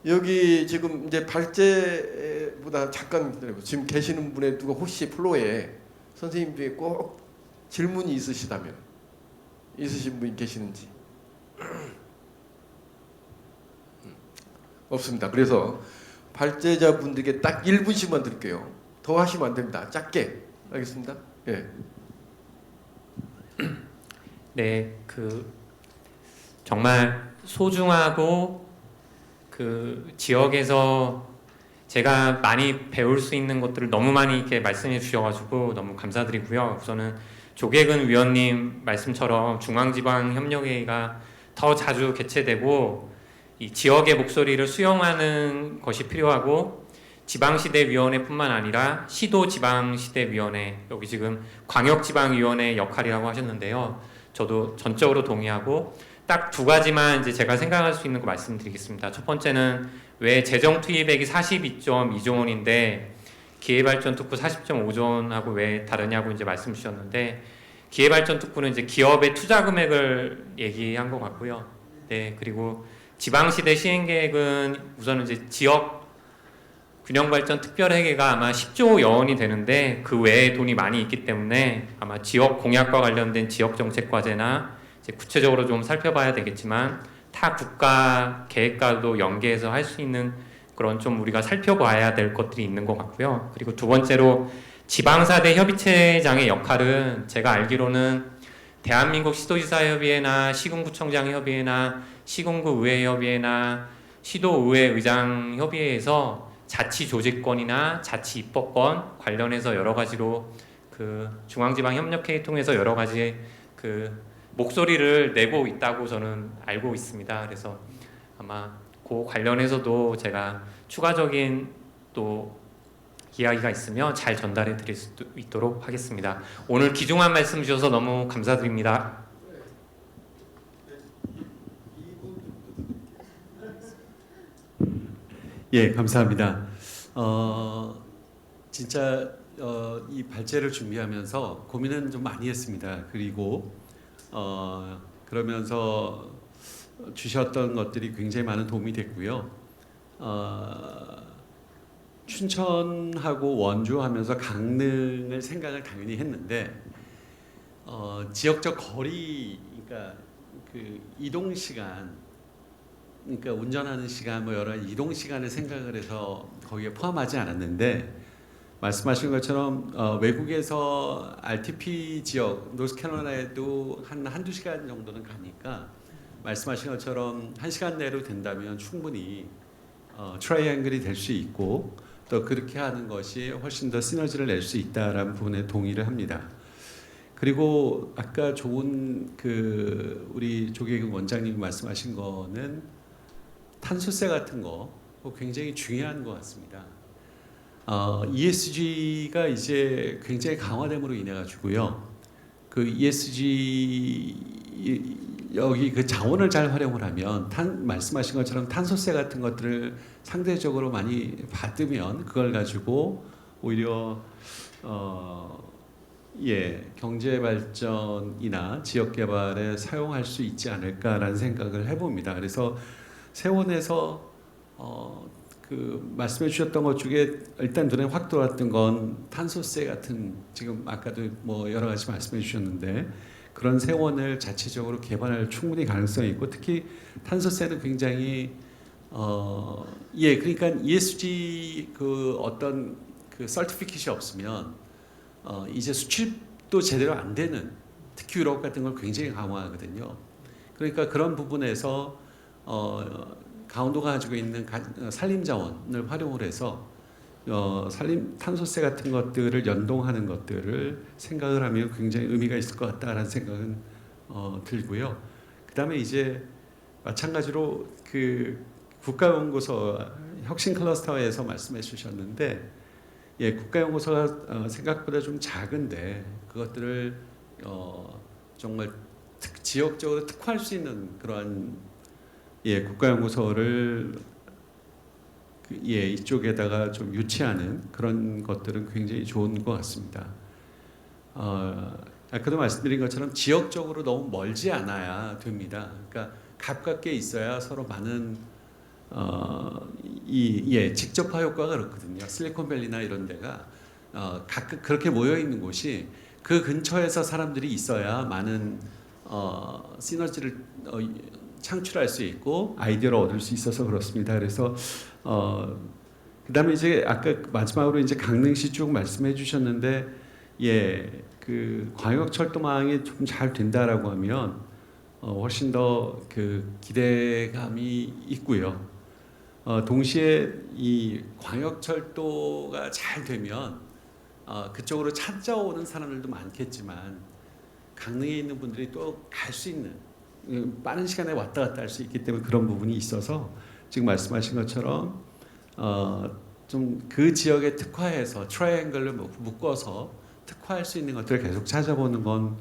여기 지금 이제 발제보다 잠깐 기다리고 지금 계시는 분의 누가 혹시 플로에 선생님 중에 꼭 질문이 있으신 분이 계시는지 없습니다. 그래서 발제자분들께 딱 1분씩만 드릴게요. 더 하시면 안 됩니다. 짧게 알겠습니다. 예. 네, 정말 소중하고 지역에서 제가 많이 배울 수 있는 것들을 너무 많이 이렇게 말씀해 주셔가지고 너무 감사드리고요. 우선은 조계근 위원님 말씀처럼 중앙지방협력회의가 더 자주 개최되고 이 지역의 목소리를 수용하는 것이 필요하고 지방시대위원회뿐만 아니라 시도지방시대위원회 여기 지금 광역지방위원회 역할이라고 하셨는데요. 저도 전적으로 동의하고 딱 두 가지만 이제 제가 생각할 수 있는 거 말씀드리겠습니다. 첫 번째는 왜 재정 투입액이 42.2조 원인데 기회발전 특구 40.5조 원하고 왜 다르냐고 이제 말씀 주셨는데 기회발전 특구는 이제 기업의 투자 금액을 얘기한 것 같고요. 네, 그리고 지방시대 시행계획은 우선 이제 지역 균형발전 특별회계가 아마 10조 여원이 되는데 그 외에 돈이 많이 있기 때문에 아마 지역 공약과 관련된 지역정책 과제나 이제 구체적으로 좀 살펴봐야 되겠지만 타 국가 계획과도 연계해서 할 수 있는 그런 좀 우리가 살펴봐야 될 것들이 있는 것 같고요. 그리고 두 번째로 지방사대 협의체장의 역할은 제가 알기로는 대한민국 시도지사협의회나 시군구청장협의회나 시군구의회협의회나 시도의회의장협의회에서 자치조직권이나 자치입법권 관련해서 여러 가지로 그 중앙지방협력회의 통해서 여러 가지 그 목소리를 내고 있다고 저는 알고 있습니다. 그래서 아마 그 관련해서도 제가 추가적인 또 이야기가 있으면 잘 전달해 드릴 수 있도록 하겠습니다. 오늘 귀중한 말씀 주셔서 너무 감사드립니다. 예, 감사합니다. 진짜 이 발제를 준비하면서 고민은 좀 많이 했습니다. 그리고 그러면서 주셨던 것들이 굉장히 많은 도움이 됐고요. 춘천하고 원주하면서 강릉을 생각을 당연히 했는데 지역적 거리, 그러니까 그 이동 시간, 그러니까 운전하는 시간, 뭐 여러 이동 시간을 생각을 해서 거기에 포함하지 않았는데 말씀하신 것처럼 외국에서 RTP 지역, 노스캐롤라이나에도 한두 시간 정도는 가니까 말씀하신 것처럼 1시간 내로 된다면 충분히 트라이앵글이 될 수 있고 또 그렇게 하는 것이 훨씬 더 시너지를 낼 수 있다라는 부분에 동의를 합니다. 그리고 아까 좋은 그 우리 조계근 원장님이 말씀하신 거는 탄소세 같은 거 굉장히 중요한 것 같습니다. ESG가 이제 굉장히 강화됨으로 인해 가지고요. 그 ESG 여기 그 자원을 잘 활용을 하면 말씀하신 것처럼 탄소세 같은 것들을 상대적으로 많이 받으면 그걸 가지고 오히려 경제 발전이나 지역 개발에 사용할 수 있지 않을까라는 생각을 해봅니다. 그래서 세원에서 그 말씀해 주셨던 것 중에 일단 눈에 확 들어왔던 건 탄소세 같은, 지금 아까도 뭐 여러 가지 말씀해 주셨는데 그런 세원을 자체적으로 개발할 충분히 가능성이 있고 특히 탄소세는 굉장히 그러니까 ESG 그 어떤 그 서티피킷이 없으면 이제 수출도 제대로 안 되는, 특히 유럽 같은 걸 굉장히 강화하거든요. 그러니까 그런 부분에서 강원도가 가지고 있는 산림 자원을 활용을 해서 산림 탄소세 같은 것들을 연동하는 것들을 생각을 하면 굉장히 의미가 있을 것 같다라는 생각은 들고요. 그다음에 이제 마찬가지로 그 국가연구소 혁신 클러스터에서 말씀해 주셨는데 국가연구소가 생각보다 좀 작은데 그것들을 정말 지역적으로 특화할 수 있는 그러한 국가연구소를 이쪽에다가 좀 유치하는 그런 것들은 굉장히 좋은 것 같습니다. 아까도 말씀드린 것처럼 지역적으로 너무 멀지 않아야 됩니다. 그러니까 가깝게 있어야 서로 많은 직접화 효과가 그렇거든요. 실리콘밸리나 이런 데가 각각 그렇게 모여 있는 곳이 그 근처에서 사람들이 있어야 많은 시너지를 창출할 수 있고 아이디어를 얻을 수 있어서 그렇습니다. 그래서 그다음에 이제 아까 마지막으로 이제 강릉시 쭉 말씀해 주셨는데 그 광역철도망이 좀 잘 된다라고 하면 훨씬 더 그 기대감이 있고요. 동시에 이 광역철도가 잘 되면 그쪽으로 찾아오는 사람들도 많겠지만 강릉에 있는 분들이 또 갈 수 있는 빠른 시간에 왔다 갔다 할 수 있기 때문에 그런 부분이 있어서 지금 말씀하신 것처럼 좀 그 지역에 특화해서 트라이앵글을 묶어서 특화할 수 있는 것들을 계속 찾아보는 건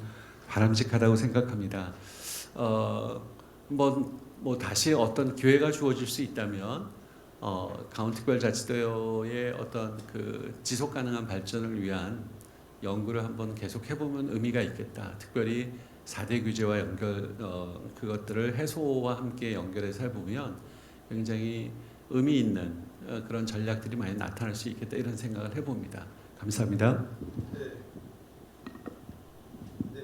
바람직하다고 생각합니다. 뭐 다시 어떤 기회가 주어질 수 있다면 카운티별 자치도의 어떤 그 지속 가능한 발전을 위한 연구를 한번 계속 해보면 의미가 있겠다. 특별히 4대 규제와 연결 그것들을 해소와 함께 연결해서 해보면 굉장히 의미 있는 그런 전략들이 많이 나타날 수 있겠다 이런 생각을 해봅니다. 감사합니다.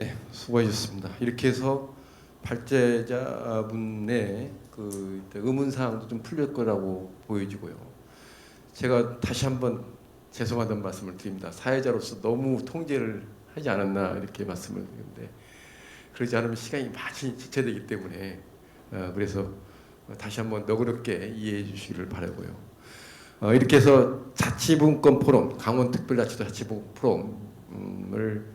네, 수고하셨습니다. 이렇게 해서 발제자분의 그 의문 사항도 좀 풀릴 거라고 보여지고요. 제가 다시 한번 죄송하다는 말씀을 드립니다. 사회자로서 너무 통제를 하지 않았나 이렇게 말씀을 드리는데 그러지 않으면 시간이 많이 지체되기 때문에 그래서 다시 한번 너그럽게 이해해 주시기를 바라고요. 이렇게 해서 자치분권 포럼, 강원특별자치도 자치분권 포럼을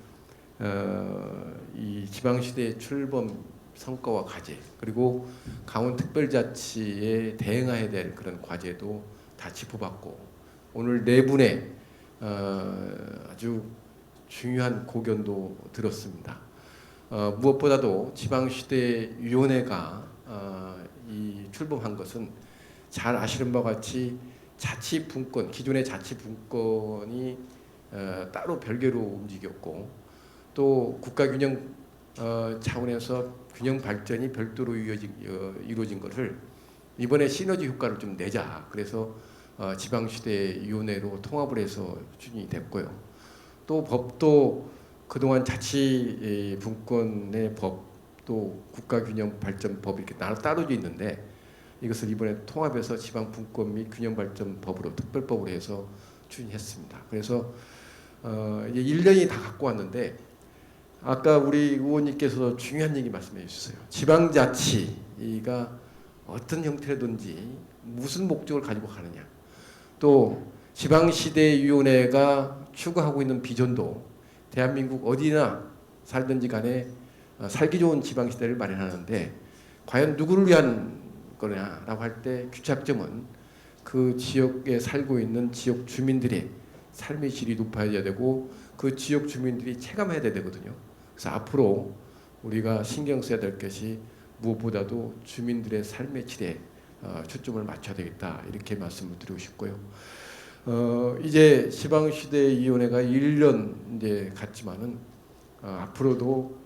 이 지방시대의 출범 성과와 과제 그리고 강원특별자치에 대응해야 될 그런 과제도 다 짚어봤고 오늘 네 분의 아주 중요한 고견도 들었습니다. 무엇보다도 지방시대위원회가 이 출범한 것은 잘 아시는 바와 같이 자치분권, 기존의 자치분권이 따로 별개로 움직였고 또 국가균형 차원에서 균형 발전이 별도로 이루어진 것을 이번에 시너지 효과를 좀 내자. 그래서 지방시대위원회로 통합을 해서 추진이 됐고요. 또 법도 그동안 자치분권의 법도 국가균형발전법 이렇게 따로 있는데 이것을 이번에 통합해서 지방분권 및 균형발전법으로 특별법으로 해서 추진했습니다. 그래서 이제 1년이 다 갖고 왔는데 아까 우리 의원님께서 중요한 얘기 말씀해 주셨어요. 지방자치가 어떤 형태로든지 무슨 목적을 가지고 가느냐. 또 지방시대위원회가 추구하고 있는 비전도 대한민국 어디나 살든지 간에 살기 좋은 지방시대를 마련하는데 과연 누구를 위한 거냐라고 할 때 규착점은 그 지역에 살고 있는 지역 주민들의 삶의 질이 높아져야 되고 그 지역 주민들이 체감해야 되거든요. 그래서 앞으로 우리가 신경 써야 될 것이 무엇보다도 주민들의 삶의 질에 초점을 맞춰야 되겠다 이렇게 말씀을 드리고 싶고요. 이제 지방시대위원회가 1년 이제 갔지만은 앞으로도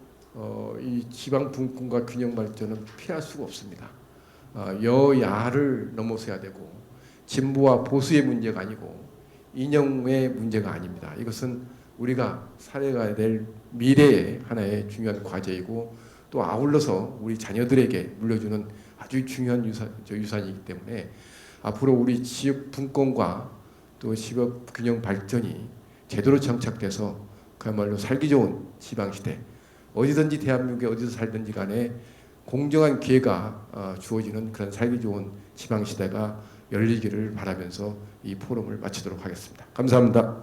이 지방분권과 균형 발전은 피할 수가 없습니다. 여야를 넘어서야 되고 진보와 보수의 문제가 아니고 이념의 문제가 아닙니다. 이것은 우리가 살아가야 될 미래의 하나의 중요한 과제이고 또 아울러서 우리 자녀들에게 물려주는 아주 중요한 유산이기 때문에 앞으로 우리 지역 분권과 또 지역 균형 발전이 제대로 정착돼서 그야말로 살기 좋은 지방시대 어디든지 대한민국에 어디서 살든지 간에 공정한 기회가 주어지는 그런 살기 좋은 지방시대가 열리기를 바라면서 이 포럼을 마치도록 하겠습니다. 감사합니다.